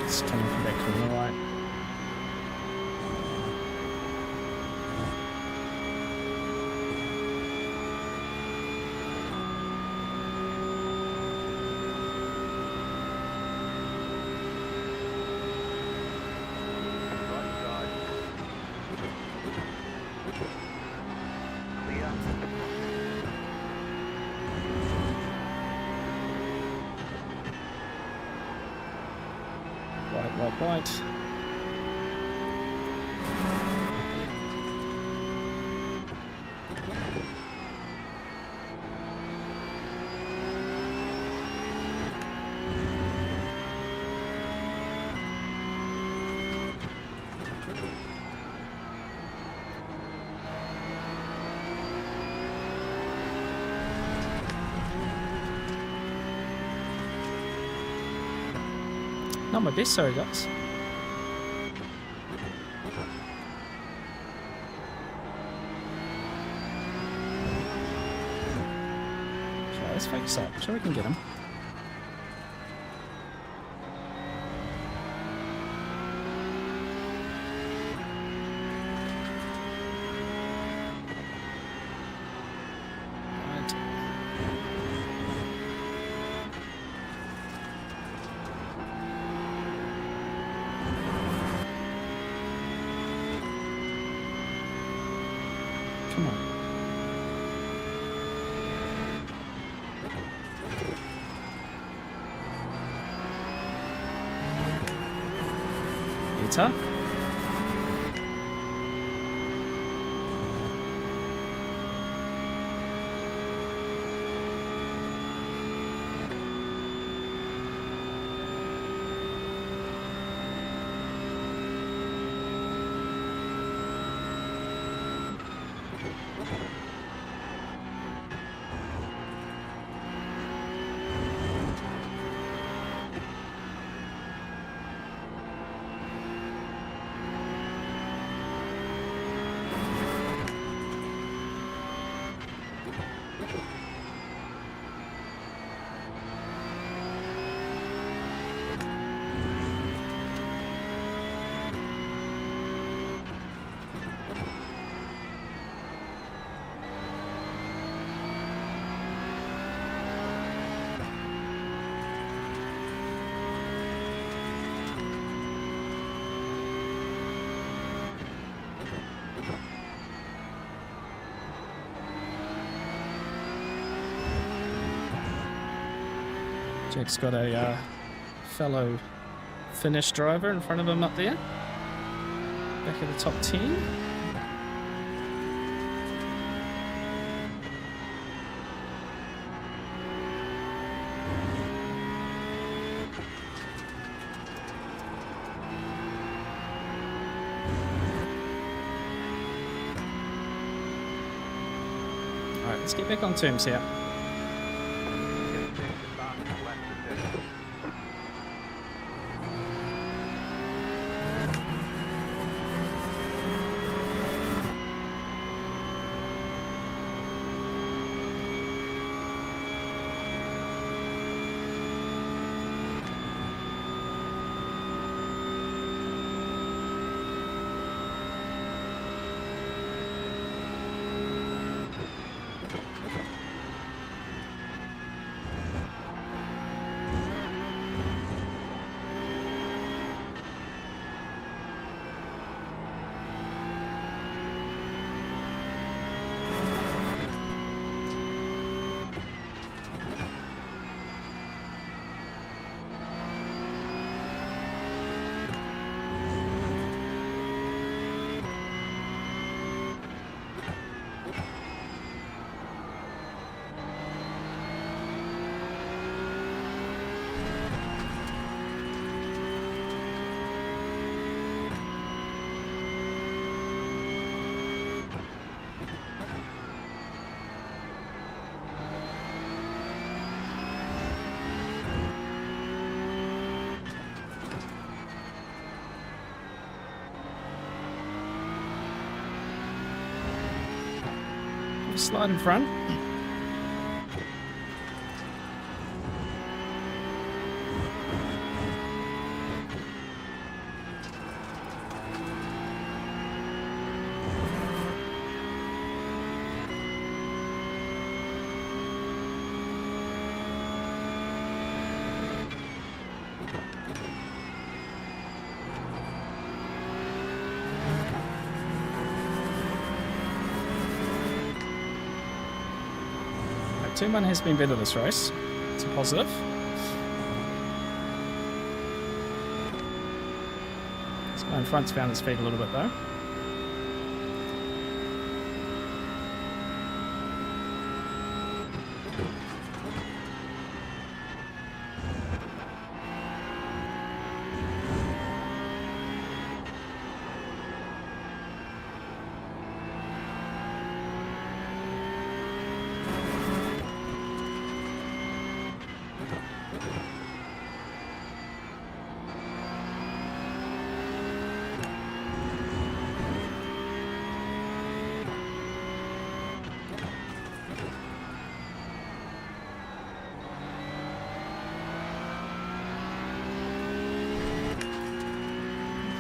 It's coming from that corner, right? Right. Not my best, sorry guys. Let's focus up. Sure we can get him. Right. Come on. Better. Jack's got a fellow Finnish driver in front of him up there. Back in the top 10. Alright, let's get back on terms here. slide in front. Team 1 has been better this race. It's a positive. This guy in front's found his feet a little bit though.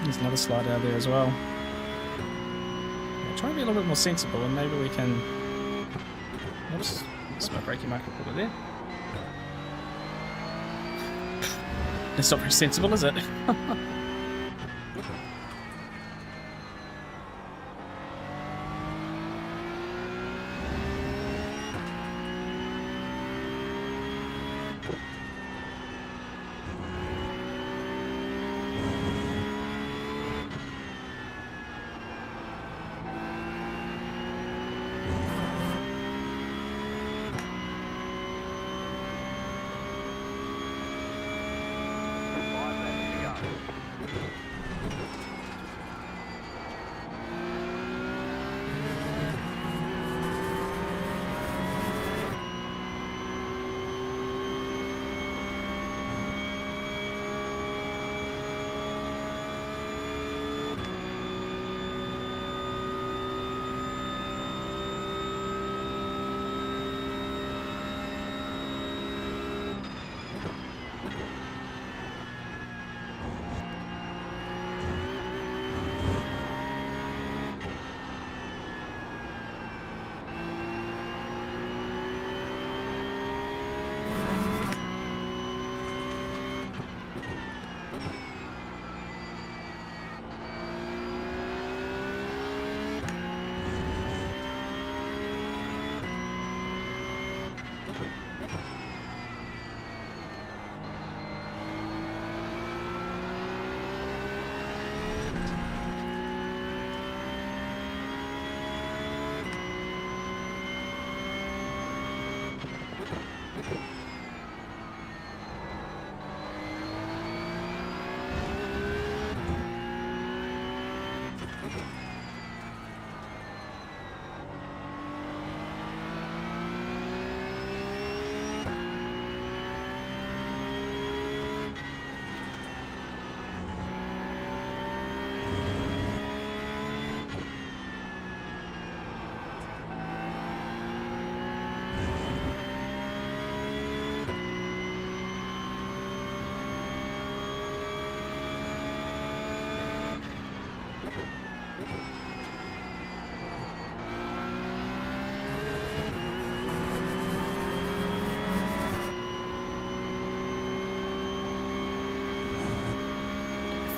There's another slide out there as well. Yeah, try and be a little bit more sensible and maybe we can... Oops, that's my braking marker put it there. It's not very sensible, is it?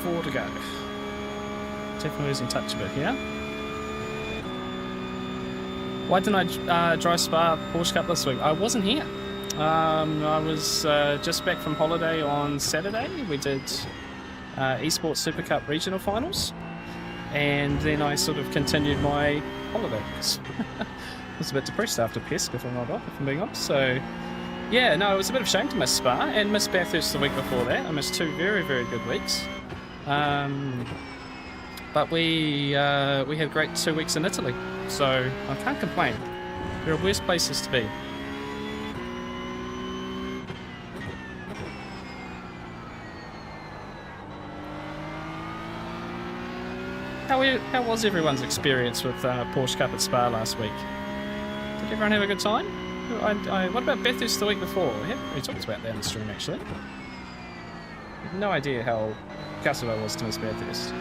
Four to go. Definitely losing touch a bit here. Why didn't I drive Spa Porsche Cup this week? I wasn't here. I was just back from holiday on Saturday. We did Esports Super Cup regional finals, and then I sort of continued my holiday. I was a bit depressed after Pesc, if I'm being honest. So yeah, no, it was a bit of a shame to miss Spa and miss Bathurst the week before that. I missed two very, very good weeks. But we had a great 2 weeks in Italy, so I can't complain. There are worse places to be. How was everyone's experience with Porsche Cup at Spa last week? Did Did everyone have a good time? What about Bathurst the week before? We haven't really talked about that in the stream, actually. I have no idea how gutted I was to miss Bathurst.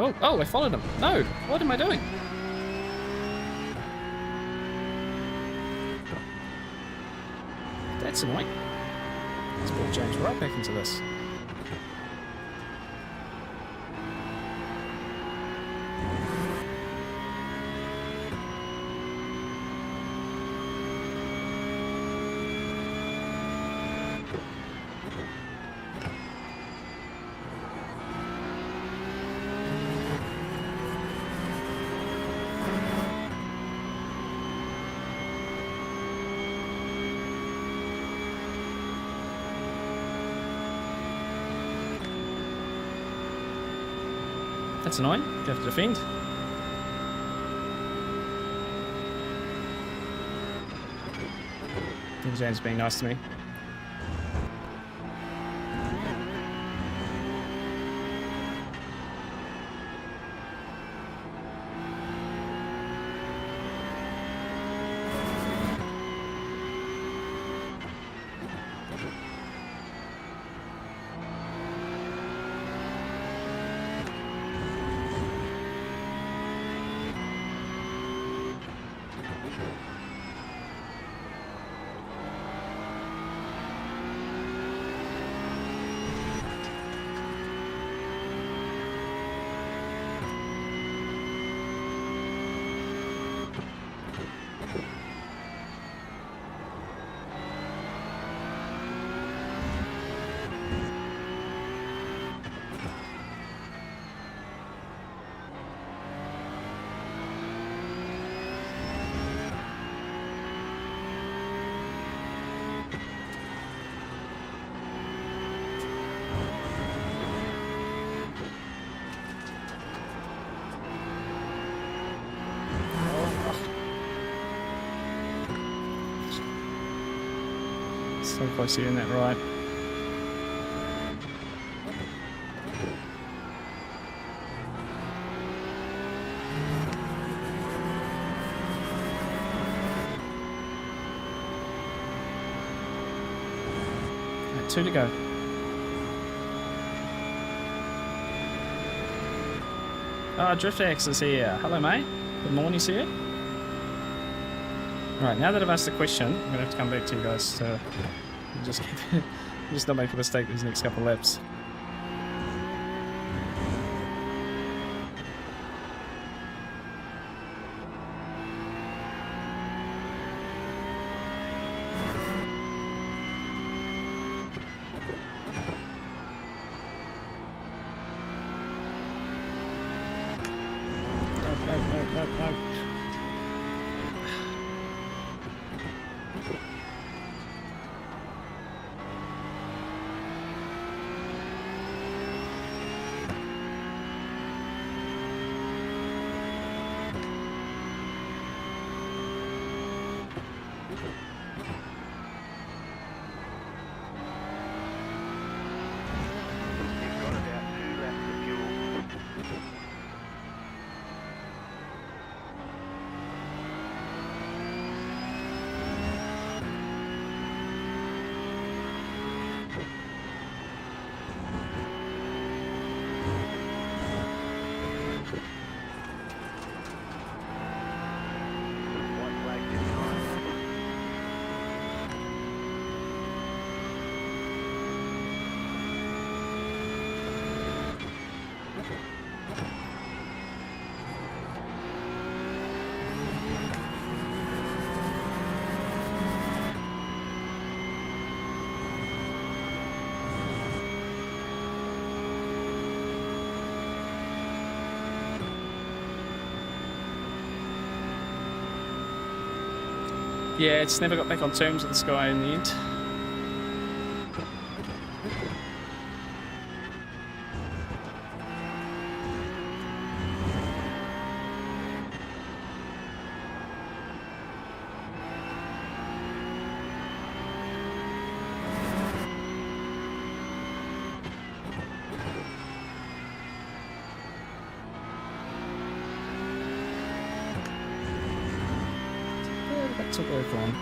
Oh, I followed him. No, what am I doing? That's annoying. Let's put James right back into this. That's annoying. You have to defend. I think James being nice to me. So close to getting that right. Right, 2 to go. Drift Axe is here. Hello, mate. Good morning to you. Right, now that I've asked the question, I'm gonna have to come back to you guys to just not make a mistake these next couple of laps. No. You've got about 2 laps of fuel. White flag this time. Yeah, it's never got back on terms with this guy in the end. bit to work on.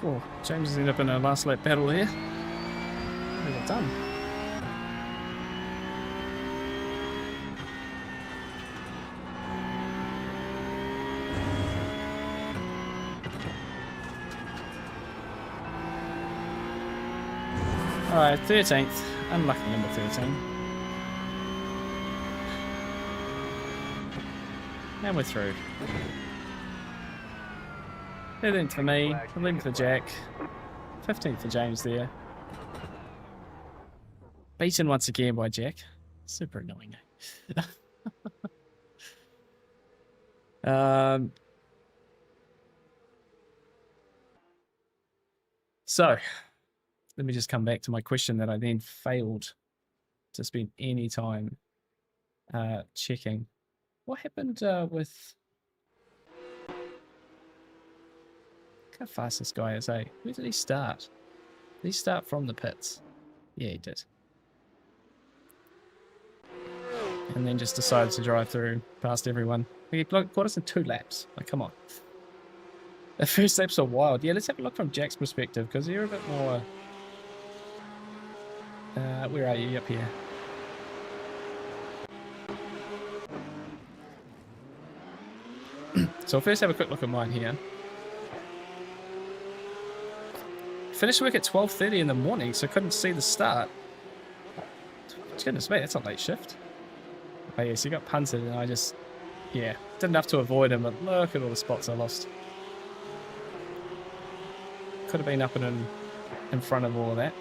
Oh, James has ended up in a last lap battle here. What have I done? Alright, 13th. Unlucky number 13. And we're through. 13th for me, 11th for Jack, 15th for James there. Beaten once again by Jack. Super annoying. So, let me just come back to my question that I then failed to spend any time checking. What happened with... Look how fast this guy is, eh? Where did he start? Did he start from the pits? Yeah, he did. And then just decided to drive through past everyone. He got us in 2 laps. Like, come on. The first laps are wild. Yeah, let's have a look from Jack's perspective, because you're a bit more... where are you? Up here. So I'll first have a quick look at mine here. Finished work at 12:30 in the morning, so couldn't see the start. Goodness me, that's a late shift. Oh yes, he got punted and I just, yeah, did enough to avoid him, but look at all the spots I lost. Could have been up and in front of all of that.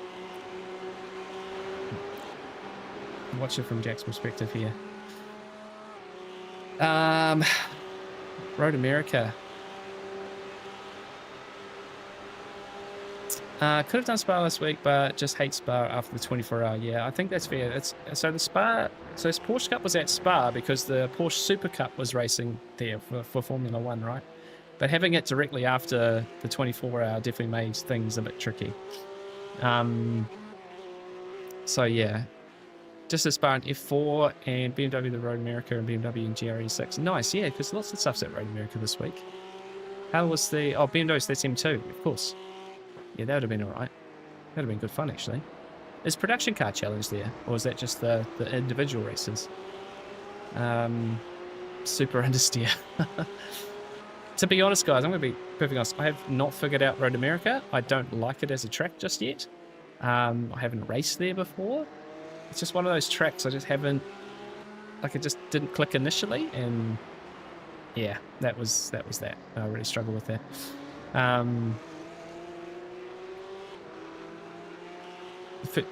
Watch it from Jack's perspective here. Road America. Could have done Spa last week, but just hate Spa after the 24-hour. Yeah, I think that's fair. So the Spa, so this Porsche Cup was at Spa because the Porsche Super Cup was racing there for Formula 1, right? But having it directly after the 24-hour definitely made things a bit tricky. So yeah, just a Spa and F4 and BMW the Road America and BMW and GRE6. Nice, yeah, because lots of stuff's at Road America this week. How was the... Oh, BMW's, that's M2, of course. Yeah, that would have been alright. That would have been good fun, actually. Is Production Car Challenge there? Or is that just the individual races? Super understeer. To be honest, guys, I'm going to be perfectly honest. I have not figured out Road America. I don't like it as a track just yet. I haven't raced there before. It's just one of those tracks I just haven't... Like, it just didn't click initially. And, yeah, that was that. I really struggle with that.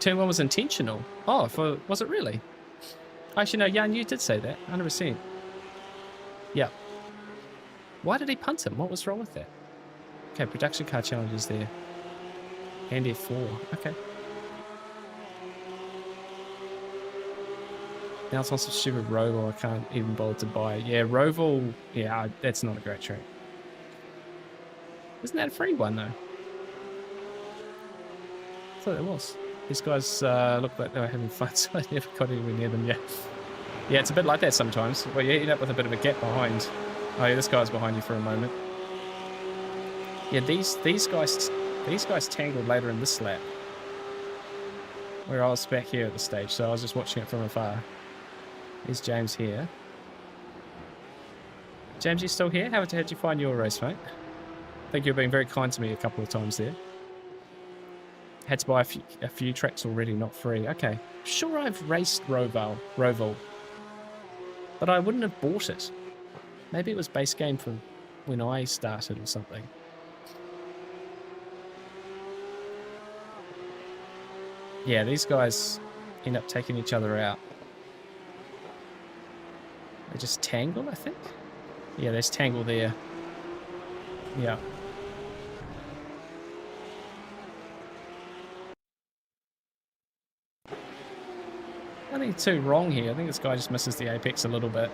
Turn 1 was intentional. Oh, was it really? Actually, no, Jan, you did say that. 100%. Yeah. Why did he punt him? What was wrong with that? Okay, production car challenges there. And F4. Okay. Now it's on some stupid Roval I can't even bother to buy. Yeah, Roval, yeah, that's not a great track. Isn't that a free one, though? I thought it was. These guys looked like they were having fun, so I never got anywhere near them yet. Yeah, it's a bit like that sometimes. Well, you end up with a bit of a gap behind. Oh yeah, this guy's behind you for a moment. Yeah, these guys tangled later in this lap. Where I was back here at the stage, so I was just watching it from afar. There's James here. James, you still here? How'd you find your race, mate? I think you've been very kind to me a couple of times there. Had to buy a few tracks already, not free. Okay. Sure, I've raced Roval. But I wouldn't have bought it. Maybe it was base game from when I started or something. Yeah, these guys end up taking each other out. They just tangle, I think? Yeah, there's tangle there. Yeah. nothing too wrong here. I think this guy just misses the apex a little bit.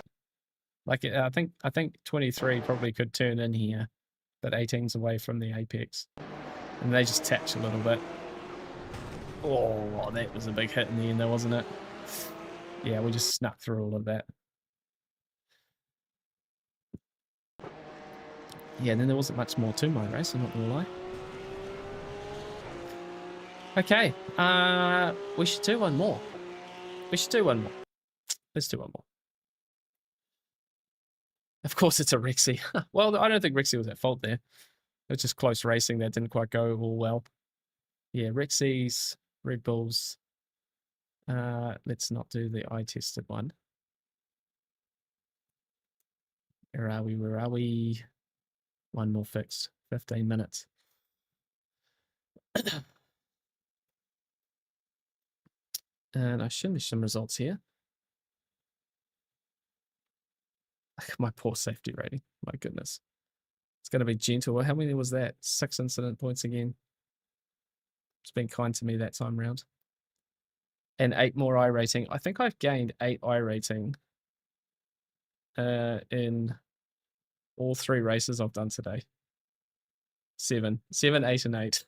Like I think 23 probably could turn in here, but 18's away from the apex, and they just touch a little bit. Oh, that was a big hit in the end, though, wasn't it? Yeah, we just snuck through all of that. Yeah, and then there wasn't much more to my race, I'm not gonna lie. Okay, we should do one more. We should do one more. Let's do one more. Of course, it's a Rexy. Well, I don't think Rexy was at fault there. It was just close racing that didn't quite go all well. Yeah, Rexy's, Red Bulls. Let's not do the eye-tested one. Where are we? Where are we? One more fixed. 15 minutes. And I should be some results here. My poor safety rating. My goodness. It's going to be gentle. How many was that? 6 incident points again. It's been kind to me that time round. And 8 more I rating. I think I've gained 8 I rating in all 3 races I've done today. 7, 8, and 8.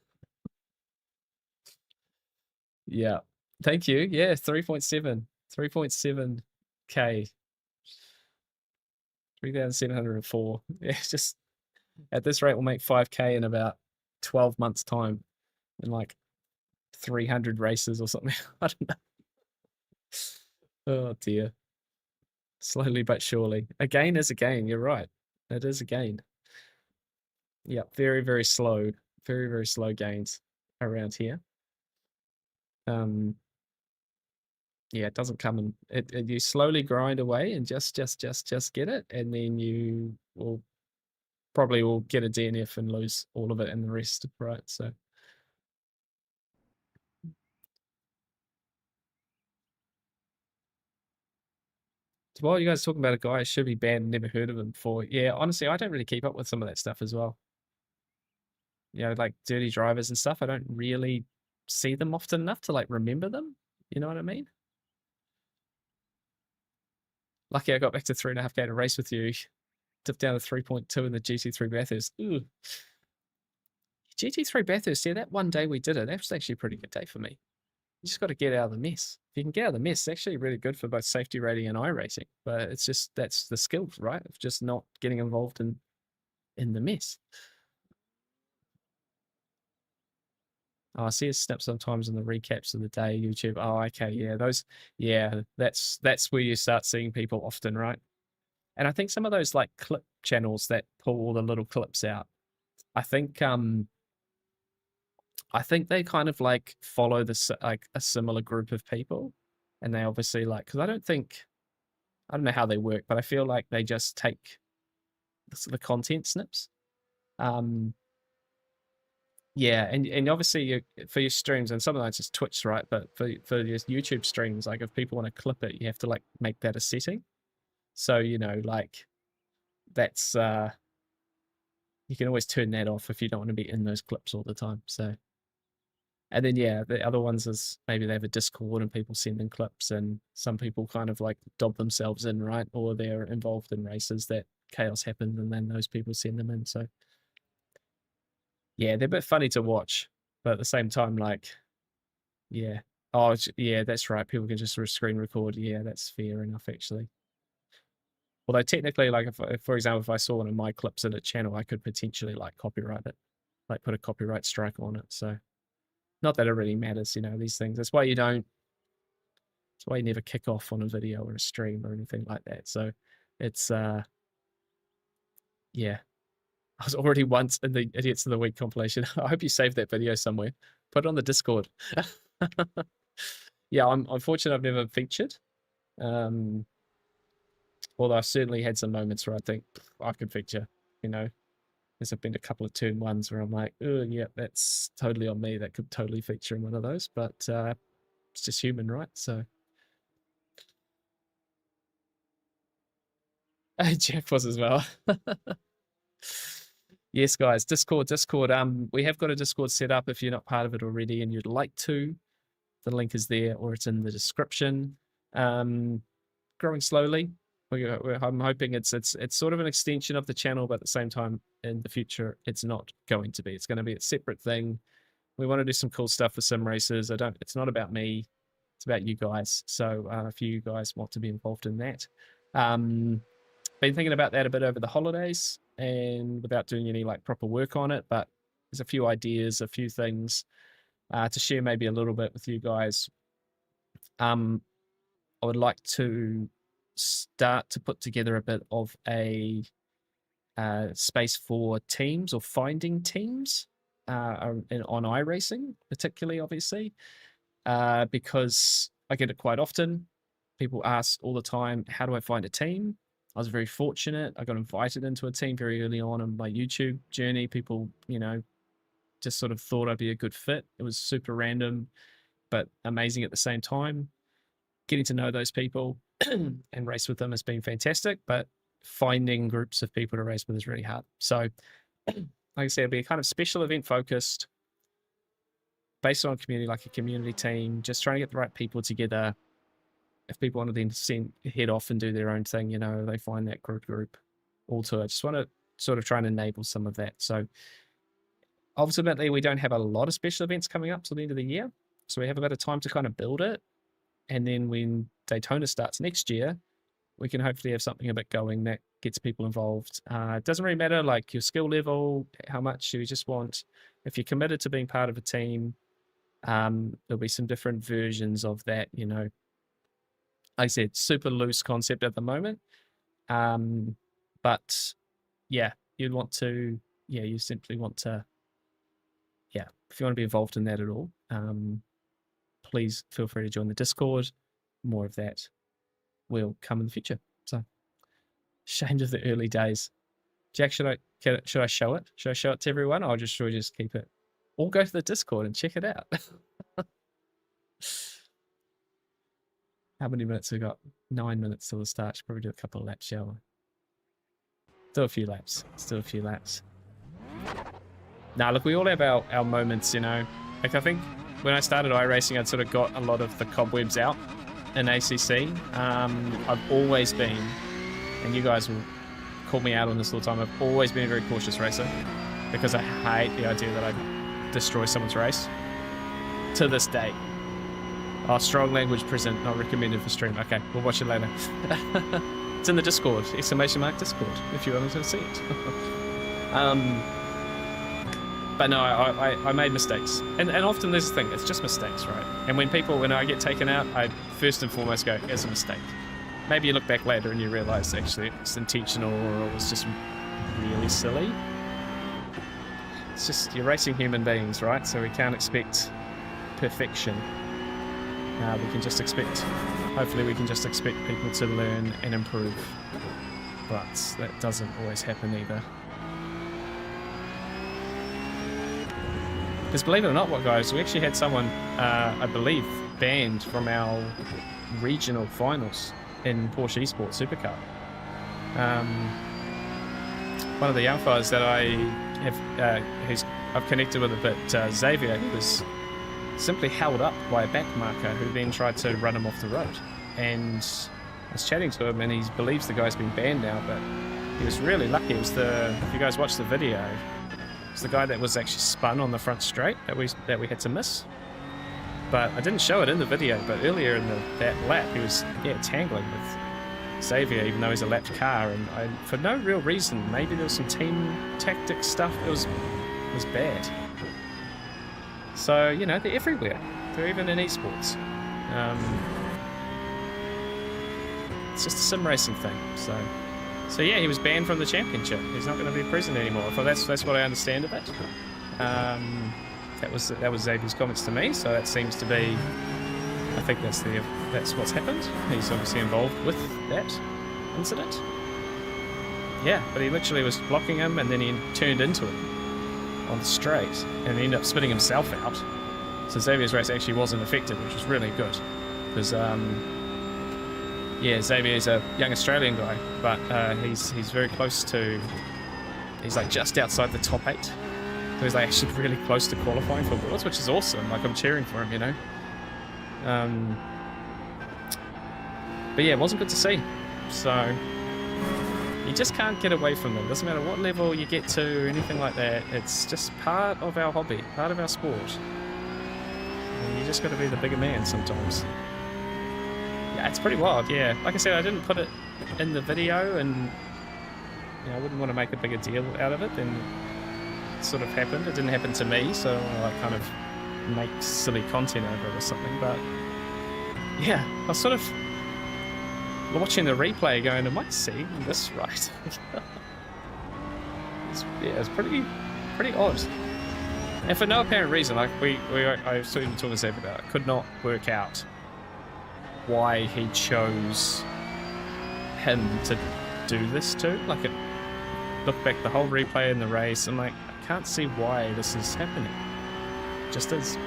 Yeah. Thank you. Yeah, 3.7. 3.7K. 3,704. Yeah, just at this rate, we'll make 5K in about 12 months' time, in like 300 races or something. I don't know. Oh dear. Slowly but surely. A gain is a gain. You're right. It is a gain. Yeah, very, very slow. Very, very slow gains around here. Yeah, it doesn't come in. You slowly grind away and just get it, and then you will probably will get a DNF and lose all of it and the rest, right? So while you guys talking about a guy who should be banned, never heard of him before. Yeah, honestly, I don't really keep up with some of that stuff as well. You know, like dirty drivers and stuff. I don't really see them often enough to like remember them. You know what I mean? Lucky I got back to 3.5K to race with you. Dipped down to 3.2 in the GT3 Bathurst. Ooh. GT3 Bathurst, yeah, that one day we did it, that was actually a pretty good day for me. You just got to get out of the mess. If you can get out of the mess, it's actually really good for both safety rating and iRacing. But it's just, that's the skill, right? Of just not getting involved in the mess. Oh, I see a snip sometimes in the recaps of the day, YouTube. Oh, okay, yeah, those, yeah, that's where you start seeing people often, right? And I think some of those like clip channels that pull all the little clips out, I think they kind of like follow this like a similar group of people, and they obviously like, because I don't know how they work, but I feel like they just take the content snips. Yeah, and obviously for your streams, and some of that's just Twitch, right? But for your YouTube streams, like if people want to clip it, you have to like make that a setting. So, you know, like that's you can always turn that off if you don't want to be in those clips all the time. So, and then yeah, the other ones is maybe they have a Discord and people send in clips, and some people kind of like dob themselves in, right? Or they're involved in races that chaos happens, and then those people send them in. So yeah, they're a bit funny to watch, but at the same time, like, yeah. Oh, yeah, that's right. People can just screen record. Yeah, that's fair enough, actually. Although technically, like, if, for example, if I saw one of my clips in a channel, I could potentially like copyright it, like put a copyright strike on it. So, not that it really matters, you know, these things. That's why you don't. That's why you never kick off on a video or a stream or anything like that. So, it's yeah. I was already once in the Idiots of the Week compilation. I hope you saved that video somewhere. Put it on the Discord. Yeah, I'm fortunate I've never featured. Although I've certainly had some moments where I think I could feature, you know. There's been a couple of turn ones where I'm like, oh, yeah, that's totally on me. That could totally feature in one of those. But it's just human, right? So. Jeff was as well. Yes, guys, Discord. We have got a Discord set up if you're not part of it already and you'd like to. The link is there or it's in the description. Growing slowly. I'm hoping it's sort of an extension of the channel, but at the same time, in the future, it's not going to be. It's going to be a separate thing. We want to do some cool stuff for sim races. It's not about me. It's about you guys. So if you guys want to be involved in that, been thinking about that a bit over the holidays and without doing any like proper work on it, but there's a few ideas, a few things to share maybe a little bit with you guys. I would like to start to put together a bit of a space for teams or finding teams on iRacing, particularly, obviously, because I get it quite often. People ask all the time, how do I find a team? I was very fortunate. I got invited into a team very early on in my YouTube journey. People, just sort of thought I'd be a good fit. It was super random, but amazing at the same time. Getting to know those people and race with them has been fantastic, but finding groups of people to race with is really hard. So, like I said, it'll be a kind of special event focused, based on community, like a community team, just trying to get the right people together. If people want to then head off and do their own thing, they find that group all to it. I just want to sort of try and enable some of that. So ultimately, we don't have a lot of special events coming up till the end of the year. So we have a bit of time to kind of build it. And then when Daytona starts next year, we can hopefully have something a bit going that gets people involved. It doesn't really matter like your skill level, how much you just want. If you're committed to being part of a team, there'll be some different versions of that, Like I said, super loose concept at the moment. But yeah, you simply want to, if you want to be involved in that at all, please feel free to join the Discord. More of that will come in the future. So, ashamed of the early days. Jack, should I show it? Should I show it to everyone, or should we just keep it? Or go to the Discord and check it out. How many minutes we got? 9 minutes till the start. Should probably do a couple of laps, shall we? Still a few laps. Now, look, we all have our moments, Like, I think when I started iRacing, I'd sort of got a lot of the cobwebs out in ACC. I've always been, and you guys will call me out on this all the time, I've always been a very cautious racer because I hate the idea that I destroy someone's race. To this day. Oh, strong language present, not recommended for stream. Okay, we'll watch it later. It's in the Discord, !Discord, if you wanted to see it. But no, I made mistakes. And often there's a thing, it's just mistakes, right? And when I get taken out, I first and foremost go, it's a mistake. Maybe you look back later and you realize actually it's intentional or it was just really silly. It's just, you're racing human beings, right? So we can't expect perfection. Hopefully we can just expect people to learn and improve. But that doesn't always happen either. Because believe it or not, guys, we actually had someone, I believe, banned from our regional finals in Porsche Esports Super Cup. One of the young fellas that I've connected with a bit, Xavier, he was simply held up by a back marker who then tried to run him off the road. And I was chatting to him, and he believes the guy's been banned now, but he was really lucky. It was if you guys watch the video, it's the guy that was actually spun on the front straight that we had to miss. But I didn't show it in the video, but earlier in that lap, he was tangling with Xavier, even though he's a lapped car, and for no real reason. Maybe there was some team tactic stuff. It was bad. So, they're everywhere. They're even in esports. It's just a sim racing thing. So yeah, he was banned from the championship. He's not going to be present anymore. So that's what I understand of it. That was Xavier's comments to me. So that seems to be, I think that's what's happened. He's obviously involved with that incident. Yeah, but he literally was blocking him, and then he turned into it on the straight, and he ended up spinning himself out. So Xavier's race actually wasn't affected, which was really good, because Xavier's a young Australian guy, but he's very close to, he's like just outside the top 8, so he's like actually really close to qualifying for Worlds, which is awesome. Like, I'm cheering for him, But yeah, it wasn't good to see. So you just can't get away from them. Doesn't matter what level you get to, anything like that. It's just part of our hobby, part of our sport. And you just got to be the bigger man sometimes. Yeah, it's pretty wild. Yeah, like I said, I didn't put it in the video, and you know, I wouldn't want to make a bigger deal out of it than it sort of happened. It didn't happen to me, so I don't want to like kind of make silly content over it or something. But yeah, I was sort of watching the replay going, am I seeing this right? It's pretty odd. And for no apparent reason, like I was talking to Zeb about it, I could not work out why he chose him to do this to. Like, it looked back the whole replay in the race, and like, I can't see why this is happening. It just is.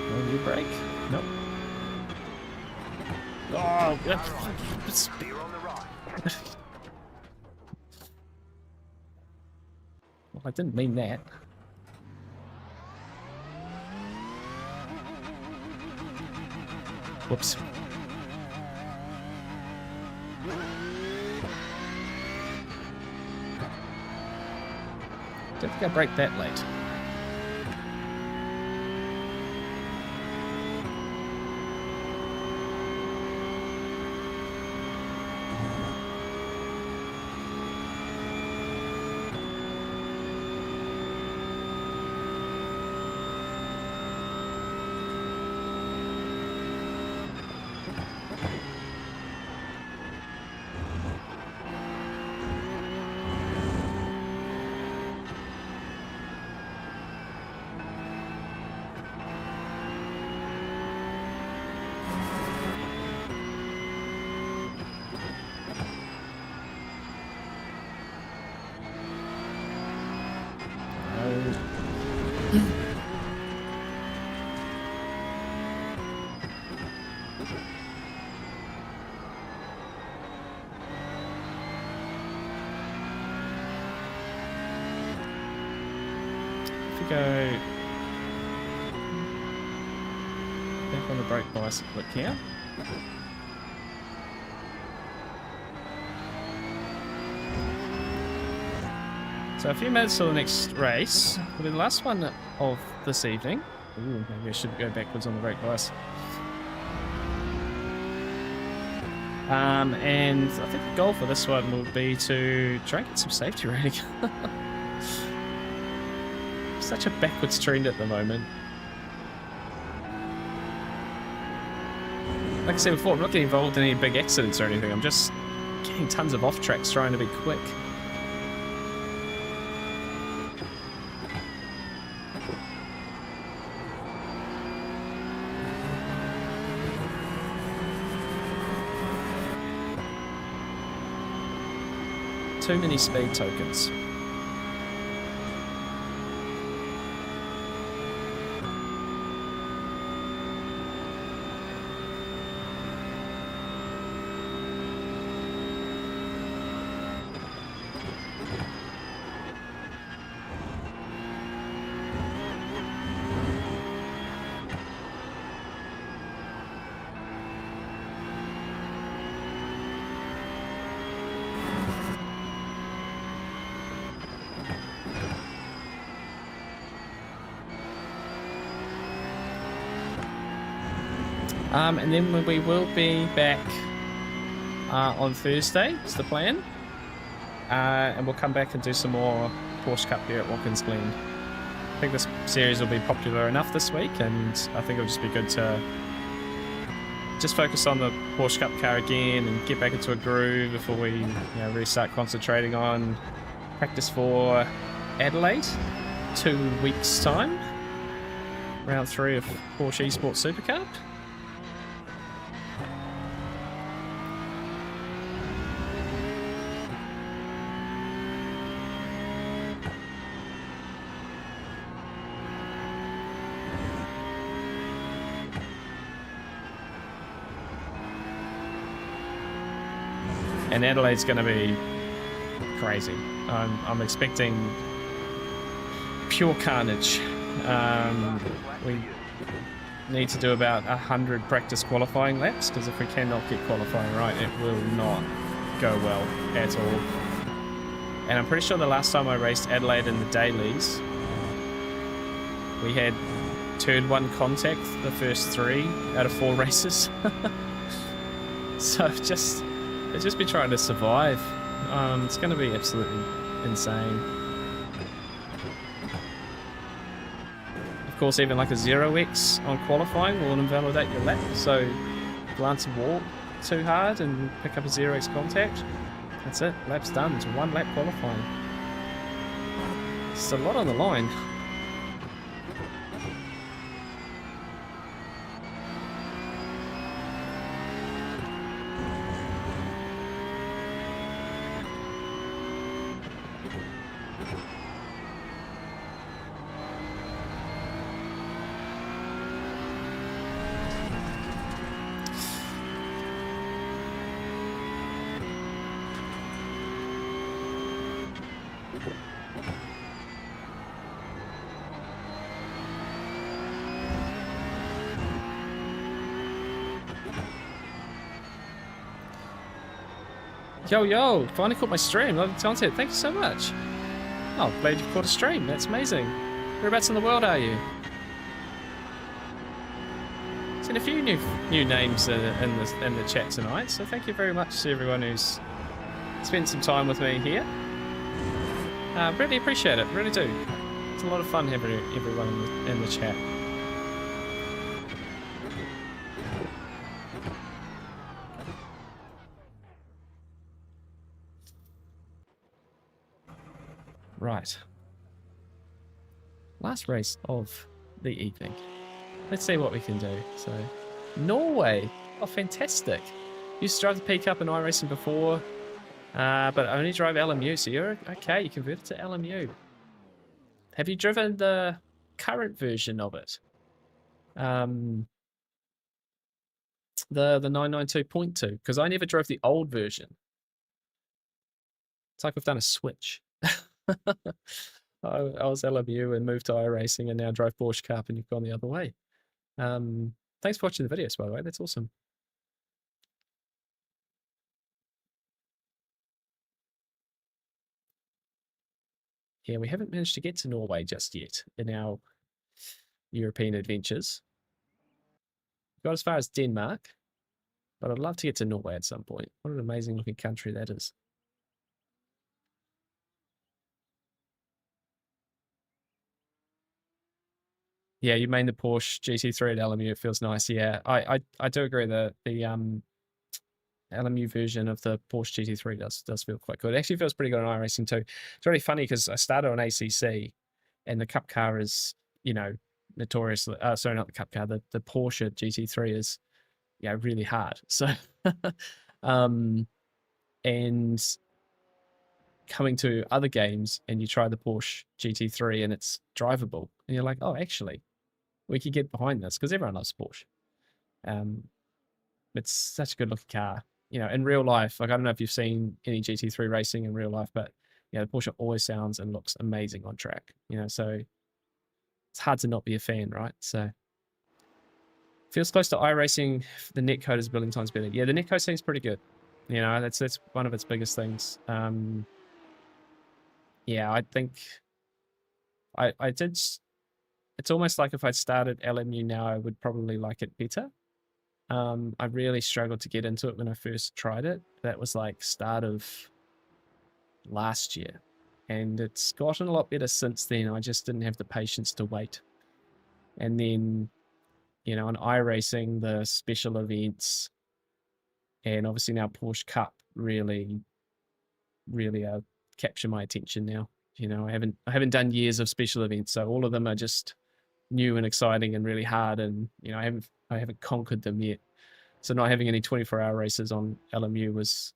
No new brake? Nope. Oh, You're on the right. well, I didn't mean that. Whoops. Don't think I braked that late. Go back on the brake bicycle click here. So a few minutes till the next race. Will be the last one of this evening. Ooh, maybe I should go backwards on the brake bice. And I think the goal for this one will be to try and get some safety rating. Such a backwards trend at the moment. Like I said before, I'm not getting involved in any big accidents or anything. I'm just getting tons of off tracks trying to be quick. Too many speed tokens. And then we will be back on Thursday, is the plan. And we'll come back and do some more Porsche Cup here at Watkins Glen. I think this series will be popular enough this week, and I think it'll just be good to just focus on the Porsche Cup car again and get back into a groove before we really start concentrating on practice for Adelaide, 2 weeks' time. Round 3 of Porsche Esports Super Cup. And Adelaide's going to be crazy. I'm expecting pure carnage. We need to do about 100 practice qualifying laps, because if we cannot get qualifying right, it will not go well at all. And I'm pretty sure the last time I raced Adelaide in the dailies, we had turn 1 contact the first 3 out of 4 races. So I've just been trying to survive. It's going to be absolutely insane. Of course, even like a 0x on qualifying will invalidate your lap. So glance and walk too hard and pick up a 0x contact. That's it. Lap's done. It's 1 lap qualifying. It's a lot on the line. Yo, finally caught my stream. Love the content. Thank you so much. Oh, glad you caught a stream. That's amazing. Whereabouts in the world are you? Seen a few new names in the chat tonight, so thank you very much to everyone who's spent some time with me here. Really appreciate it, really do. It's a lot of fun having everyone in the chat. Right. Last race of the evening. Let's see what we can do. So, Norway. Oh, fantastic. Used to drive the Pcup and iRacing before, but only drive LMU. So you're okay. You converted to LMU. Have you driven the current version of it? The 992.2? Because I never drove the old version. It's like we've done a switch. I was LMU and moved to iRacing and now drive Porsche Cup, and you've gone the other way. Thanks for watching the videos, by the way. That's awesome. Yeah, we haven't managed to get to Norway just yet in our European adventures. Got as far as Denmark, but I'd love to get to Norway at some point. What an amazing looking country that is. Yeah, you mean the Porsche GT3 at LMU. It feels nice. Yeah, I do agree that the LMU version of the Porsche GT3 does feel quite good. It actually feels pretty good on iRacing too. It's really funny because I started on ACC, and the Cup car is, you know, notoriously, sorry, not the Cup car, the Porsche GT3 is, yeah, really hard. So, and coming to other games and you try the Porsche GT3 and it's drivable, and you're like, oh, actually, we could get behind this, because everyone loves Porsche. It's such a good looking car. You know, in real life, like, I don't know if you've seen any GT3 racing in real life, but yeah, the Porsche always sounds and looks amazing on track. You know, so it's hard to not be a fan, right? So feels close to iRacing. The netcode is a billion times better. Yeah, the netcode seems pretty good. You know, that's one of its biggest things. Yeah, I think I did. It's almost like if I started LMU now, I would probably like it better. I really struggled to get into it when I first tried it. That was like start of last year, and it's gotten a lot better since then. I just didn't have the patience to wait. And then, you know, on iRacing, the special events, and obviously now Porsche Cup really capture my attention now. You know, I haven't done years of special events, so all of them are just new and exciting and really hard, and you know, I haven't conquered them yet. So not having any 24-hour races on LMU was,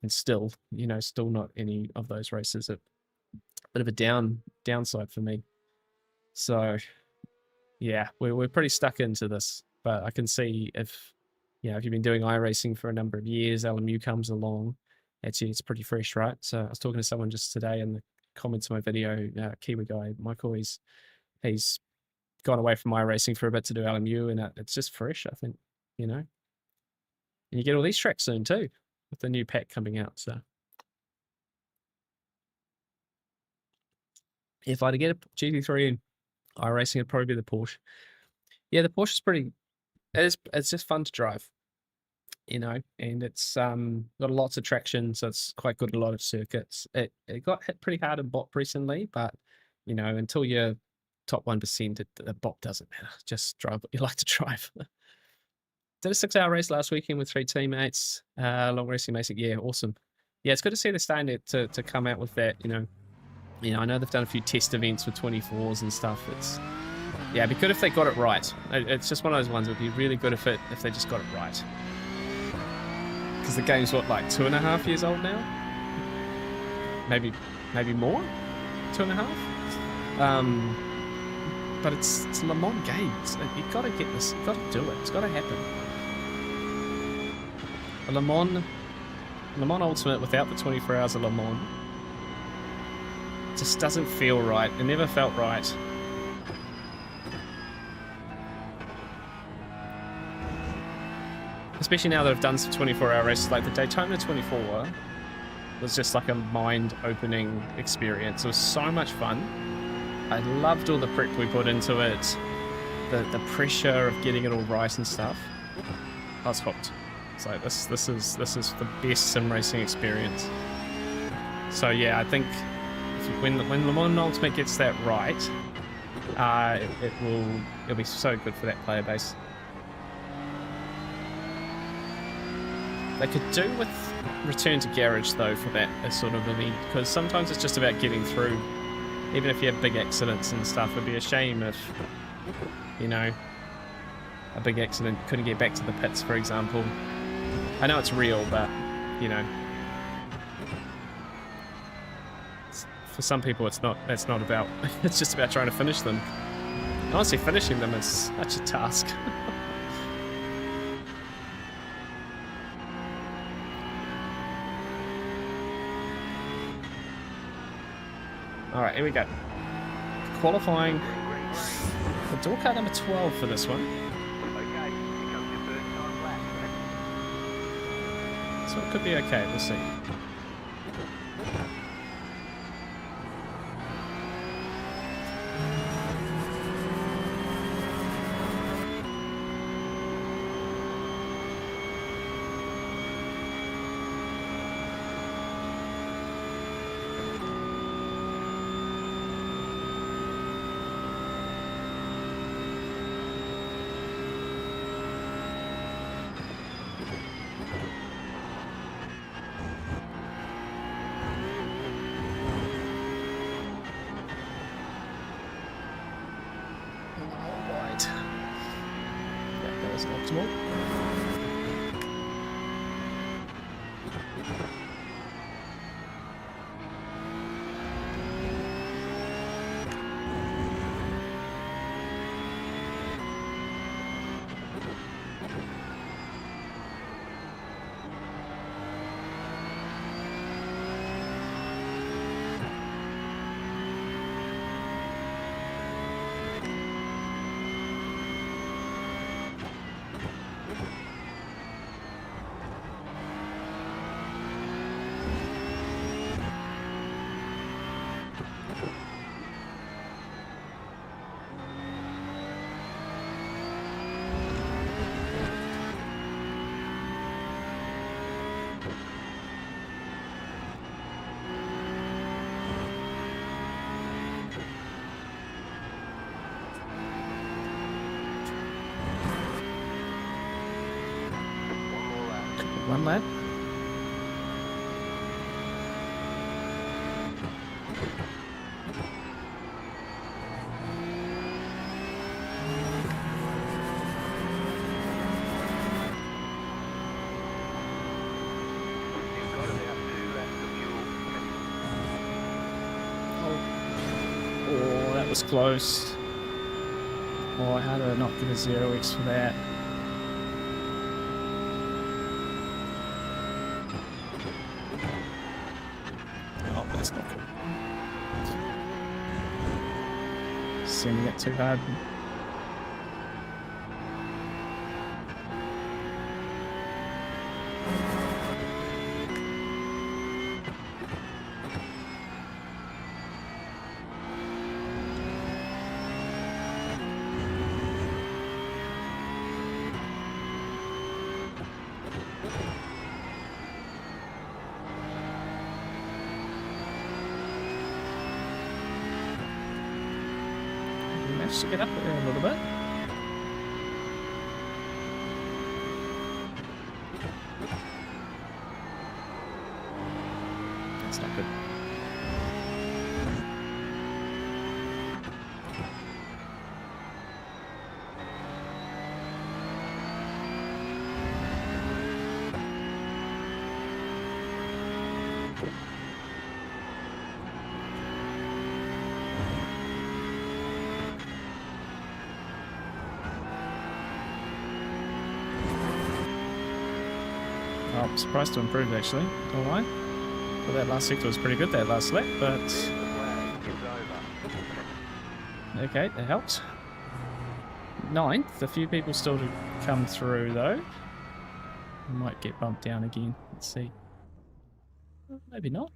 and still, you know, still not any of those races, a bit of a downside for me. So yeah, we're pretty stuck into this, but I can see if, you know, if you've been doing iRacing for a number of years, LMU comes along, Actually, it's pretty fresh, right? So I was talking to someone just today in the comments of my video, Kiwi guy, Michael, he's gone away from iRacing for a bit to do LMU, and it's just fresh, I think, you know. And you get all these tracks soon too, with the new pack coming out. So if I had to get a GT3 in iRacing, it'd probably be the Porsche. Yeah, the Porsche is pretty. It's just fun to drive, you know, and it's got lots of traction, so it's quite good at a lot of circuits. It got hit pretty hard in BOP recently, but you know, until you're top 1%, the BOP doesn't matter. Just drive what you like to drive. Did a 6-hour race last weekend with 3 teammates. Long racing basic, yeah, awesome. Yeah, it's good to see they're starting to come out with that. You know, I know they've done a few test events with 24s and stuff. Yeah, it'd be good if they got it right. It's just one of those ones. It'd be really good if they just got it right. Because the game's what, like 2.5 years old now? Maybe more? 2.5? But it's a Le Mans game. You've got to get this. You've got to do it. It's got to happen. A Le Mans Ultimate without the 24 hours of Le Mans just doesn't feel right. It never felt right. Especially now that I've done some 24-hour races, like the Daytona 24 was just like a mind-opening experience. It was so much fun. I loved all the prep we put into it, the pressure of getting it all right and stuff. I was hooked. It's like this is the best sim racing experience. So yeah, I think when Le Mans Ultimate gets that right, it'll be so good for that player base. They could do with Return to Garage though for that sort of event, because sometimes it's just about getting through. Even if you have big accidents and stuff, it'd be a shame if, you know, a big accident couldn't get back to the pits, for example. I know it's real, but, you know, for some people that's not about, it's just about trying to finish them. Honestly, finishing them is such a task. Alright, here we go. Qualifying for door car number 12 for this one. Okay, here comes your first time lap. So it could be okay, we'll see. Optimal. One lap. You've got about 2 laps of fuel. Oh, that was close. Oh, how did I not get a 0x for that? too hard. Managed to get up there a little bit. That's not good. Oh, I'm surprised to improve actually. All right. Well, that last sector was pretty good, that last lap, but okay, that helps. 9th, a few people still to come through though. Might get bumped down again. Let's see. Maybe not.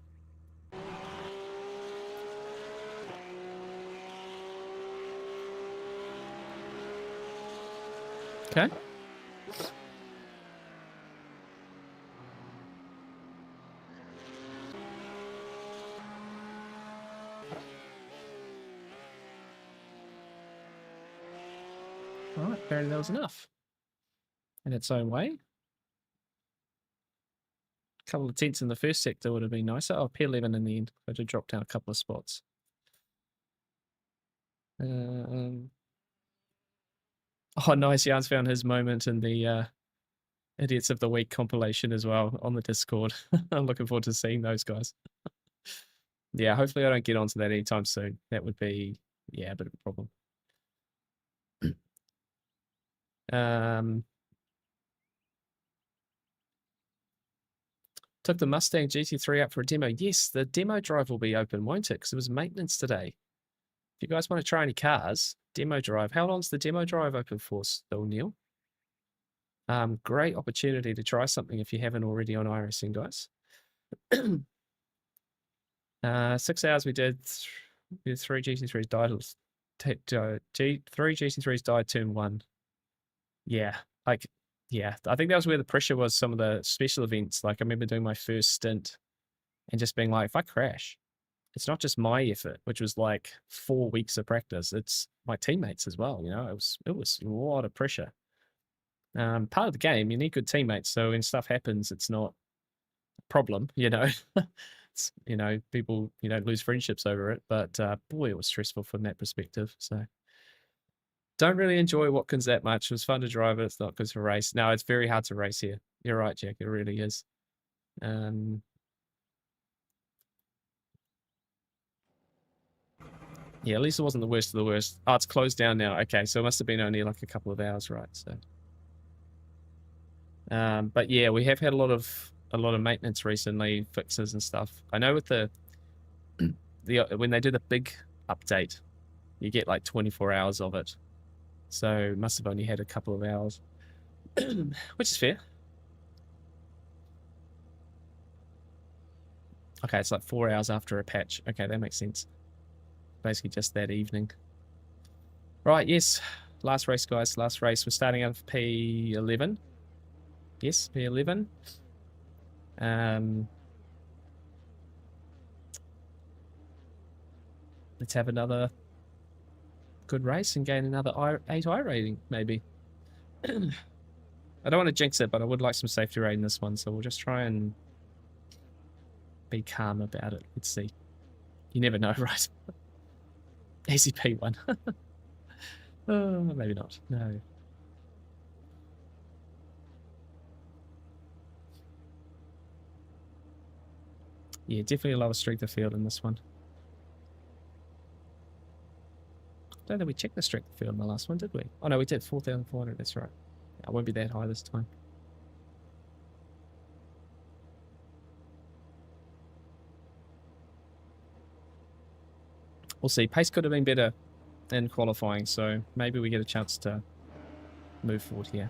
Okay. All right, apparently that was enough. In its own way. A couple of tenths in the first sector would have been nicer. Oh, P11 in the end. I did drop down a couple of spots. Oh, nice. Jan's found his moment in the Idiots of the Week compilation as well on the Discord. I'm looking forward to seeing those guys. Yeah, hopefully I don't get onto that anytime soon. That would be, yeah, a bit of a problem. Took the Mustang GT3 up for a demo. Yes, the demo drive will be open, won't it? Because it was maintenance today. If you guys want to try any cars, demo drive. How long's the demo drive open for still, Neil? Great opportunity to try something if you haven't already on iRacing, guys. 6 hours we did. 3 GT3s died. Three GT3s died turn 1. Yeah, like, yeah, I think that was where the pressure was. Some of the special events, like I remember doing my first stint and just being like, if I crash, it's not just my effort, which was like 4 weeks of practice. It's my teammates as well. You know, it was a lot of pressure. Part of the game, you need good teammates. So when stuff happens, it's not a problem. You know, it's, you know, people, you know, lose friendships over it. But boy, it was stressful from that perspective. So. Don't really enjoy Watkins that much. It was fun to drive it. It's not good to race. No, it's very hard to race here. You're right, Jack. It really is. Yeah, at least it wasn't the worst of the worst. Oh, it's closed down now. Okay, so it must have been only like a couple of hours, right? So, but yeah, we have had a lot of maintenance recently, fixes and stuff. I know with the when they do the big update, you get like 24 hours of it. So must have only had a couple of hours, which is fair. Okay, it's like 4 hours after a patch. Okay, that makes sense. Basically just that evening. Right, yes. Last race, guys. Last race. We're starting out of P11. Yes, P11. Let's have another good race and gain another 8i rating, maybe. I don't want to jinx it, but I would like some safety rating this one, so we'll just try and be calm about it. Let's see. You never know, right? Easy P1. Maybe not. No. Yeah, definitely a lower strength of field in this one. I don't think we checked the strength of field in the last one, did we? Oh no, we did 4,400. That's right. I won't be that high this time. We'll see. Pace could have been better in qualifying, so maybe we get a chance to move forward here.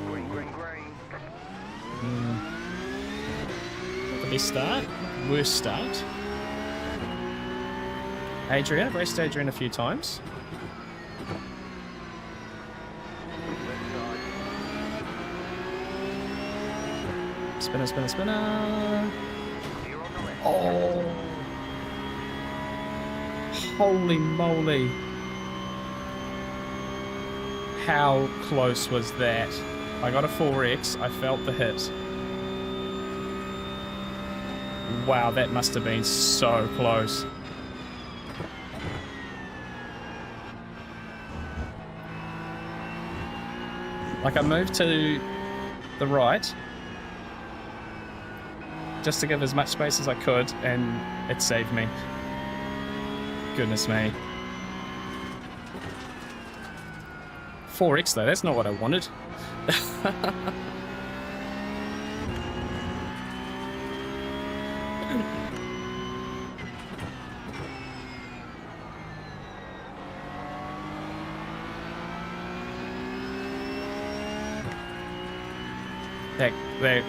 Green, green, green. Not the best start. Worst start. Adrian. I've raced Adrian a few times. Left side. Spinner, spinner, spinner. You're on the left. Oh. Holy moly. How close was that? I got a 4X. I felt the hit. Wow, that must have been so close. Like, I moved to the right just to give as much space as I could, and it saved me. Goodness me. 4X though, that's not what I wanted.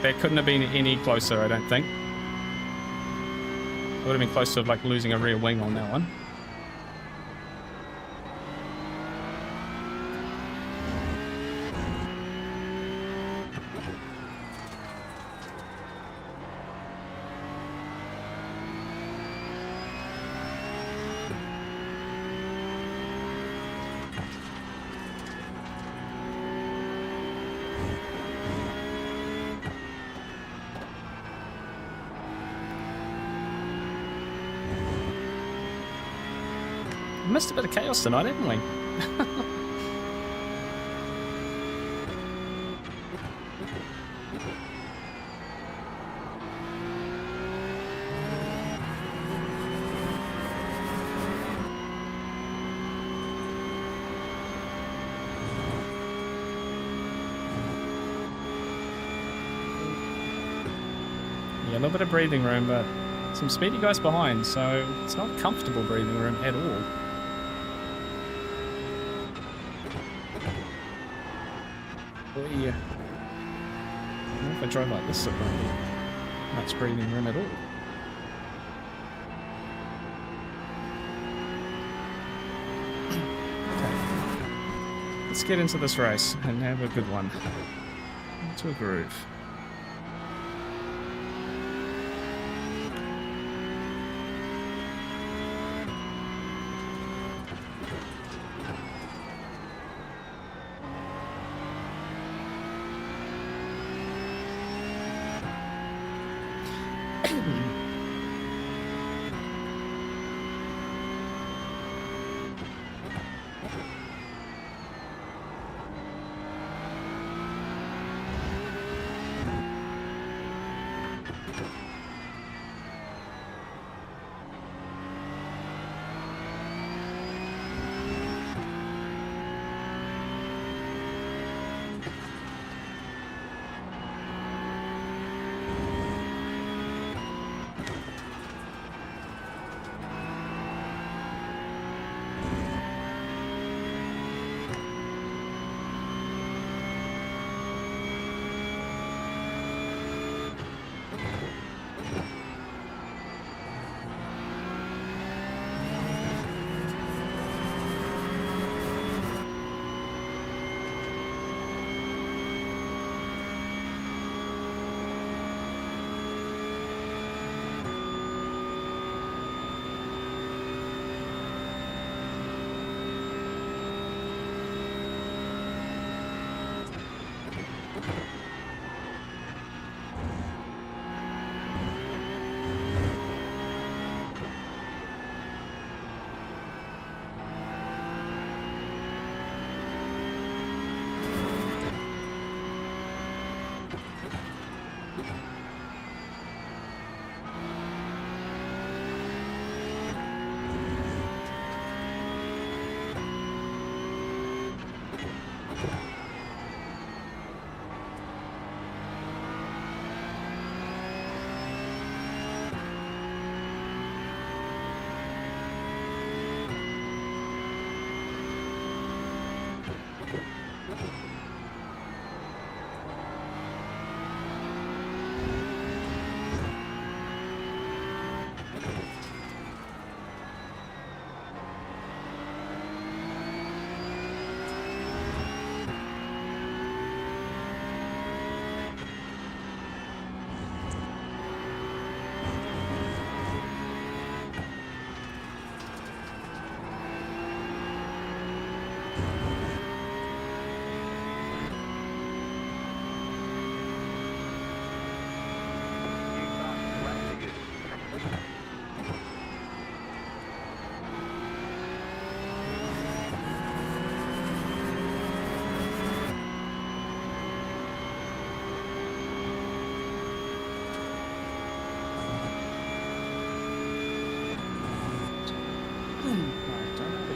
That couldn't have been any closer, I don't think. I would have been close to like losing a rear wing on that one. We missed a bit of chaos tonight, haven't we? Yeah, a little bit of breathing room, but some speedy guys behind, so it's not a comfortable breathing room at all. Yeah. I don't know if I drive like this, it won't be much breathing room at all. Okay. Let's get into this race and have a good one. Into a groove.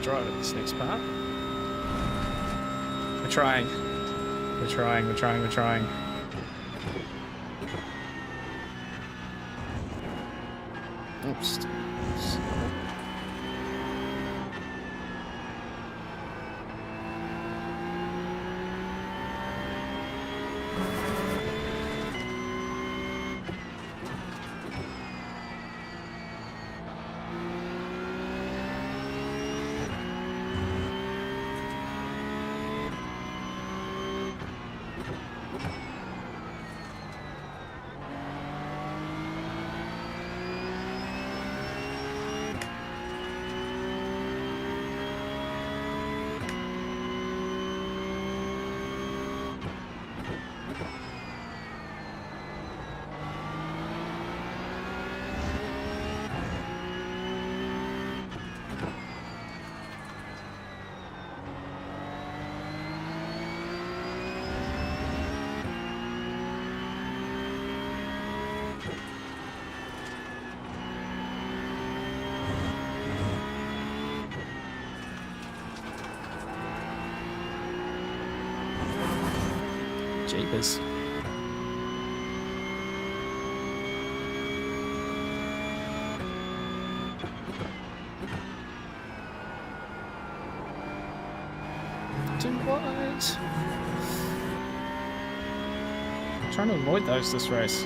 to drive at this next part. We're trying. We're trying, we're trying, we're trying. Oops. Jeepers. Too wide. Trying to avoid those this race.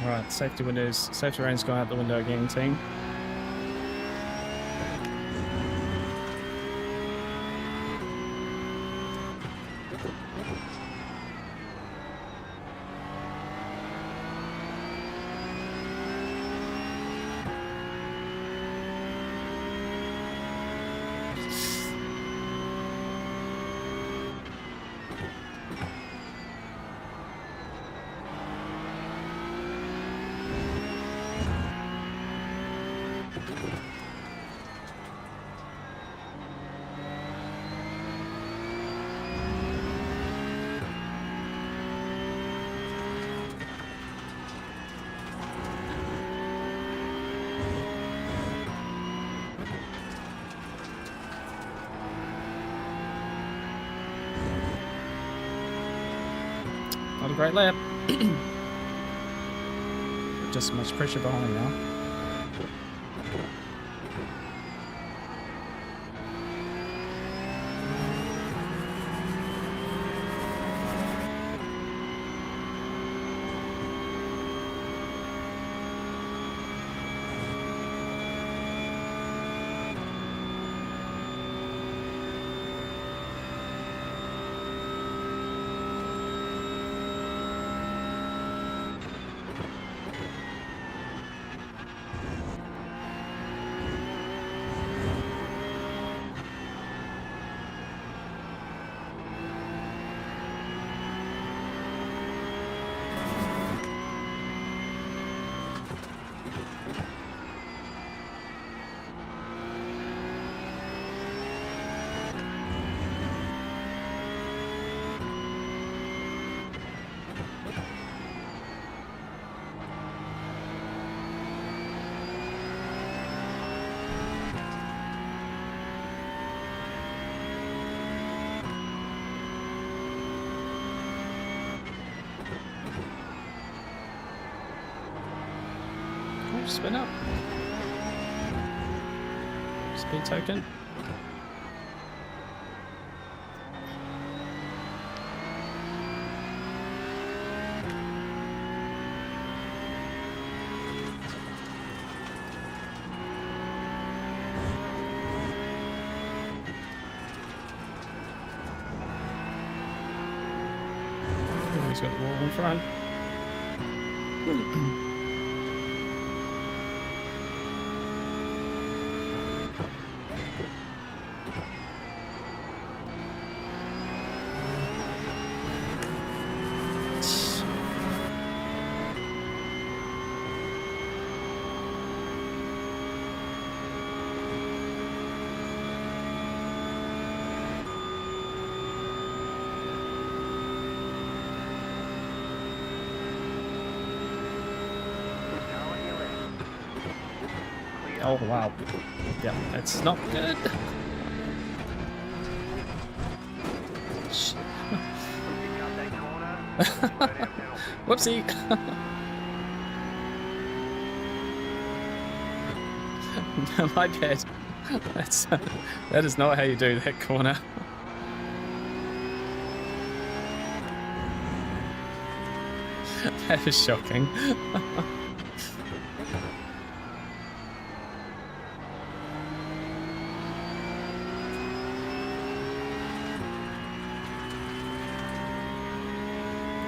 Right, safety windows, safety rain's gone out the window again, team. Not a great lap. Just much pressure behind now. Spin up. Speed token. He's got the wall in front. Oh, wow. Yeah, that's not good. Sh- You cut that corner, slowdown penalty. Whoopsie. My bad. That's that is not how you do that corner. That is shocking.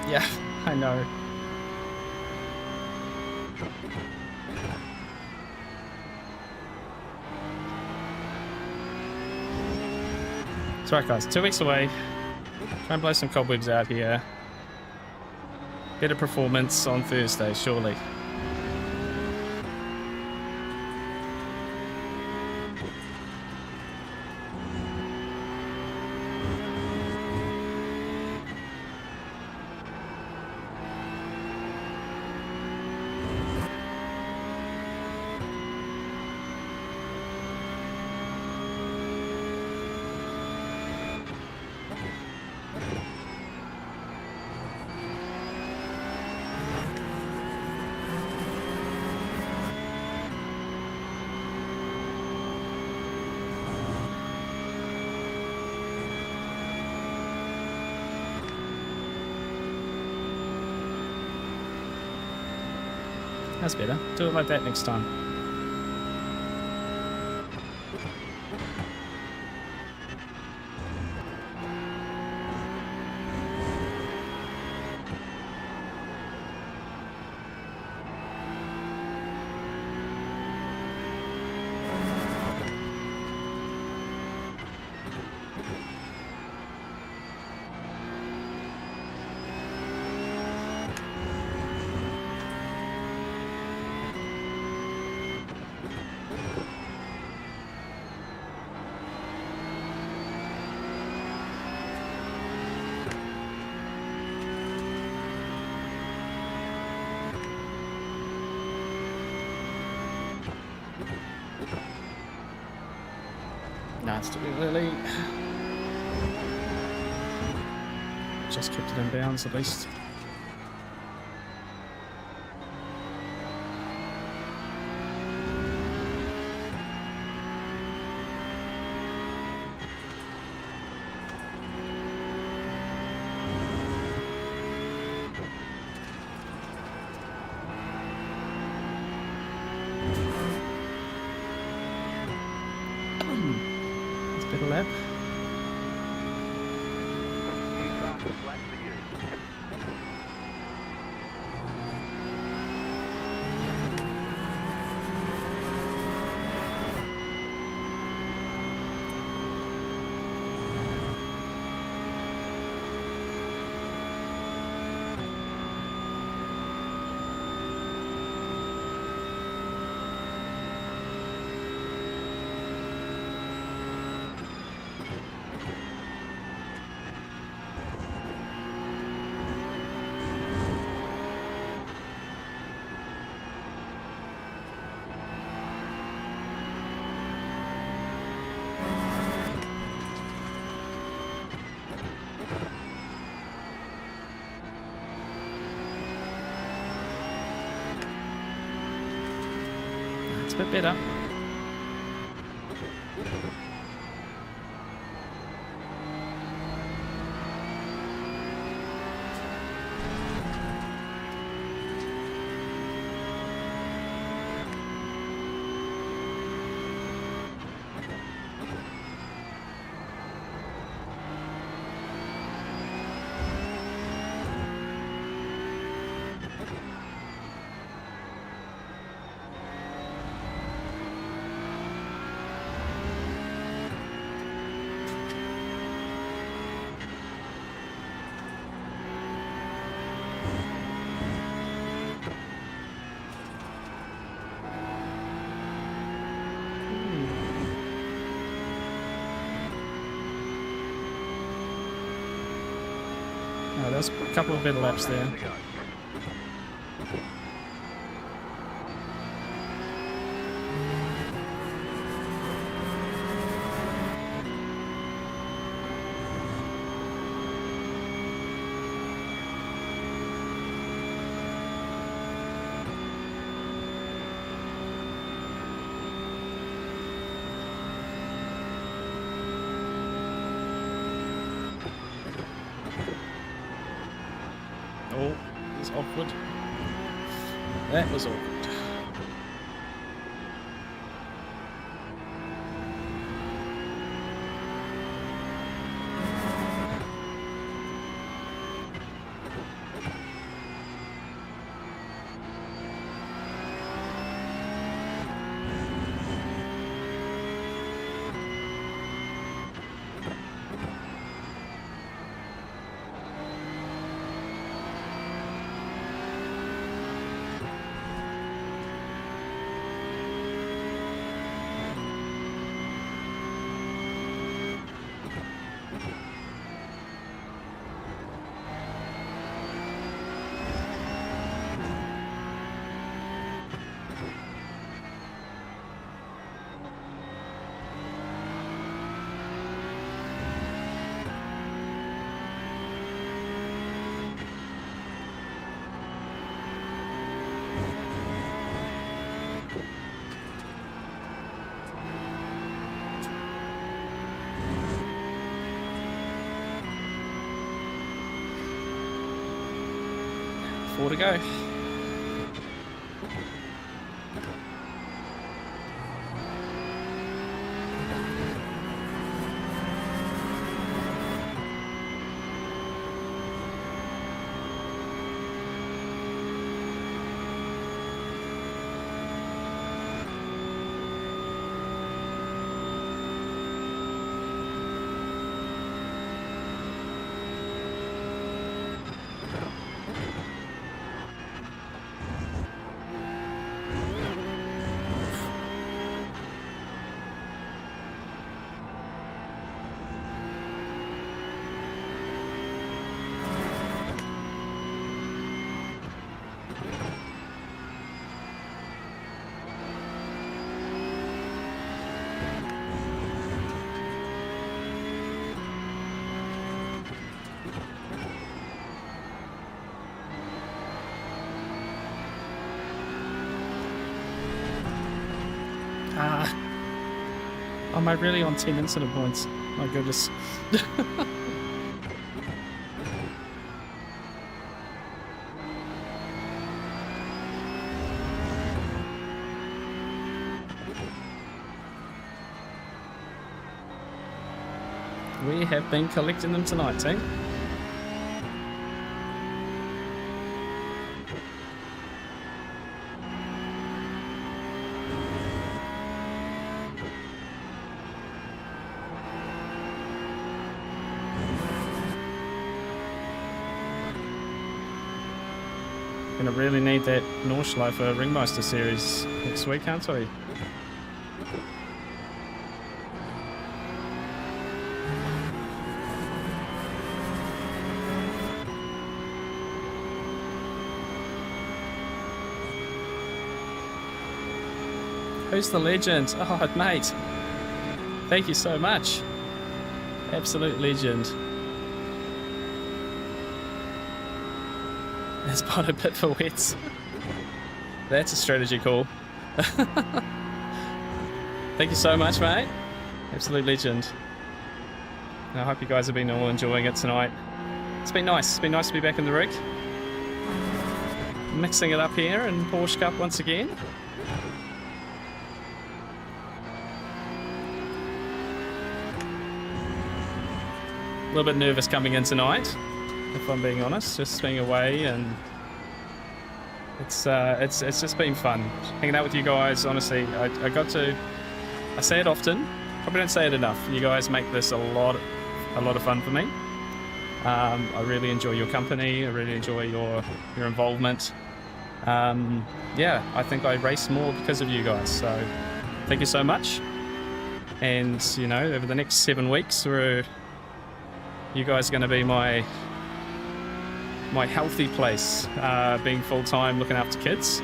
Yeah, I know. That's right, guys. 2 weeks away. Try and blow some cobwebs out here. Better performance on Thursday, surely. That's better. Do it like that next time. Nah, it's too early. Just kept it in bounds at least. Let's bit of lap. New fastest lap for you. It's a bit better. Oh, there's a couple of better laps there. To go. awkward. That was awkward. Four to go. Am I really on 10 incident points? My goodness. We have been collecting them tonight, team. Gonna really need that Nordschleife Ringmeister series next week, aren't we? Who's the legend? Oh, mate. Thank you so much. Absolute legend. It's bought a bit for wets. That's a strategy call. Thank you so much, mate. Absolute legend. And I hope you guys have been all enjoying it tonight. It's been nice. It's been nice to be back in the rig. Mixing it up here in Porsche Cup once again. A little bit nervous coming in tonight, if I'm being honest, just being away, and it's just been fun hanging out with you guys. Honestly, I say it often, probably don't say it enough. You guys make this a lot of fun for me. I really enjoy your company. I really enjoy your involvement. Yeah, I think I race more because of you guys. So thank you so much. And you know, over the next 7 weeks, you guys are going to be my healthy place, being full-time, looking after kids.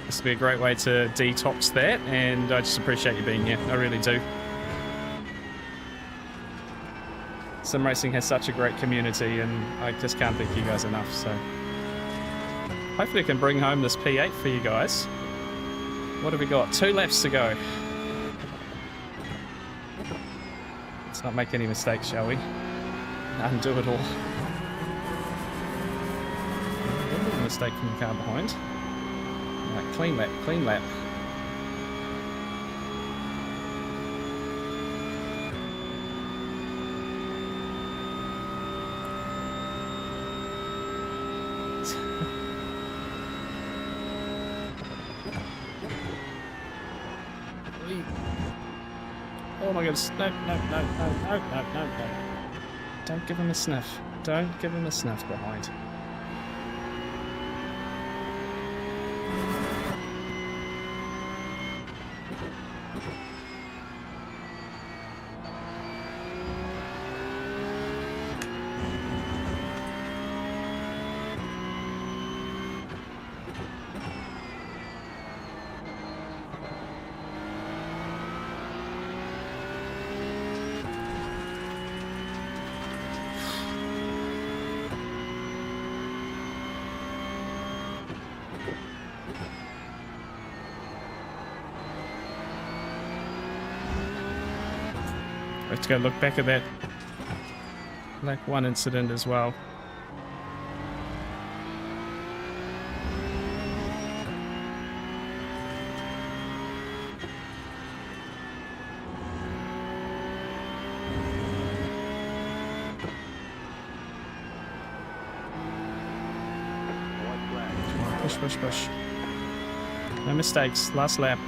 This will be a great way to detox that, and I just appreciate you being here. I really do. Sim racing has such a great community, and I just can't thank you guys enough. So hopefully I can bring home this P8 for you guys. What have we got? 2 laps to go. Let's not make any mistakes, shall we? Undo it all. mistake from the car behind. Right, clean lap, clean lap. Oh my goodness. No, no, no, no, no, no, no, no. Don't give him a sniff. Don't give him a sniff behind. Let's go look back at that Black 1 incident as well. White flag. Push, push, push. No mistakes. Last lap.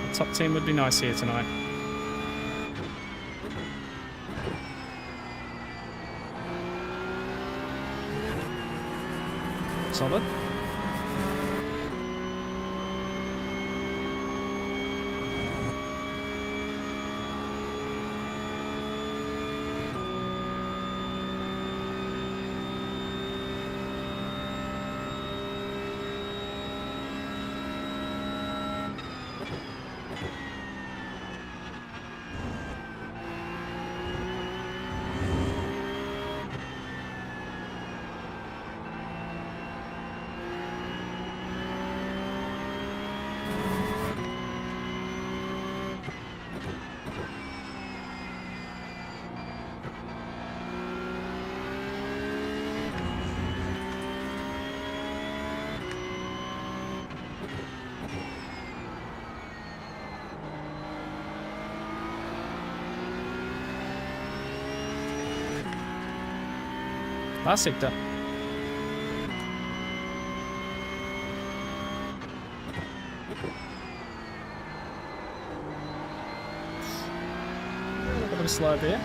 The top 10 would be nice here tonight. Solid. Last sector. A little bit of a slide there.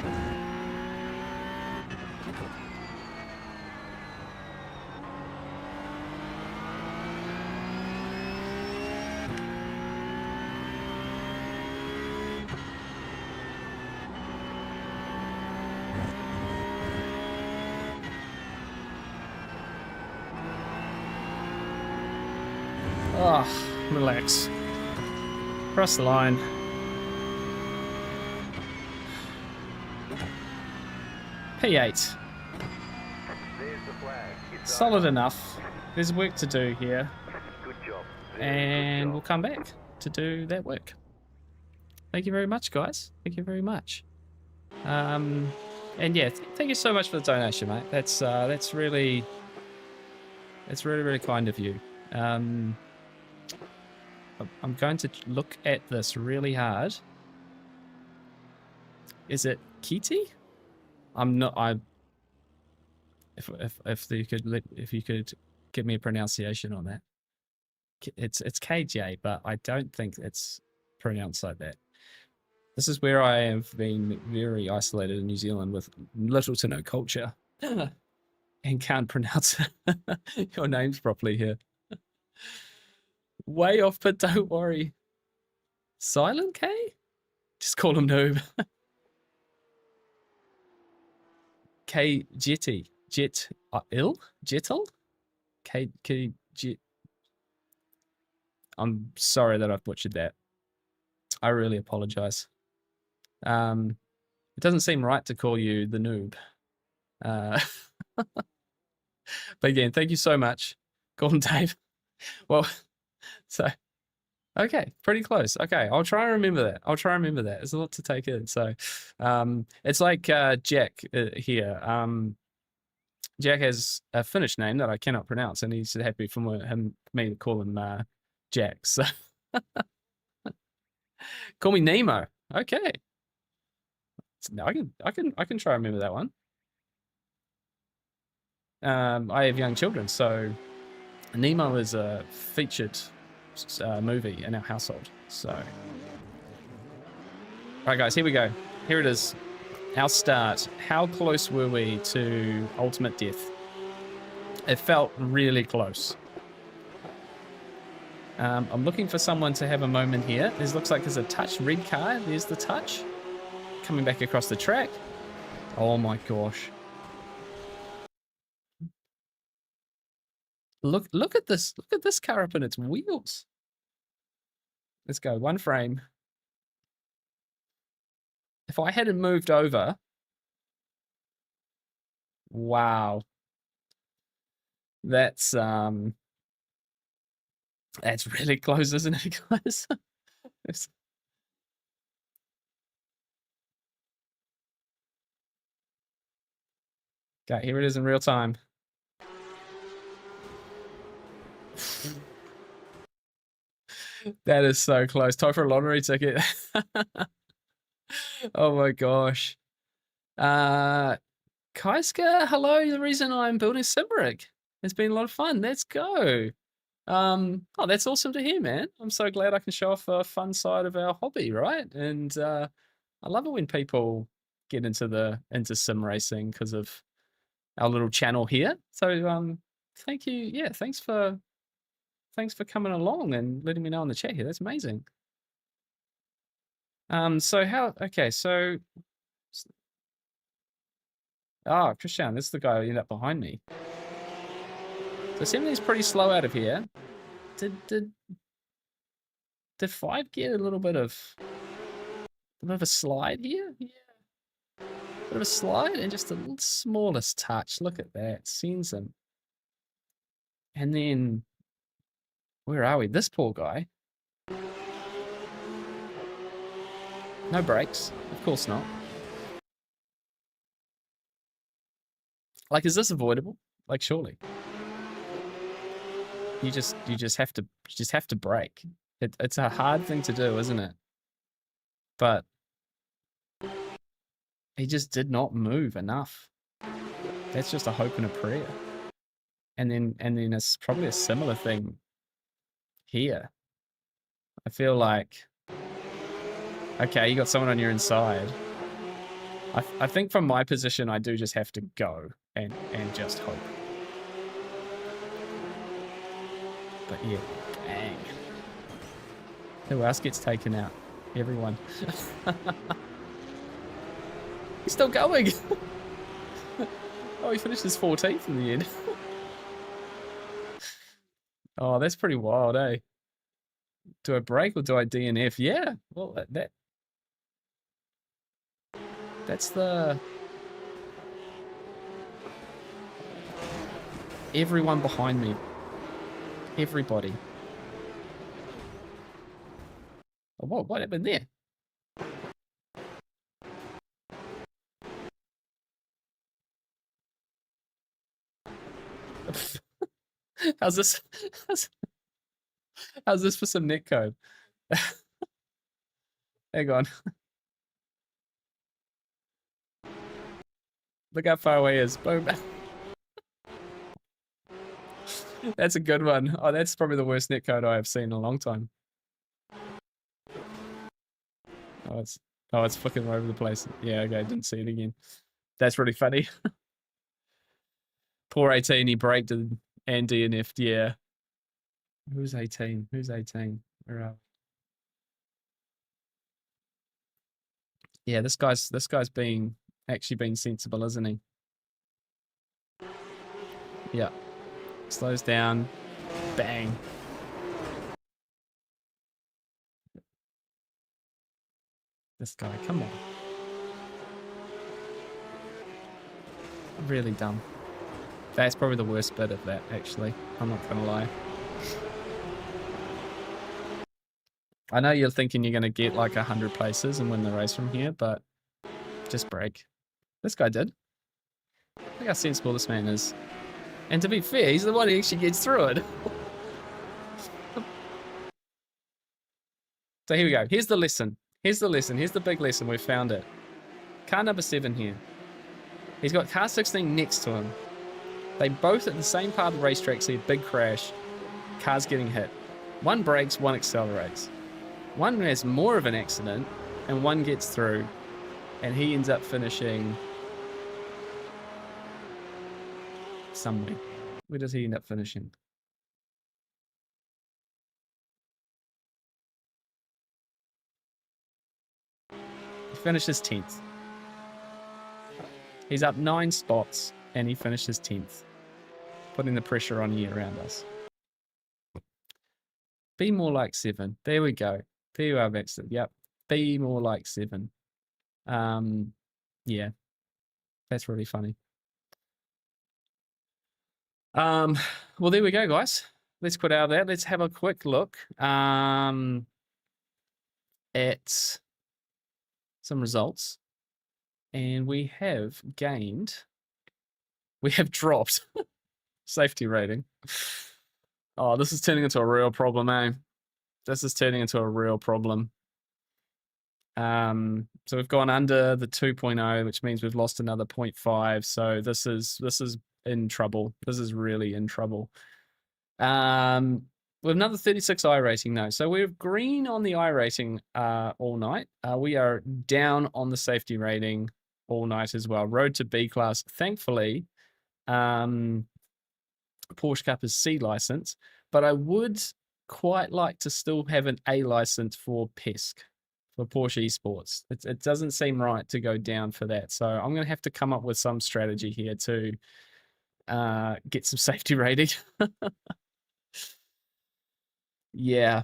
Oh, relax. Cross the line. P8. There's the flag. It's Solid enough. There's work to do here. Good job. Very And good we'll job. come back to do that work. Thank you very much, guys. Thank you very much. And yeah, thank you so much for the donation, mate. That's really kind of you. I'm going to look at this really hard. Is it Kitty? I'm not. If you could give me a pronunciation on that. It's KJ, but I don't think it's pronounced like that. This is where I have been very isolated in New Zealand with little to no culture and can't pronounce your names properly here. Way off, but don't worry. Silent K? Just call him Noob. K Jetty. Jet ill? Jetil? K Jet. I'm sorry that I've butchered that. I really apologize. It doesn't seem right to call you the noob. But again, thank you so much, Gordon Dave. Well, so, okay, pretty close. Okay, I'll try and remember that. There's a lot to take in. So, it's like Jack here. Jack has a Finnish name that I cannot pronounce, and he's happy for me to call him Jack. So call me Nemo. Okay, so I can try and remember that one. I have young children, so Nemo is a featured movie in our household. So, all right, guys, here we go. Here it is. Our start. How close were we to ultimate death? It felt really close. I'm looking for someone to have a moment here. This looks like there's a touch red car. There's the touch. Coming back across the track. Oh my gosh. Look at this. Look at this car up in its wheels. Let's go. One frame. If I hadn't moved over. Wow. That's really close, isn't it, guys? Okay, here it is in real time. That is so close. Time for a lottery ticket. Oh my gosh. Kaiska, hello. The reason I'm building Simagic. It's been a lot of fun. Let's go. Oh, that's awesome to hear, man. I'm so glad I can show off a fun side of our hobby, right? And I love it when people get into sim racing because of our little channel here. So thank you. Yeah, thanks for coming along and letting me know in the chat here. That's amazing. So Christian, this is the guy who ended up behind me. So 70's pretty slow out of here. Did 5 get a little bit of a slide here? Yeah. Bit of a slide and just a little smallest touch. Look at that. Sends him. And then where are we? This poor guy. No brakes. Of course not. Like, is this avoidable? Like, surely. You just have to brake. It's a hard thing to do, isn't it? But he just did not move enough. That's just a hope and a prayer. And then it's probably a similar thing here. I feel like, okay, you got someone on your inside. I think from my position, I do just have to go and just hope. But yeah, bang. Who else gets taken out? Everyone. He's still going. Oh, he finished his 14th in the end. Oh, that's pretty wild, eh? Do I brake or do I DNF? Yeah, well, that's the... Everyone behind me. Everybody. Oh, what happened there? How's this? How's this for some netcode? Hang on. Look how far away he is. Boom. That's a good one. Oh, that's probably the worst netcode I have seen in a long time. Oh, it's flicking all over the place. Yeah, okay, didn't see it again. That's really funny. Poor 18, he braked and DNF'd, yeah. Who's 18? Who's 18? Where are we? Yeah, this guy's actually being sensible, isn't he? Yeah. Slows down. Bang. This guy, come on. Really dumb. That's probably the worst bit of that, actually. I'm not gonna lie. I know you're thinking you're gonna get like 100 places and win the race from here, but just brake. This guy did. Look how sensible this man is. And to be fair, he's the one who actually gets through it. So here we go. Here's the lesson. Here's the lesson. Here's the big lesson. We've found it. Car number 7 here. He's got car 16 next to him. They both at the same part of the racetrack see a big crash. Cars getting hit. One brakes, one accelerates. One has more of an accident, and one gets through, and he ends up finishing somewhere. Where does he end up finishing? He finishes 10th. He's up 9 spots, and he finishes 10th. Putting the pressure on here around us. Be more like 7. There we go. There you are, Baxter. Yep. Be more like 7. Yeah. That's really funny. Well, there we go, guys. Let's quit out of that. Let's have a quick look at some results. And we have dropped safety rating. Oh, this is turning into a real problem, eh? This is turning into a real problem. So we've gone under the 2.0, which means we've lost another 0.5. So this is in trouble. This is really in trouble. We have another 36 iRacing though. So we're green on the iRacing all night. We are down on the safety rating all night as well. Road to B class. Thankfully, Porsche Cup is C license, but I would quite like to still have an A license for PESC, for Porsche Esports. It doesn't seem right to go down for that. So I'm going to have to come up with some strategy here to get some safety rating. Yeah.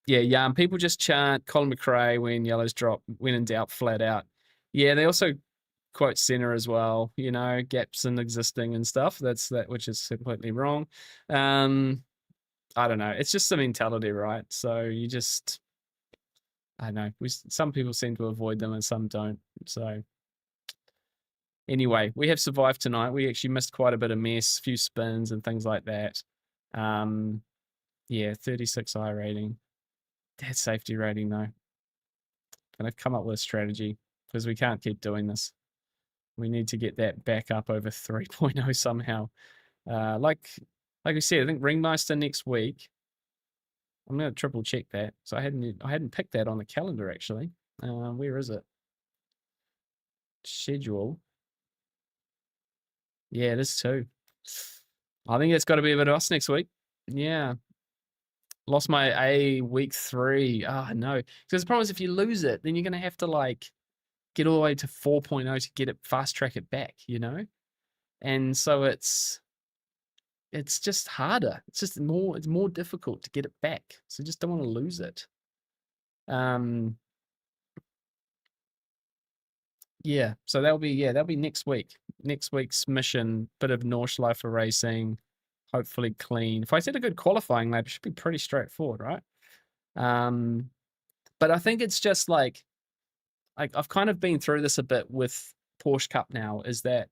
Yeah. People just chant Colin McRae when yellows drop, when in doubt, flat out. Yeah, they also quote center as well, you know, gaps in existing and stuff. That's that, which is completely wrong. I don't know. It's just the mentality, right? So you just, I don't know. Some people seem to avoid them and some don't. So anyway, we have survived tonight. We actually missed quite a bit of mess, a few spins and things like that. Yeah, 36 I rating. That safety rating though. Gonna come up with a strategy because we can't keep doing this. We need to get that back up over 3.0 somehow. Like I said, I think Ringmaster next week. I'm gonna triple check that. So I hadn't picked that on the calendar actually. Where is it? Schedule. Yeah, it is too. I think it's got to be a bit of us next week. Yeah. Lost my A week 3. Ah, no. Because the problem is if you lose it, then you're going to have to like get all the way to 4.0 to get it, fast track it back, you know? And so it's just harder. It's more difficult to get it back. So just don't want to lose it. Yeah, so that'll be next week. Next week's mission, bit of Nordschleife racing, hopefully clean. If I set a good qualifying lap, it should be pretty straightforward, right? But I think it's just like I've kind of been through this a bit with Porsche Cup now, is that,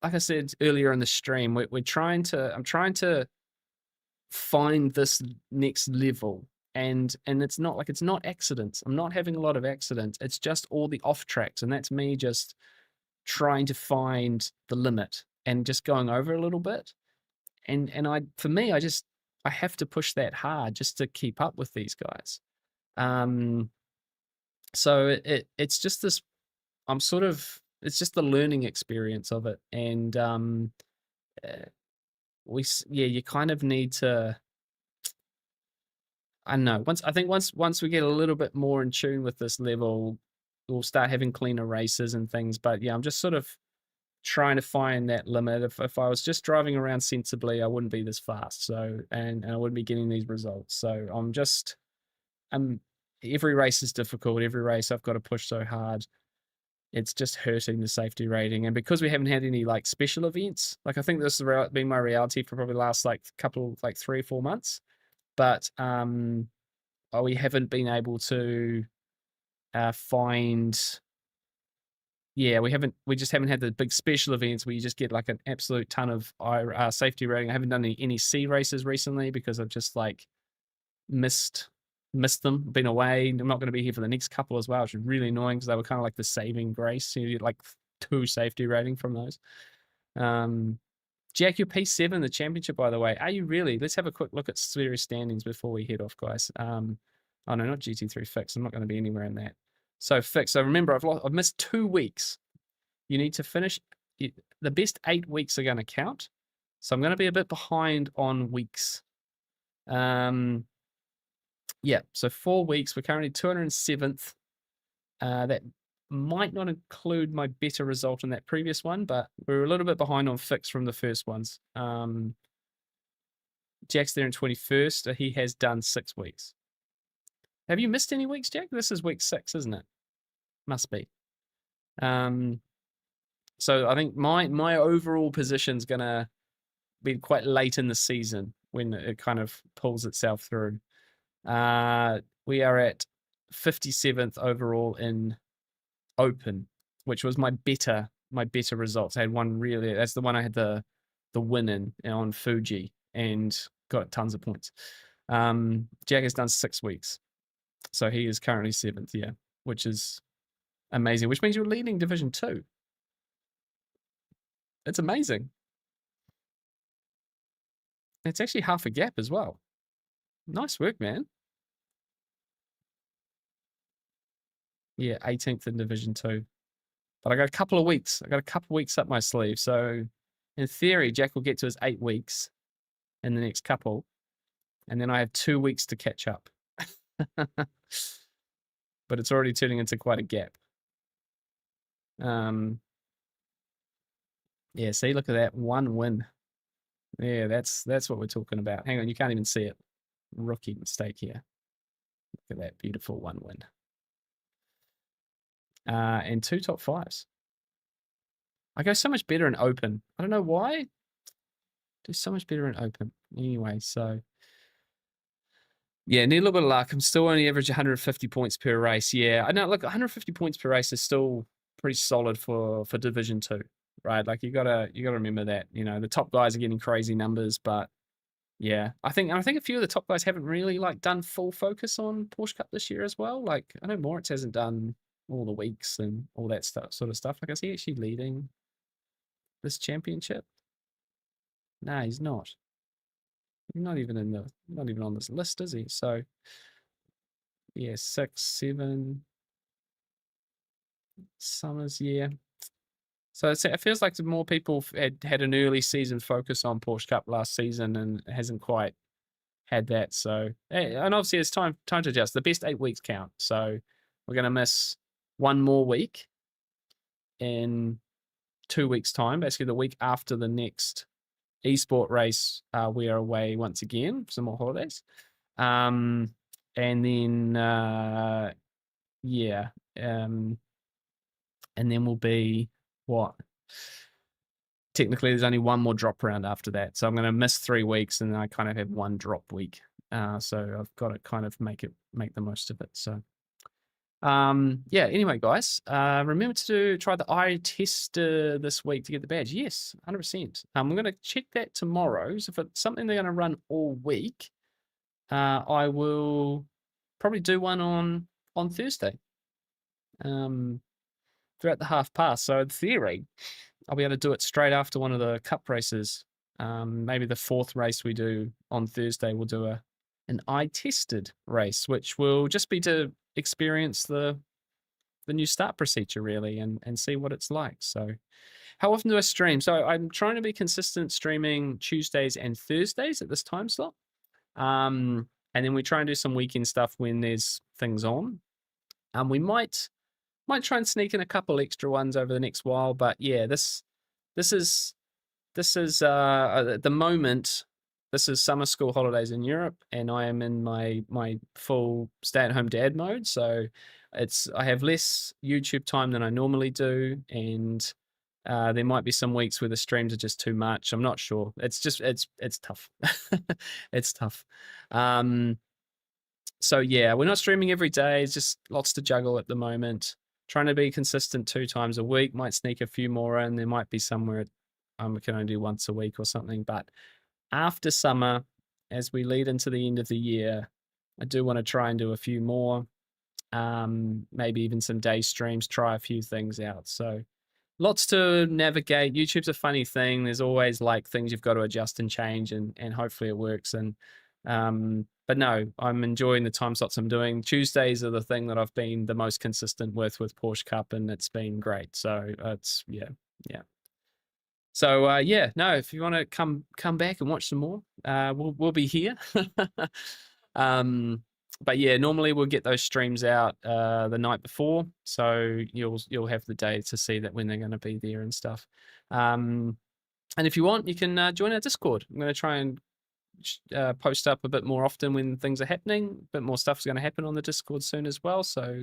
like I said earlier in the stream, I'm trying to find this next level. And it's not accidents. I'm not having a lot of accidents. It's just all the off tracks. And that's me just trying to find the limit and just going over a little bit. And for me, I have to push that hard just to keep up with these guys. So it's just this, it's just the learning experience of it. And you kind of need to, I don't know. Once we get a little bit more in tune with this level, we'll start having cleaner races and things. But yeah, I'm just sort of trying to find that limit. If I was just driving around sensibly, I wouldn't be this fast. So and I wouldn't be getting these results. So every race is difficult. Every race I've got to push so hard. It's just hurting the safety rating. And because we haven't had any like special events, like I think this has been my reality for probably the last like 3 or 4 months. But we haven't been able to find yeah, we just haven't had the big special events where you just get like an absolute ton of safety rating. I haven't done any C races recently because I've just like missed them, been away. I'm not going to be here for the next couple as well, which is really annoying because they were kind of like the saving grace. You get like 2 safety rating from those. Jack, your P7, the championship, by the way. Are you really? Let's have a quick look at series standings before we head off, guys. Oh no, not GT3 fix. I'm not going to be anywhere in that. So fix. So remember, I've missed 2 weeks. You need to finish. The best 8 weeks are going to count. So I'm going to be a bit behind on weeks. Yeah, so 4 weeks. We're currently 207th. That might not include my better result in that previous one, but we're a little bit behind on fix from the first ones. Jack's there in 21st. He has done 6 weeks. Have you missed any weeks, Jack? This is week 6, isn't it? Must be. So I think my overall position's gonna be quite late in the season when it kind of pulls itself through. We are at 57th overall in open, which was my better results. I had one really, that's the one I had the win in on Fuji and got tons of points. Jack has done 6 weeks. So he is currently 7th, yeah, which is amazing, which means you're leading Division 2. It's amazing. It's actually half a gap as well. Nice work, man. Yeah, 18th in Division 2. But I got a couple of weeks. I got a couple of weeks up my sleeve. So in theory, Jack will get to his 8 weeks in the next couple. And then I have 2 weeks to catch up. But it's already turning into quite a gap. Yeah, see, look at that. 1 win. Yeah, that's what we're talking about. Hang on, you can't even see it. Rookie mistake here. Look at that beautiful 1 win. And 2 top 5s. I go so much better in open. I don't know why. Do so much better in open. Anyway, so yeah, need a little bit of luck. I'm still only average 150 points per race. Yeah, I know. Look, 150 points per race is still pretty solid for Division 2, right? Like you gotta remember that. You know, the top guys are getting crazy numbers, but yeah, I think a few of the top guys haven't really like done full focus on Porsche Cup this year as well. Like I know Moritz hasn't done all the weeks and all that sort of stuff. Like is he actually leading this championship? No, he's not. He's not even on this list, is he? So yeah, 6, 7 summers, yeah. So it feels like more people had an early season focus on Porsche Cup last season and hasn't quite had that. So and obviously it's time to adjust. The best 8 weeks count. So we're gonna miss 1 more week in 2 weeks' time, basically the week after the next esport race. We are away once again for some more holidays. And then yeah. And then we'll be what? Technically, there's only 1 more drop round after that. So I'm going to miss 3 weeks and then I kind of have 1 drop week. So I've got to kind of make the most of it. So yeah, anyway, guys, remember to try the eye test this week to get the badge. Yes, 100%. I'm going to check that tomorrow. So if it's something they're going to run all week, I will probably do one on Thursday. Throughout the half pass. So in theory, I'll be able to do it straight after one of the cup races. Maybe the 4th race we do on Thursday, we'll do an eye tested race, which will just be to experience the new start procedure really and see what it's like. So how often do I stream? So I'm trying to be consistent streaming Tuesdays and Thursdays at this time slot. And then we try and do some weekend stuff when there's things on. We might try and sneak in a couple extra ones over the next while, but yeah, this is at the moment, this is summer school holidays in Europe, and I am in my full stay-at-home dad mode. So I have less YouTube time than I normally do, and there might be some weeks where the streams are just too much. I'm not sure. It's tough. It's tough. So yeah, we're not streaming every day. It's just lots to juggle at the moment. trying to be consistent 2 times a week. Might sneak a few more in. There might be somewhere we can only do once a week or something. But after summer, as we lead into the end of the year, I do want to try and do a few more, maybe even some day streams, try a few things out. So lots to navigate. YouTube's a funny thing. There's always like things you've got to adjust and change, and hopefully it works. And but no, I'm enjoying the time slots I'm doing. Tuesdays are the thing that I've been the most consistent with Porsche Cup, and it's been great. So it's yeah. So yeah, no, if you want to come back and watch some more, we'll be here. But yeah, normally we'll get those streams out the night before, so you'll have the day to see that when they're going to be there and stuff. And if you want, you can join our Discord. I'm going to try and post up a bit more often when things are happening. A bit more stuff's going to happen on the Discord soon as well. So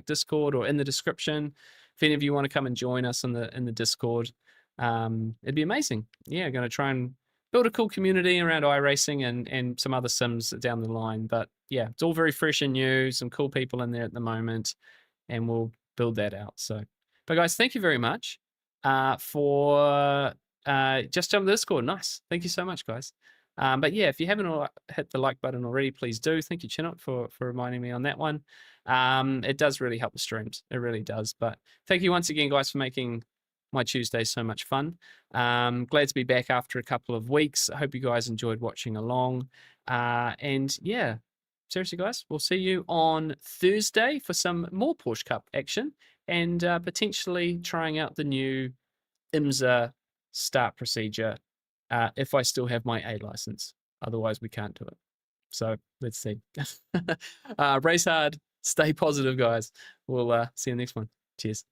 !Discord, or in the description if any of you want to come and join us in the Discord. It'd be amazing. Yeah, going to try and build a cool community around iRacing and some other sims down the line. But yeah, it's all very fresh and new. Some cool people in there at the moment, and we'll build that out. So, but guys, thank you very much for just jumping to Discord. Nice. Thank you so much, guys. But yeah, if you haven't hit the like button already, please do. Thank you, Chinnock, for reminding me on that one. It does really help the streams. It really does. But thank you once again, guys, for making my Tuesday so much fun. Glad to be back after a couple of weeks. I hope you guys enjoyed watching along. And yeah, seriously, guys, we'll see you on Thursday for some more Porsche Cup action, and potentially trying out the new IMSA start procedure if I still have my A license. Otherwise, we can't do it. So let's see. Race hard. Stay positive, guys. We'll see you next one. Cheers.